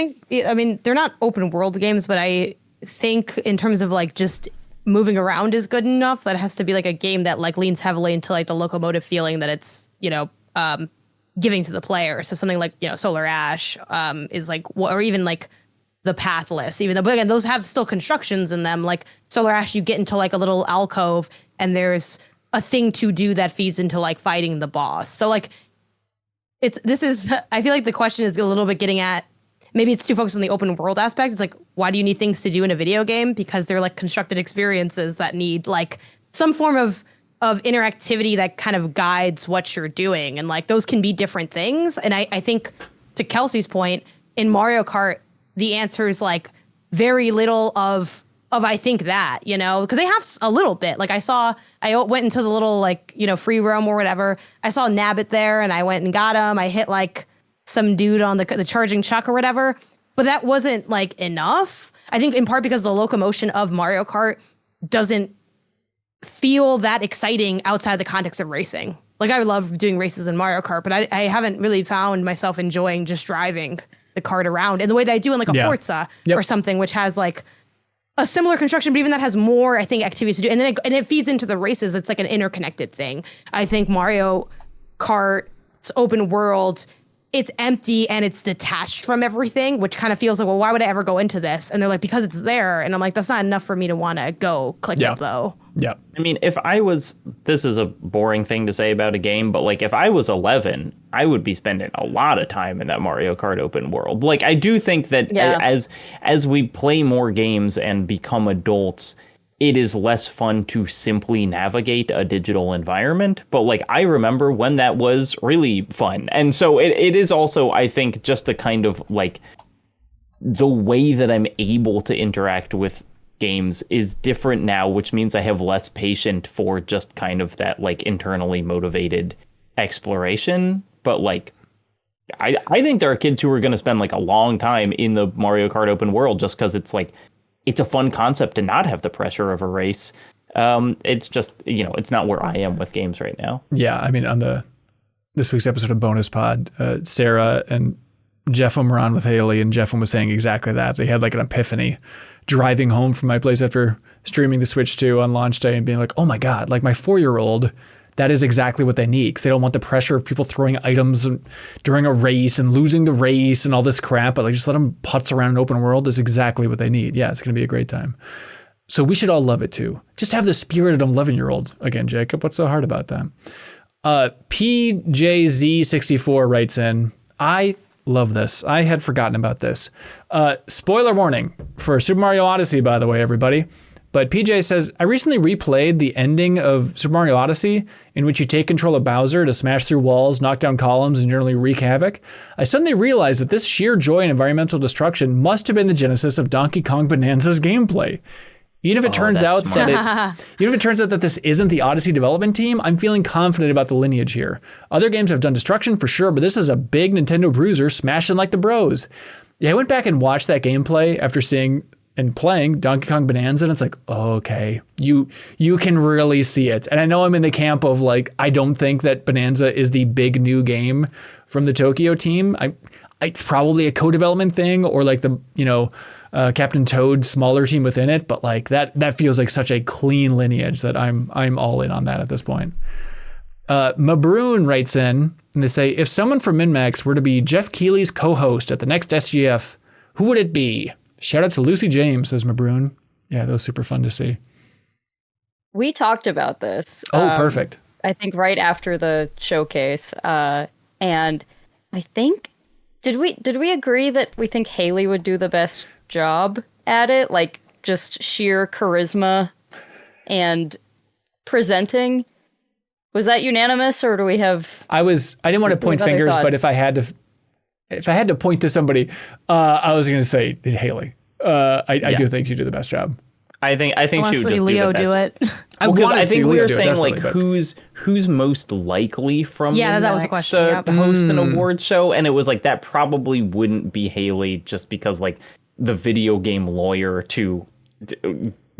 I mean, they're not open world games, but I think in terms of like just moving around is good enough. That it has to be like a game that like leans heavily into like the locomotive feeling that it's, giving to the player. So something like, Solar Ash is like, or even like the Pathless, even though, but again, those have still constructions in them. Like Solar Ash, you get into like a little alcove and there's a thing to do that feeds into like fighting the boss. So like I feel like the question is a little bit getting at, maybe it's too focused on the open world aspect. It's like, why do you need things to do in a video game? Because they're like constructed experiences that need like some form of interactivity that kind of guides what you're doing. And like, those can be different things. And I think to Kelsey's point, in Mario Kart, the answer is like very little of I think that, because they have a little bit. Like I went into the little like, free roam or whatever. I saw Nabbit there and I went and got him. I hit like some dude on the charging chuck or whatever, but that wasn't like enough. I think in part because the locomotion of Mario Kart doesn't feel that exciting outside the context of racing. Like I love doing races in Mario Kart, but I haven't really found myself enjoying just driving the cart around in the way that I do in like a Forza or something, which has like a similar construction, but even that has more, I think, activities to do. And then it feeds into the races. It's like an interconnected thing. I think Mario Kart's open world, it's empty and it's detached from everything, which kind of feels like, well, why would I ever go into this? And they're like, because it's there. And I'm like, that's not enough for me to want to go click it though. Yeah. I mean, this is a boring thing to say about a game, but like if I was 11, I would be spending a lot of time in that Mario Kart open world. Like I do think that as we play more games and become adults, it is less fun to simply navigate a digital environment. But like I remember when that was really fun. And so it is also, I think, just the kind of like the way that I'm able to interact with games is different now, which means I have less patience for just kind of that like internally motivated exploration. But like I think there are kids who are going to spend like a long time in the Mario Kart open world just because it's like it's a fun concept to not have the pressure of a race. It's just, it's not where I am with games right now. Yeah, I mean, on this week's episode of Bonus Pod, Sarah and Jeffem were on with Haley, and Jeffem was saying exactly that. They had like an epiphany driving home from my place after streaming the Switch 2 on launch day and being like, oh my God, like my 4-year-old, that is exactly what they need, because they don't want the pressure of people throwing items during a race and losing the race and all this crap, but like just let them putz around an open world is exactly what they need. Yeah, it's going to be a great time. So we should all love it too. Just have the spirit of an 11-year-old. Again, Jacob, what's so hard about that? PJZ64 writes in, I love this. I had forgotten about this. Spoiler warning for Super Mario Odyssey, by the way, everybody. But PJ says, I recently replayed the ending of Super Mario Odyssey, in which you take control of Bowser to smash through walls, knock down columns, and generally wreak havoc. I suddenly realized that this sheer joy in environmental destruction must have been the genesis of Donkey Kong Bonanza's gameplay. Even if it turns out that this isn't the Odyssey development team, I'm feeling confident about the lineage here. Other games have done destruction for sure, but this is a big Nintendo bruiser smashing like the bros. Yeah, I went back and watched that gameplay after seeing and playing Donkey Kong Bonanza, and it's like, oh, okay, you can really see it. And I know I'm in the camp of like, I don't think that Bonanza is the big new game from the Tokyo team. It's probably a co-development thing or like the, Captain Toad smaller team within it, but like that feels like such a clean lineage that I'm all in on that at this point. Mabroon writes in and they say, if someone from MinnMax were to be Jeff Keighley's co-host at the next SGF, who would it be? Shout out to Lucy James, says Mabroon. Yeah, that was super fun to see. We talked about this. Oh, perfect. I think right after the showcase. And I think, did we agree that we think Haley would do the best job at it? Like just sheer charisma and presenting? Was that unanimous, or do we have... I didn't want to point fingers, but if I had to point to somebody, I was going to say Haley. I do think you do the best job. I think she would just Leo do it. I think we were saying like who's most likely from that was a question. To host an award show, and it was like that probably wouldn't be Haley just because like the video game lawyer to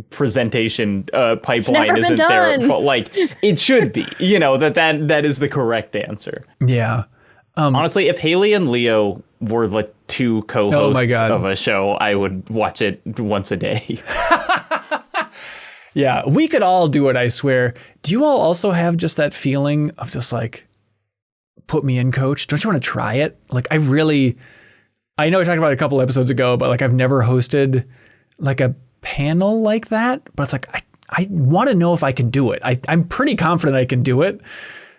presentation pipeline isn't there, but like it should be. That is the correct answer. Yeah. Honestly, if Haley and Leo were the two co-hosts of a show, I would watch it once a day. Yeah, we could all do it, I swear. Do you all also have just that feeling of just like, put me in, coach? Don't you want to try it? Like, I know I talked about it a couple episodes ago, but like I've never hosted like a panel like that. But it's like, I want to know if I can do it. I'm pretty confident I can do it.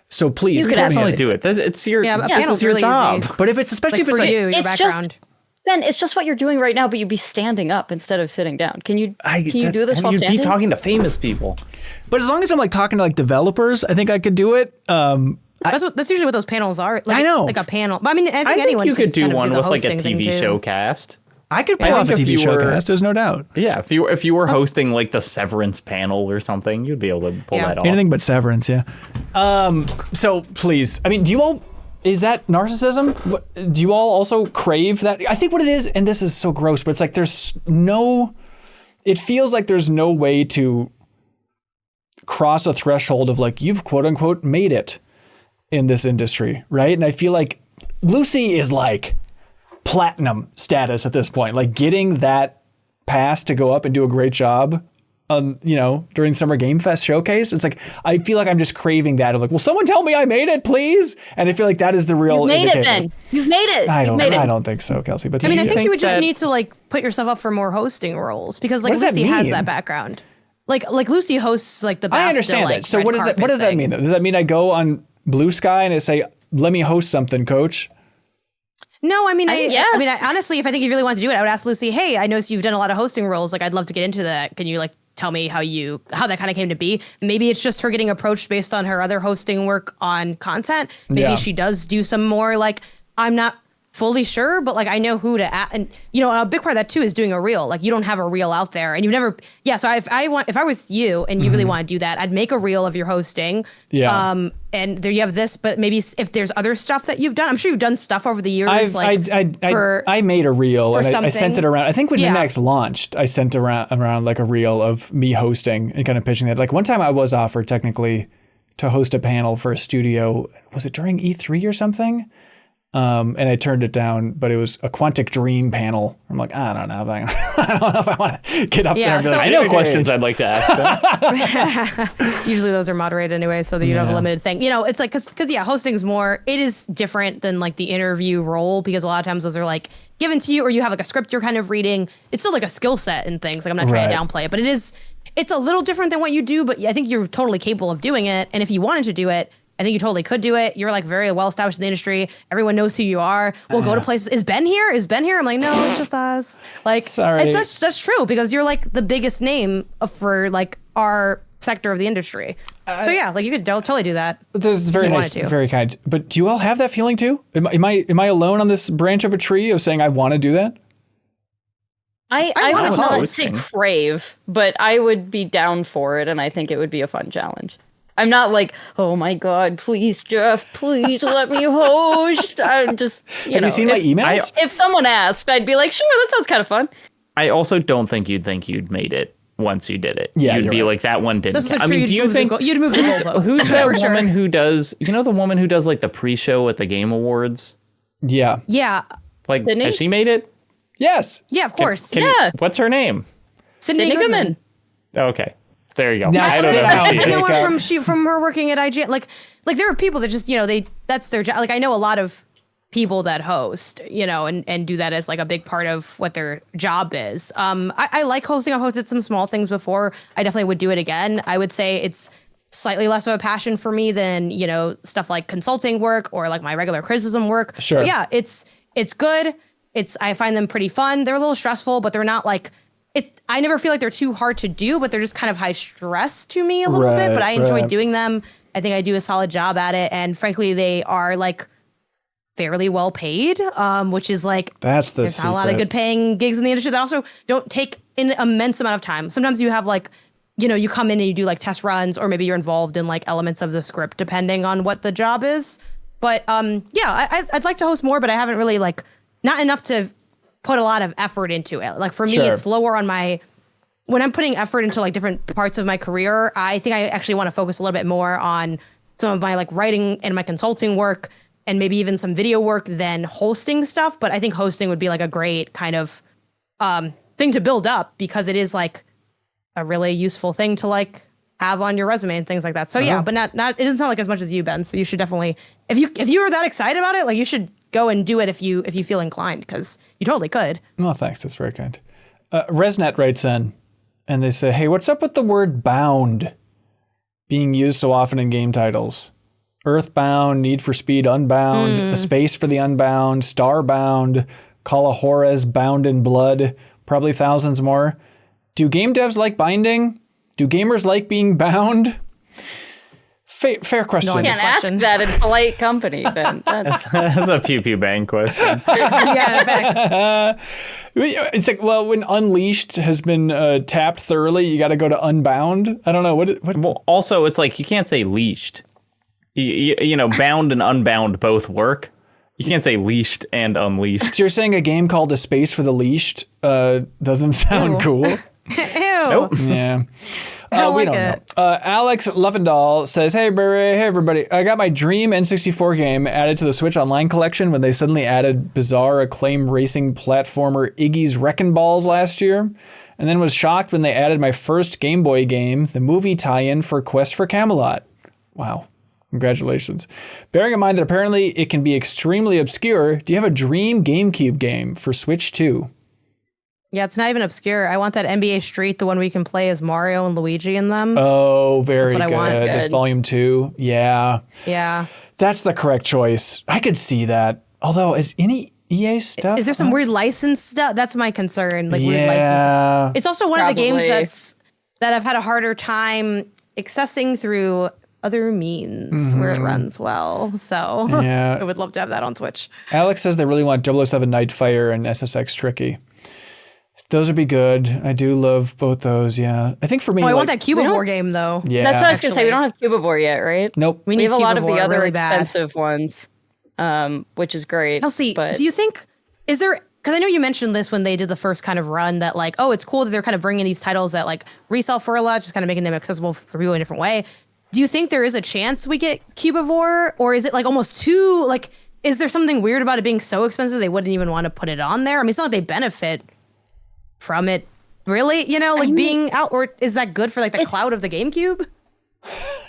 So please, You could definitely do it. It's your, this is your really job. easy. But if it's especially Like if it's for like, you, your It's background. just Ben, it's just what you're doing right now, but you'd be standing up instead of sitting down. Can you do this while You'd standing? be talking to famous people. but as long as I'm like talking to like developers, I think I could do it. That's usually what those panels are. Like, I know. like a panel. But I mean, I think I think anyone you could do kind of one the with like a hosting thing, TV too. showcast. I could pull I off a think if TV you were- showcast. There's no doubt. Yeah, if you were hosting like the Severance panel or something, you'd be able to pull Yeah. that off. Anything but severance, yeah. So please, I mean, do you all? Is that narcissism? Do you all also crave that? I think what it is, and this is so gross, but it's like it feels like there's no way to cross a threshold of like, you've quote unquote made it in this industry, right? And I feel like Lucy is like platinum status at this point, like getting that pass to go up and do a great job during Summer Game Fest showcase. It's like, I feel like I'm just craving that of like, will someone tell me I made it, please? And I feel like that is the real You've made indicator. it, Ben. You've made it. I You've made it. don't think so, Kelsey. But I mean, I think you would just that- need to like put yourself up for more hosting roles because like What does that Lucy has mean? that background. Like Lucy hosts like the BAFTA, I understand like, that. So red what does that carpet thing. mean though? Does that mean I go on Blue Sky and I say, let me host something, coach? No, I mean, yeah. honestly, if I think you really want to do it, I would ask Lucy, hey, I noticed you've done a lot of hosting roles. Like, I'd love to get into that. Can you like tell me how that kind of came to be? Maybe it's just her getting approached based on her other hosting work on content. Maybe Yeah. she does do some more like, I'm not fully sure, but like I know who to ask. And a big part of that too is doing a reel. Like you don't have a reel out there and you've never, so if I was you and you really want to do that, I'd make a reel of your hosting. Yeah. And there you have this, but maybe if there's other stuff that you've done, I'm sure you've done stuff over the years. I made a reel and I sent something. it around. I think when Yeah. MinnMax launched, I sent around like a reel of me hosting and kind of pitching that. Like one time I was offered technically to host a panel for a studio. Was it during E3 or something? And I turned it down, but it was a Quantic Dream panel. I'm like, I don't know if I want to get up there. And be so- like, I know "Okay." questions I'd like to ask them. Usually those are moderated anyway, so that you don't have a limited thing. It's like, cause hosting's more, it is different than like the interview role because a lot of times those are like given to you or you have like a script you're kind of reading. It's still like a skill set and things. Like I'm not trying to Right. downplay it, but it's a little different than what you do, but I think you're totally capable of doing it. And if you wanted to do it, I think you totally could do it. You're like very well established in the industry. Everyone knows who you are. We'll go to places. Is Ben here? I'm like, no, it's just us. Like, Sorry. that's true because you're like the biggest name for like our sector of the industry. So yeah, like you could totally do that. This is very you nice, wanted to. very kind. But do you all have that feeling too? Am I alone on this branch of a tree of saying I want to do that? I wanna would not host. say crave, but I would be down for it, and I think it would be a fun challenge. I'm not like, oh my god, please, Jeff, please let me host. I'm just, Have you seen my emails? If someone asked, I'd be like, sure, that sounds kind of fun. I also don't think you'd made it once you did it. Yeah, you'd you're be right. like, that one didn't This is count. a I true. mean, do you think you'd move the goalpost? who's that for sure. woman who does? You know the woman who does like the pre-show at the Game Awards. Yeah. Yeah, Like, Sydney? has she made it? Yes. yeah, of course. Yeah. What's her name? Sydney Sydney Goodman. Goodman. Okay, there you go. Now I sit don't know. down, Who she Jake. is. I know her Jacob. from her working at IGN. Like there are people that just that's their job. Like I know a lot of people that host, and do that as like a big part of what their job is. I like hosting. I've hosted some small things before. I definitely would do it again. I would say it's slightly less of a passion for me than stuff like consulting work or like my regular criticism work. Sure. But yeah, it's good. I find them pretty fun. They're a little stressful, but they're not like. I never feel like they're too hard to do, but they're just kind of high stress to me a little bit. But I enjoy right. doing them. I think I do a solid job at it, and frankly, they are like fairly well paid, which is like That's the there's not a lot of secret. good paying gigs in the industry that also don't take an immense amount of time. Sometimes you have like, you come in and you do like test runs, or maybe you're involved in like elements of the script, depending on what the job is. But I'd like to host more, but I haven't really like not enough to put a lot of effort into it. Like for me, Sure. it's lower on when I'm putting effort into like different parts of my career. I think I actually want to focus a little bit more on some of my like writing and my consulting work and maybe even some video work than hosting stuff. But I think hosting would be like a great kind of thing to build up because it is like a really useful thing to like have on your resume and things like that. So yeah, but not it doesn't sound like as much as you, Ben. So you should definitely, if you were that excited about it, like you should go and do it if you feel inclined, because you totally could. Well, thanks. That's very kind. Resnet writes in and they say, hey, what's up with the word bound being used so often in game titles? Earthbound, Need for Speed Unbound, A Space for the Unbound, Starbound, Call of Juarez Bound in Blood, probably thousands more. Do game devs like binding? Do gamers like being bound? Fair question. You can't ask that in polite company, Ben. That's a pew pew bang question. It's like, well, when Unleashed has been tapped thoroughly, you got to go to Unbound. I don't know. What? Well, also, it's like you can't say leashed. You know, bound and unbound both work. You can't say leashed and unleashed. So you're saying a game called A Space for the Leashed doesn't sound cool? Ew. Nope. Yeah. I don't like we don't it. know. Alex Levendahl says, hey, Barry, hey, everybody. I got my dream N64 game added to the Switch Online collection when they suddenly added bizarre acclaim racing platformer Iggy's Wreckin' Balls last year, and then was shocked when they added my first Game Boy game, the movie tie-in for Quest for Camelot. Wow. Congratulations. Bearing in mind that apparently it can be extremely obscure, do you have a dream GameCube game for Switch 2? Yeah, it's not even obscure. I want that NBA Street, the one where you can play as Mario and Luigi in them. Oh, very what I good. want. That's Volume 2. Yeah. Yeah. That's the correct choice. I could see that. Although, is any EA stuff? Is there some weird license stuff? That's my concern. Like weird Yeah. license. It's also one of the games Probably. that I've had a harder time accessing through other means where it runs well. So Yeah. I would love to have that on Switch. Alex says they really want 007 Nightfire and SSX Tricky. Those would be good. I do love both those, yeah. I think for me, Oh, I like, want that Cubivore game though. Yeah. That's what I was going to say. We Actually. don't have Cubivore yet, right? Nope. We We need have a lot of the Cubivore other really bad. expensive ones, which is great. Kelsey, but do you think, is there, because I know you mentioned this when they did the first kind of run that like, oh, it's cool that they're kind of bringing these titles that like resell for a lot, just kind of making them accessible for people in a different way. Do you think there is a chance we get Cubivore, or is it like almost too, like, is there something weird about it being so expensive they wouldn't even want to put it on there? I mean, it's not like they benefit from it, really, you know, like being out, or is that good for like the cloud of the GameCube?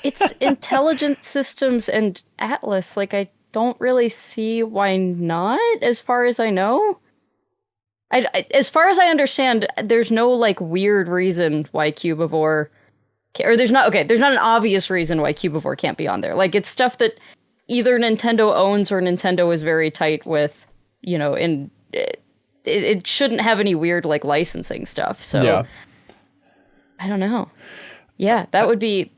it's intelligent systems and Atlas. Like, I don't really see why not, as far as I know. As far as I understand, there's no like weird reason why Cubivore, or there's not an obvious reason why Cubivore can't be on there. Like, it's stuff that either Nintendo owns or Nintendo is very tight with, you know, and it shouldn't have any weird like licensing stuff. So Yeah. I don't know. Yeah, that would be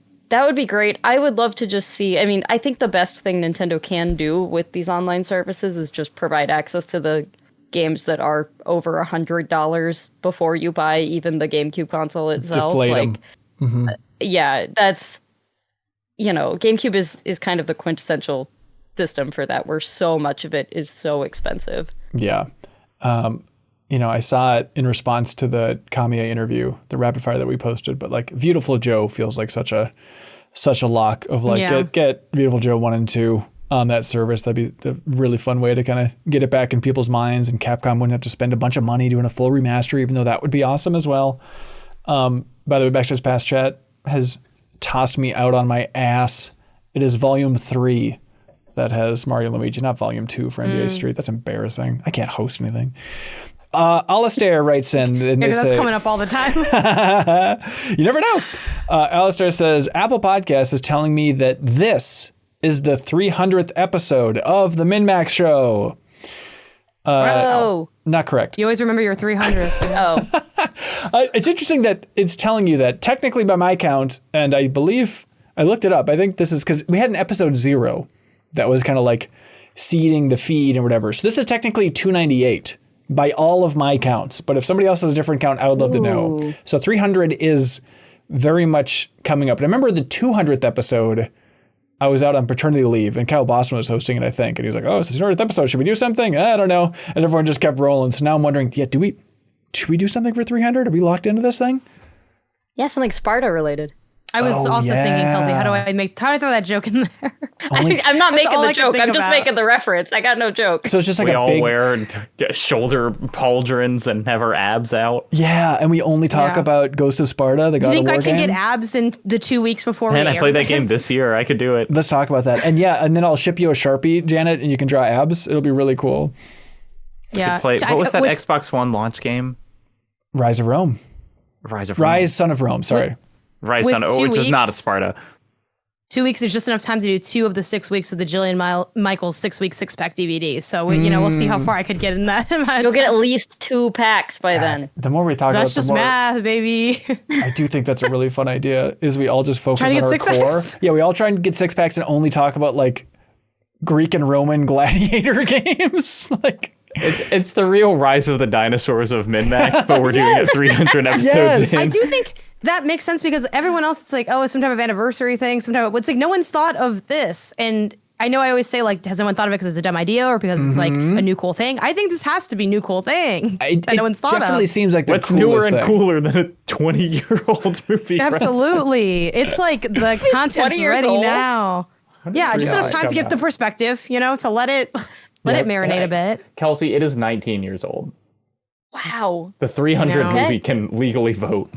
great. I would love to just see, I mean, I think the best thing Nintendo can do with these online services is just provide access to the games that are over $100 before you buy even the GameCube console itself. Deflate like 'em. Mm-hmm. Yeah, that's, you know, GameCube is kind of the quintessential system for that, where so much of it is so expensive. Yeah. You know, I saw it in response to the Kamiya interview, the rapid fire that we posted, but like Beautiful Joe feels like such a lock of like, Yeah. get Beautiful Joe 1 and 2 on that service. That'd be a really fun way to kind of get it back in people's minds, and Capcom wouldn't have to spend a bunch of money doing a full remaster, even though that would be awesome as well. By the way, Backstreet's Past Chat has tossed me out on my ass. It is Volume 3 that has Mario and Luigi, not Volume 2 for NBA Street. That's embarrassing. I can't host anything. Alistair writes in. And Yeah, they that's say, coming up all the time. you never know. Alistair says, Apple Podcast is telling me that this is the 300th episode of the MinnMax Show. Oh, Not correct. You always remember your 300th. oh, It's interesting that it's telling you that technically by my count, and I believe I looked it up. I think this is because we had an episode 0 that was kind of like seeding the feed and whatever. So this is technically 298 by all of my counts. But if somebody else has a different count, I would love to know. Ooh. So 300 is very much coming up. And I remember the 200th episode, I was out on paternity leave and Kyle Boston was hosting it, I think. And he was like, oh, it's the 200th episode. Should we do something? I don't know. And everyone just kept rolling. So now I'm wondering, yeah, should we do something for 300? Are we locked into this thing? yeah, something Sparta related. I was Oh, also thinking, Kelsey, how do yeah. I throw that joke in there? I'm not making all the I could joke. think I'm just about. making the reference. I got no joke. So it's just like We a all big wear shoulder pauldrons and have our abs out. yeah, and we only talk Yeah. about Ghost of Sparta, the Do God you of think War I can game. get abs in the 2 weeks before Man, we I air played that game this year. I could do it. Let's talk about that. And yeah, and then I'll ship you a Sharpie, Janet, and you can draw abs. It'll be really cool. Yeah. What was that What's- Xbox One launch game? Rise of Rome. Rise of Rome. Rise, Son of Rome. Sorry. Rise with Son. 2 Which is not a weeks- Sparta. 2 weeks is just enough time to do 2 of the 6 weeks of the Jillian Michaels 6-week 6-pack DVD. So we'll see how far I could get in that. You'll get at least 2 packs by then. The more we talk That's about just the more math, baby. I do think that's a really fun idea. Is we all just focus Try to on get our 6 core. packs? Yeah, we all try and get 6-packs and only talk about like Greek and Roman gladiator games. Like It's the real Rise of the Dinosaurs of MinnMax, but we're doing it 300 episodes Yes. in. I do think that makes sense because everyone else, it's like, oh, it's some type of anniversary thing, it's like no one's thought of this. And I know I always say, like, has anyone thought of it because it's a dumb idea or because it's like a new cool thing? I think this has to be new cool thing that no one's thought definitely of. seems like the What's newer coolest and thing. cooler than a 20-year-old movie? right? Absolutely. It's like the content's 20 years ready old? now. Yeah, just enough time to come give the out. perspective, to let it marinate a bit. Kelsey, it is 19 years old. Wow. The 300 No. movie can legally vote.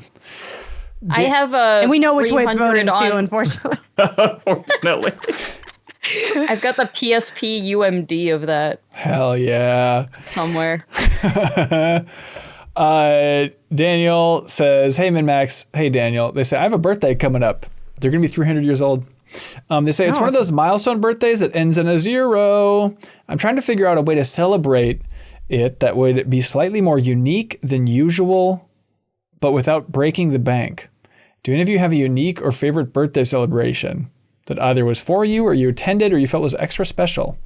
I have a. And we know which way it's 300 voted too, on- unfortunately. Unfortunately. I've got the PSP UMD of that Hell yeah. somewhere. Daniel says, hey, MinnMax. Hey, Daniel. They say, I have a birthday coming up. They're going to be 300 years old. They say it's one of those milestone birthdays that ends in a 0. I'm trying to figure out a way to celebrate it that would be slightly more unique than usual, but without breaking the bank. Do any of you have a unique or favorite birthday celebration that either was for you or you attended or you felt was extra special?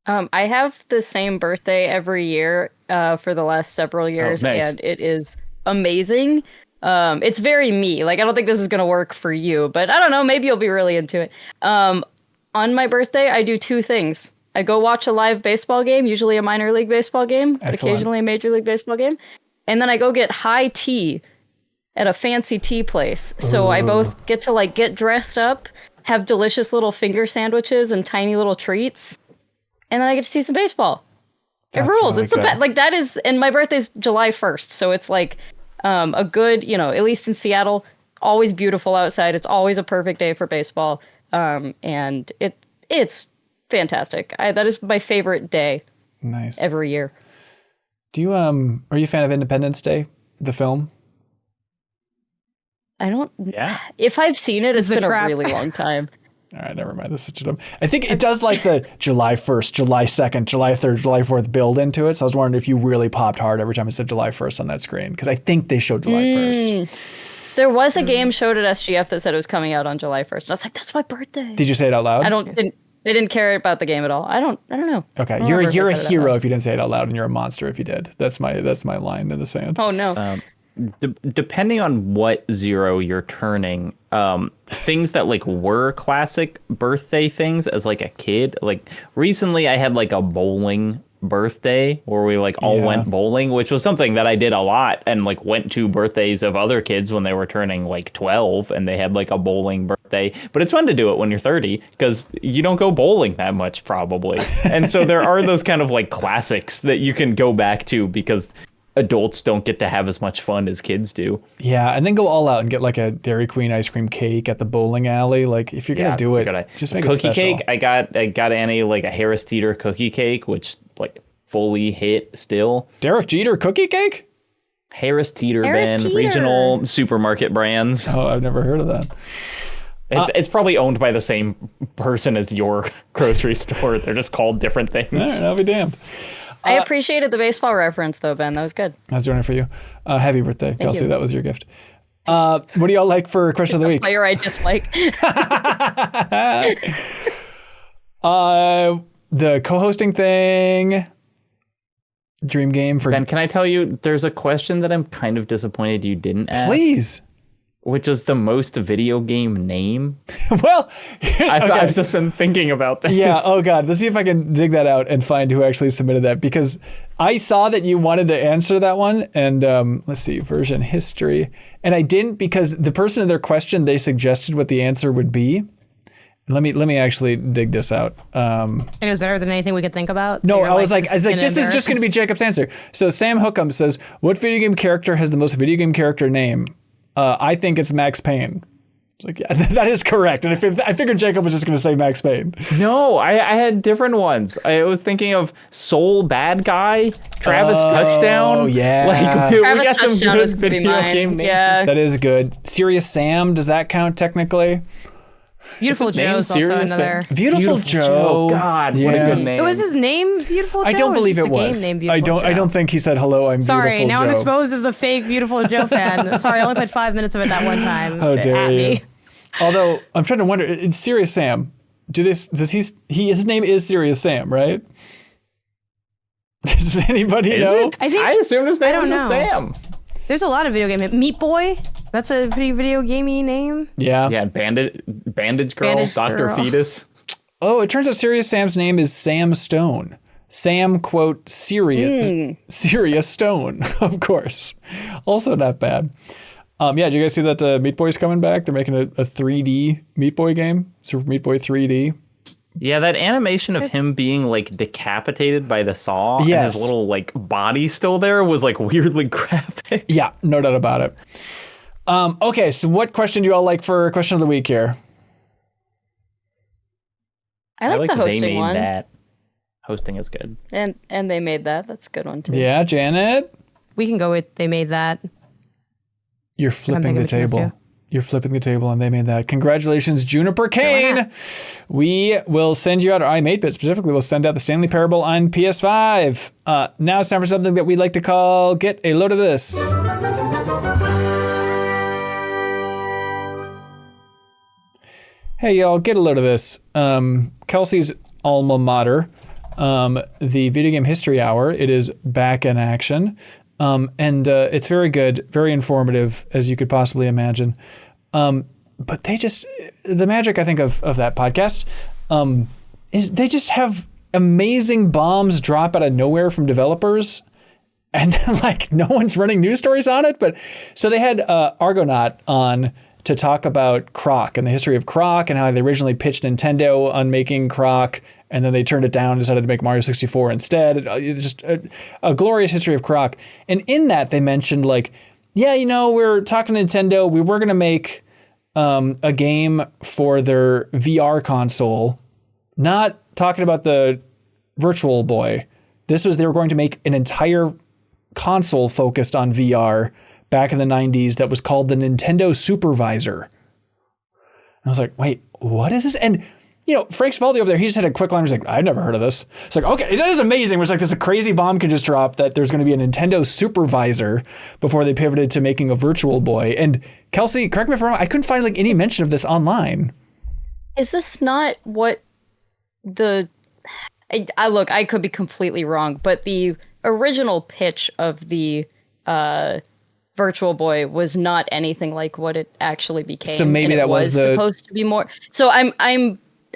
I have the same birthday every year for the last several years, nice. and it is amazing. It's very me. Like, I don't think this is going to work for you, but I don't know. Maybe you'll be really into it. On my birthday, I do 2 things. I go watch a live baseball game, usually a minor league baseball game, but Excellent. occasionally a major league baseball game. And then I go get high tea at a fancy tea place. So I both get to like get dressed up, have delicious little finger sandwiches and tiny little treats, and then I get to see some baseball. That's It rules. really It's the good. best. Like, that is, and my birthday's July 1st, so it's like a good, at least in Seattle, always beautiful outside. It's always a perfect day for baseball, and it's fantastic. That is my favorite day Nice. every year. Do you are you a fan of Independence Day, the film? I don't. Yeah. If I've seen it, it's This is a been a trap. really long time. All right, never mind. This is such a dumb. I think it does like the July 1st, July 2nd, July 3rd, July 4th build into it. So I was wondering if you really popped hard every time it said July 1st on that screen because I think they showed July 1st. There was a game showed at SGF that said it was coming out on July 1st. And I was like, that's my birthday. Did you say it out loud? They didn't care about the game at all. I don't know. Okay, I don't you're remember if a I said it out hero loud. if you didn't say it out loud, and you're a monster if you did. That's my line in the sand. Oh no. Depending on what 0 you're turning, things that like were classic birthday things as like a kid, like recently I had like a bowling birthday where we like all Yeah. went bowling, which was something that I did a lot, and like went to birthdays of other kids when they were turning like 12 and they had like a bowling birthday. But it's fun to do it when you're 30 because you don't go bowling that much probably. And so there are those kind of like classics that you can go back to because adults don't get to have as much fun as kids do. Yeah, and then go all out and get like a Dairy Queen ice cream cake at the bowling alley. Like if you're gonna do that's it, a good idea. just make cookie it special. cake. I got Annie like a Harris Teeter cookie cake, which like fully hit still. Derek Jeter cookie cake? Harris Teeter, Harris Ben, Teeter. regional supermarket brands. Oh, I've never heard of that. It's probably owned by the same person as your grocery store. They're just called different things. All right, I'll be damned. I appreciated the baseball reference though, Ben. That was good. I was doing it for you. Happy birthday, Kelsey. you. That was your gift. What do y'all like for question of the week? Player I dislike. The co-hosting thing. Dream game for Ben, can I tell you there's a question that I'm kind of disappointed you didn't ask? please. which is the most video game name. Well, I've just been thinking about this. Yeah. Oh God. Let's see if I can dig that out and find who actually submitted that, because I saw that you wanted to answer that one. And let's see, version history. And I didn't, because the person in their question, they suggested what the answer would be. Let me actually dig this out. And it was better than anything we could think about. No, So I was like, this is just going to be embarrass Jacob's answer. So Sam Hookham says, what video game character has the most video game character name? I think it's Max Payne. It's like, yeah, that is corect. And I figured Jacob was just going to say Max Payne. No, I had different ones. I was thinking of Soul Bad Guy, Travis Touchdown. Oh, yeah. Like, we Travis got some Touchdown good is gonna be video mine. game names. Yeah. That is good. Serious Sam, does that count technically? Beautiful What's his name? Joe's also Serious another. Beautiful Joe. God, what a Yeah. good name. It was his name, Beautiful Joe? I don't or believe just it the was. Game name, Beautiful I Joe? don't think he said hello. I'm Sorry, Beautiful now Joe. I'm exposed as a fake Beautiful Joe fan. Sorry, I only played 5 minutes of it that one time. How dare at you? me. Although I'm trying to wonder, it's Serious Sam. His name is Serious Sam, right? Does anybody Is know? it? I think- I assumed his name I don't was just know. Sam. There's a lot of video game. Meat Boy. That's a pretty video gamey name. Yeah. Yeah, Bandage Girl, Bandage Dr. Girl. Fetus. Oh, it turns out Serious Sam's name is Sam Stone. Sam, quote, Serious Stone, of course. Also not bad. Yeah, did you guys see that Meat Boy's coming back? They're making a 3D Meat Boy game. Super Meat Boy 3D. Yeah, that animation of him being like decapitated by the saw and Yes. his little like body still there was like weirdly graphic. Yeah, no doubt about it. Okay, so what question do you all like for question of the week here? I like the they hosting made one. that. Hosting is good. And they made that. That's a good one too. Yeah, Janet? We can go with they made that. You're flipping the thinking between those table. two. You're flipping the table, and they made that. Congratulations, Juniper Kane. We will send you out, or I 8-Bit specifically, will send out the Stanley Parable on PS5. Now it's time for something that we like to call Get a Load of This. Hey, y'all, get a load of this. Kelsey's alma mater, the Video Game History Hour, it is back in action. And it's very good, very informative, as you could possibly imagine. But the magic, I think, of that podcast is they just have amazing bombs drop out of nowhere from developers. And like no one's running news stories on it. But so they had Argonaut on to talk about Croc and the history of Croc and how they originally pitched Nintendo on making Croc, and then they turned it down and decided to make Mario 64 instead. It's just a glorious history of Croc. And in that, they mentioned like, yeah, we're talking to Nintendo. We were going to make a game for their VR console, not talking about the Virtual Boy. They were going to make an entire console focused on VR back in the 90s that was called the Nintendo Supervisor. And I was like, wait, what is this? And, Frank Svaldi over there, he just had a quick line. He's like, I've never heard of this. It's like, okay, that is amazing. It's like this crazy bomb can just drop that there's going to be a Nintendo Supervisor before they pivoted to making a Virtual Boy. And Kelsey, correct me if I'm wrong, I couldn't find like any mention of this online. Is this not what I could be completely wrong, but the original pitch of the Virtual Boy was not anything like what it actually became. So maybe and that was supposed to be more. So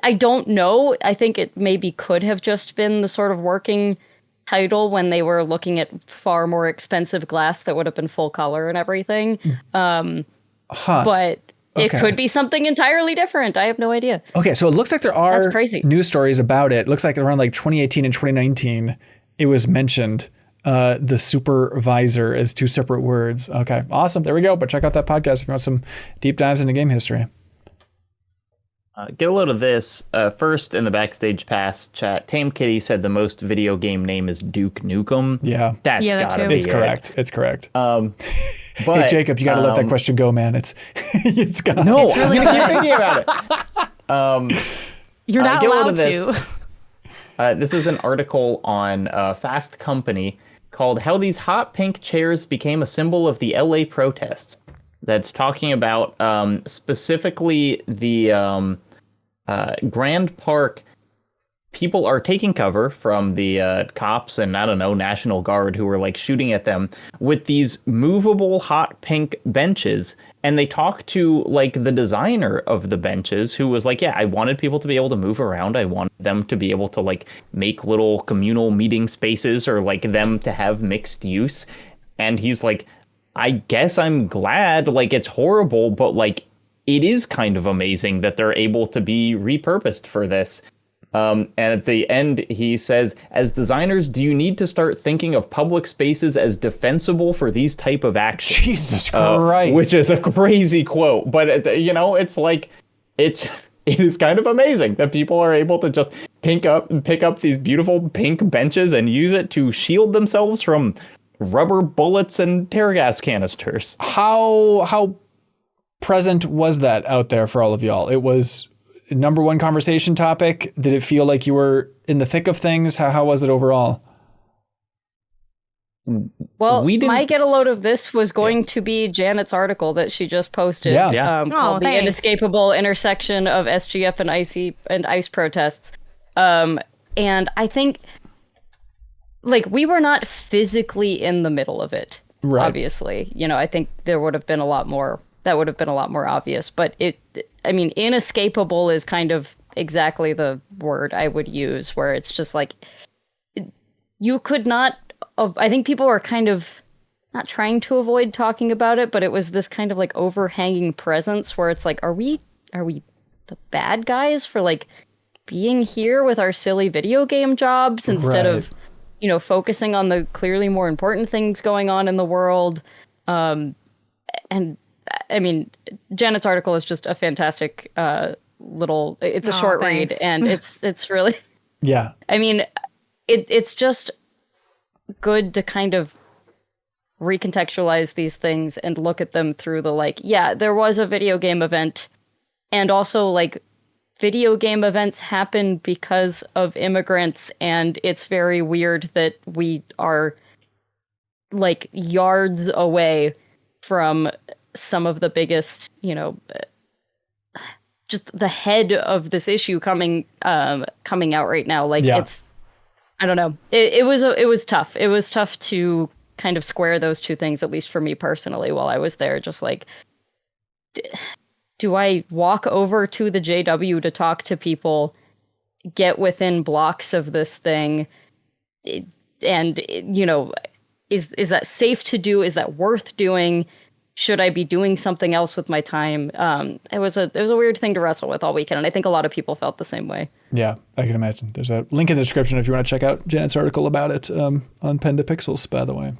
I don't know. I think it maybe could have just been the sort of working title when they were looking at far more expensive glass that would have been full color and everything. But it could be something entirely different. I have no idea. Okay, so it looks like there are That's crazy. news stories about it. It looks like around like 2018 and 2019, it was mentioned. The supervisor as two separate words. Okay, awesome. There we go. But check out that podcast if you want some deep dives into game history. Get a load of this. First, in the Backstage Pass chat, Tame Kitty said the most video game name is Duke Nukem. Yeah. That's that gotta too. be It's it. correct. It's correct. But, hey, Jacob, you got to let that question go, man. It's gone. No, It's really I'm gonna keep good. thinking about it. You're not get a load allowed of this. to. This is an article on Fast Company called How These Hot Pink Chairs Became a Symbol of the LA Protests. That's talking about specifically the Grand Park people are taking cover from the cops and, I don't know, National Guard who are like shooting at them with these movable hot pink benches. And they talk to like the designer of the benches who was like, yeah, I wanted people to be able to move around. I wanted them to be able to like make little communal meeting spaces or like them to have mixed use. And he's like, I guess I'm glad, like it's horrible, but like it is kind of amazing that they're able to be repurposed for this. And at the end, he says, as designers, do you need to start thinking of public spaces as defensible for these type of actions? Jesus Christ. Which is a crazy quote. But, you know, it's like, it is kind of amazing that people are able to just pick up these beautiful pink benches and use it to shield themselves from rubber bullets and tear gas canisters. How present was that out there for all of y'all? It was number one conversation topic. Did it feel like you were in the thick of things? How was it overall? Well, my get a load of this was going to be Janet's article that she just posted. Called The Inescapable Intersection of SGF and ICE Protests. And I think, like, we were not physically in the middle of it, obviously. You know, I think there would have been a lot more, that would have been a lot more obvious. But inescapable is kind of exactly the word I would use, where it's just like, you could not, I think people were kind of not trying to avoid talking about it, but it was this kind of like overhanging presence where it's like, are we the bad guys for like being here with our silly video game jobs instead of, you know, focusing on the clearly more important things going on in the world? And I mean, Janet's article is just a fantastic little, it's a short read, and it's really, I mean, it's just good to kind of recontextualize these things and look at them through the like, yeah, there was a video game event, and also like video game events happen because of immigrants, and it's very weird that we are like yards away from some of the biggest, you know, just the head of this issue coming out right now. Like it's, I don't know. It was tough. It was tough to kind of square those two things, at least for me personally, while I was there. Just like, do I walk over to the JW to talk to people, get within blocks of this thing, and, you know, is that safe to do? Is that worth doing? Should I be doing something else with my time? It was a weird thing to wrestle with all weekend, and I think a lot of people felt the same way. Yeah, I can imagine. There's a link in the description if you want to check out Janet's article about it on Pen to Pixels, by the way.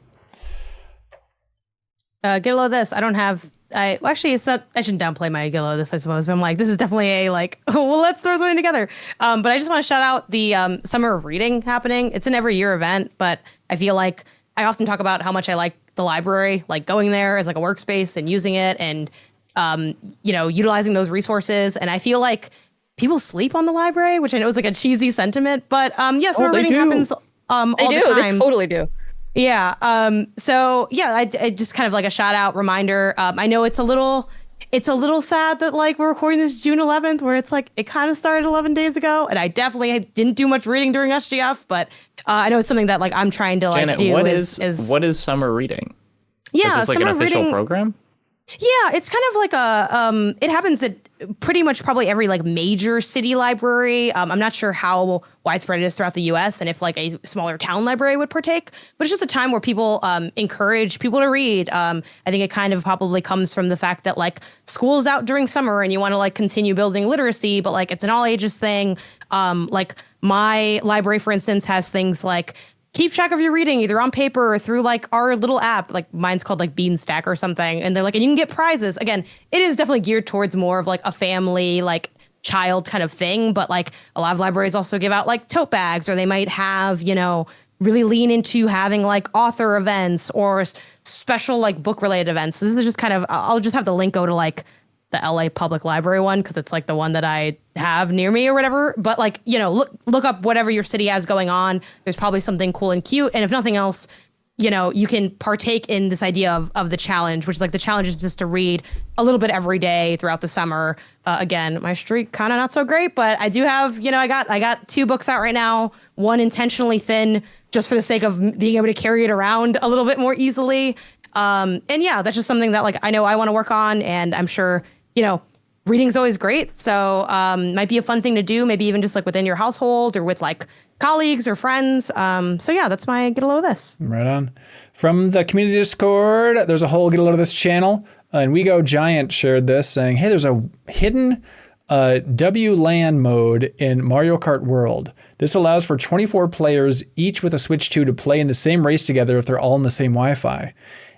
Get a load of this. Actually, it's not, I shouldn't downplay my get a load of this, I suppose, but I'm like, this is definitely a like, oh, well, let's throw something together. But I just want to shout out the Summer of Reading happening. It's an every year event, but I feel like I often talk about how much I like the library, like going there as like a workspace and using it and, you know, utilizing those resources. And I feel like people sleep on the library, which I know is like a cheesy sentiment, but yes, Summer Reading happens all the time. They totally do. Yeah. So yeah, I just kind of like a shout out reminder. I know it's a little sad that like we're recording this June 11th, where it's like it kind of started 11 days ago, and I definitely didn't do much reading during SGF, but I know it's something that like I'm trying to like Janet, do. What is Summer Reading? Yeah, is this like an official program? Yeah, it's kind of like a it happens at pretty much probably every like major city library. I'm not sure how widespread it is throughout the US and if like a smaller town library would partake, but it's just a time where people encourage people to read. I think it kind of probably comes from the fact that like school's out during summer and you want to like continue building literacy, but like it's an all ages thing. Like my library, for instance, has things like keep track of your reading either on paper or through like our little app, like mine's called like Beanstack or something. And they're like, and you can get prizes. Again, it is definitely geared towards more of like a family, like child kind of thing. But like a lot of libraries also give out like tote bags, or they might have, you know, really lean into having like author events or special like book related events. So this is just kind of, I'll just have the link go to like the LA Public Library one, because it's like the one that I have near me or whatever. But like, you know, look up whatever your city has going on. There's probably something cool and cute. And if nothing else, you can partake in this idea of the challenge, which is like the challenge is just to read a little bit every day throughout the summer. Again, my streak kind of not so great, but I do have, I got 2 books out right now, one intentionally thin just for the sake of being able to carry it around a little bit more easily. And yeah, that's just something that like I know I want to work on, and I'm sure, reading's always great. So might be a fun thing to do, maybe even just like within your household or with like colleagues or friends. So yeah, that's my get a load of this. Right on. From the community Discord, there's a whole get a load of this channel. And We Go Giant shared this saying, hey, there's a hidden WLAN mode in Mario Kart World. This allows for 24 players, each with a Switch 2, to play in the same race together if they're all in the same Wi-Fi.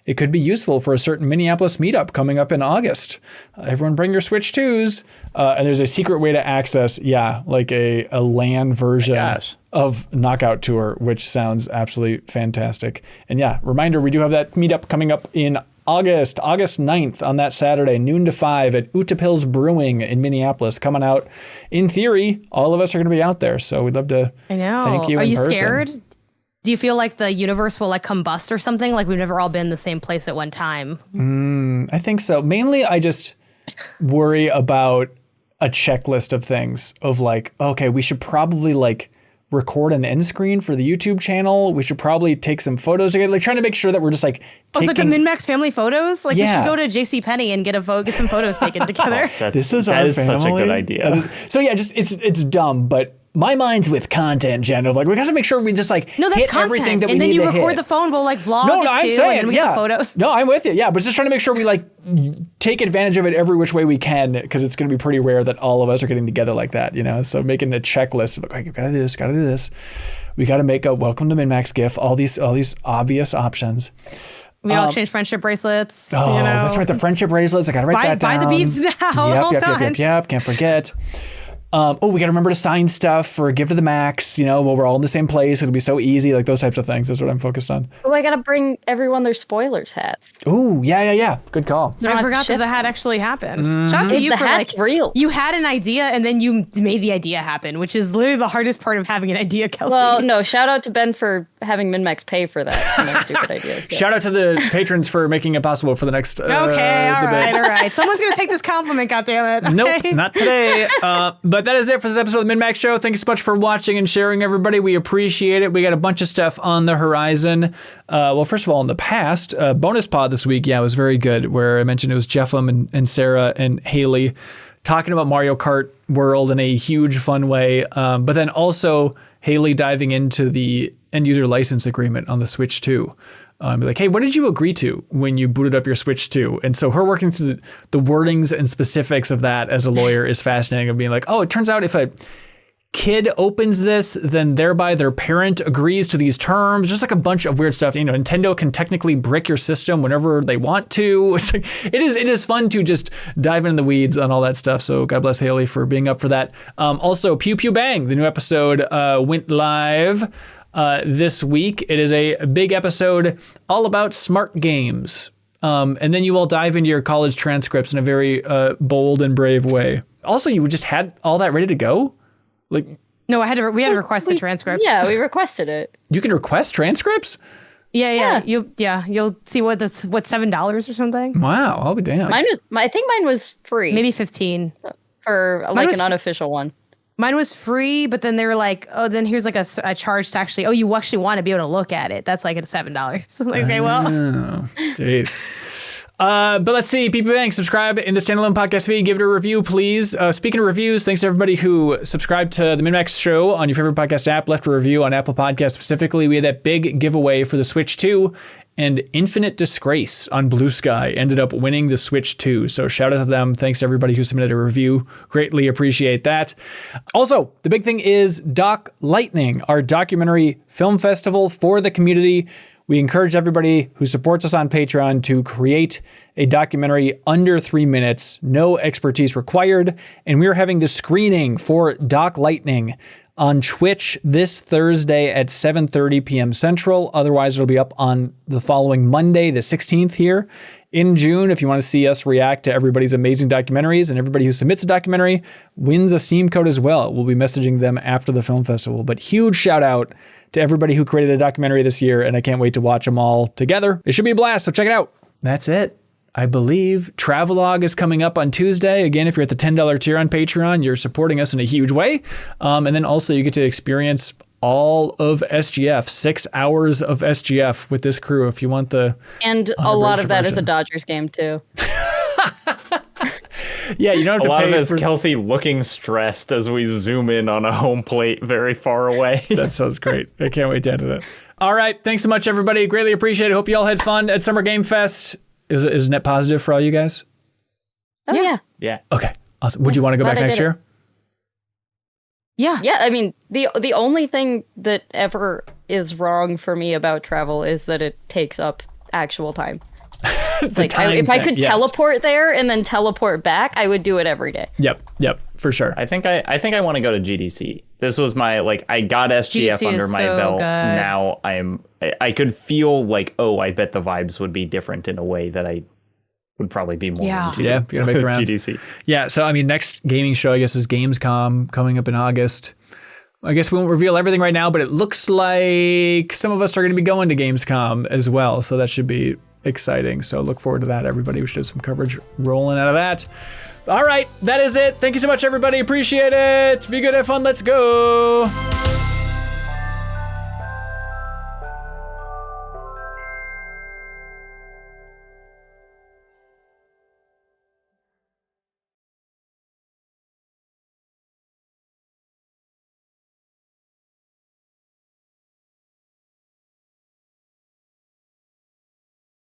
It could be useful for a certain Minneapolis meetup coming up in August. Everyone bring your Switch 2s. And there's a secret way to access, like a LAN version of Knockout Tour, which sounds absolutely fantastic. And yeah, reminder, we do have that meetup coming up in August 9th on that Saturday, noon to 5 at Utapils Brewing in Minneapolis. Coming out, in theory, all of us are going to be out there. So we'd love to thank you in person. Are you scared? Do you feel like the universe will like combust or something? Like we've never all been in the same place at one time? I think so. Mainly, I just worry about a checklist of things of like, okay, we should probably like record an end screen for the YouTube channel. We should probably take some photos together, like trying to make sure that we're just like it's like the MinnMax family photos. Like we should go to JCPenney and get some photos taken together. That is such a good idea. So yeah, just it's dumb, but my mind's with content, Jen. Of like we got to make sure we just like that's hit content. everything that we need to hit. And then you record hit. the phone. We'll like vlog I'm saying, and then we get the photos. No, I'm with you. Yeah, but just trying to make sure we like take advantage of it every which way we can, because it's going to be pretty rare that all of us are getting together like that. So making a checklist of like, you gotta do this. We got to make a welcome to MinnMax GIF. All these obvious options. We all exchange friendship bracelets. Oh, that's right. The friendship bracelets. I got to write that down. Buy the beads now. Yep. Can't forget. We got to remember to sign stuff for Give to the Max, while we're all in the same place. It'll be so easy. Like those types of things is what I'm focused on. Oh, I got to bring everyone their spoilers hats. Oh, yeah. Good call. I forgot that the hat actually happened. Shout out to you the for hat's like, real. You had an idea and then you made the idea happen, which is literally the hardest part of having an idea, Kelsey. Well, no, shout out to Ben for having MinnMax pay for that stupid idea. So. Shout out to the patrons for making it possible for the next okay, all right. Someone's going to take this compliment, goddammit. Okay. Nope, not today. But that is it for this episode of the MinnMax Show. Thank you so much for watching and sharing, everybody. We appreciate it. We got a bunch of stuff on the horizon. Well, first of all, in the past, bonus pod this week, was very good, where I mentioned it was Jeffem and Sarah and Haley talking about Mario Kart World in a huge, fun way. But then also Haley diving into the end user license agreement on the Switch 2. Be like, hey, what did you agree to when you booted up your Switch 2? And so her working through the wordings and specifics of that as a lawyer is fascinating, of being like, oh, it turns out if a kid opens this, then thereby their parent agrees to these terms. Just like a bunch of weird stuff. Nintendo can technically brick your system whenever they want to. It's like, it is fun to just dive into the weeds on all that stuff. So God bless Haley for being up for that. Also, Pew Pew Bang, the new episode went live this week. It is a big episode all about smart games. And then you all dive into your college transcripts in a very bold and brave way. Also, you just had all that ready to go? Like, no, we had to request the transcripts. Yeah, we requested it. You can request transcripts? Yeah. You'll see what's $7 or something. Wow, I'll be damned. I think mine was free. Maybe 15 for like an unofficial one. Mine was free, but then they were like, oh, then here's like a charge to actually, you actually want to be able to look at it. That's like at $7. So like, okay, well. Oh, jeez. But let's see, Pew Pew Bang, subscribe in the standalone podcast feed, give it a review, please. Speaking of reviews, thanks to everybody who subscribed to the MinnMax Show on your favorite podcast app, left a review on Apple Podcasts specifically. We had that big giveaway for the Switch 2, and Infinite Disgrace on Blue Sky ended up winning the Switch 2. So shout out to them. Thanks to everybody who submitted a review. Greatly appreciate that. Also, the big thing is Doc Lightning, our documentary film festival for the community. We encourage everybody who supports us on Patreon to create a documentary under 3 minutes, no expertise required. And we are having the screening for Doc Lightning on Twitch this Thursday at 7:30 p.m. Central. Otherwise, it'll be up on the following Monday, the 16th here in June. If you want to see us react to everybody's amazing documentaries, and everybody who submits a documentary wins a Steam code as well. We'll be messaging them after the film festival. But huge shout out to everybody who created a documentary this year, and I can't wait to watch them all together. It should be a blast, so check it out. That's it. I believe Travelogue is coming up on Tuesday. Again, if you're at the $10 tier on Patreon, you're supporting us in a huge way. And then also you get to experience all of SGF, 6 hours of SGF with this crew if you want the And a lot of that is a Dodgers game too. Yeah, you don't have to A lot pay of it is for... Kelsey looking stressed as we zoom in on a home plate very far away. That sounds great. I can't wait to edit it. All right, thanks so much, everybody. Greatly appreciate it. Hope you all had fun at Summer Game Fest. Is net positive for all you guys? Oh yeah. Yeah. Okay, awesome. Would you want to go Glad back I next did it. year? Yeah. Yeah, I mean, the only thing that ever is wrong for me about travel is that it takes up actual time. Like, if I could teleport there and then teleport back, I would do it every day. Yep, for sure. I think I want to go to GDC. This was my, like, I got SGF GDC under is my so belt. good. Now I could feel like, oh, I bet the vibes would be different in a way that I would probably be more into Yeah, you gotta make the rounds. GDC. Yeah, so I mean, next gaming show, I guess, is Gamescom coming up in August. I guess we won't reveal everything right now, but it looks like some of us are going to be going to Gamescom as well, so that should be exciting. So look forward to that, everybody. We should have some coverage rolling out of that. All right, that is it. Thank you so much, everybody. Appreciate it. Be good, have fun. Let's go.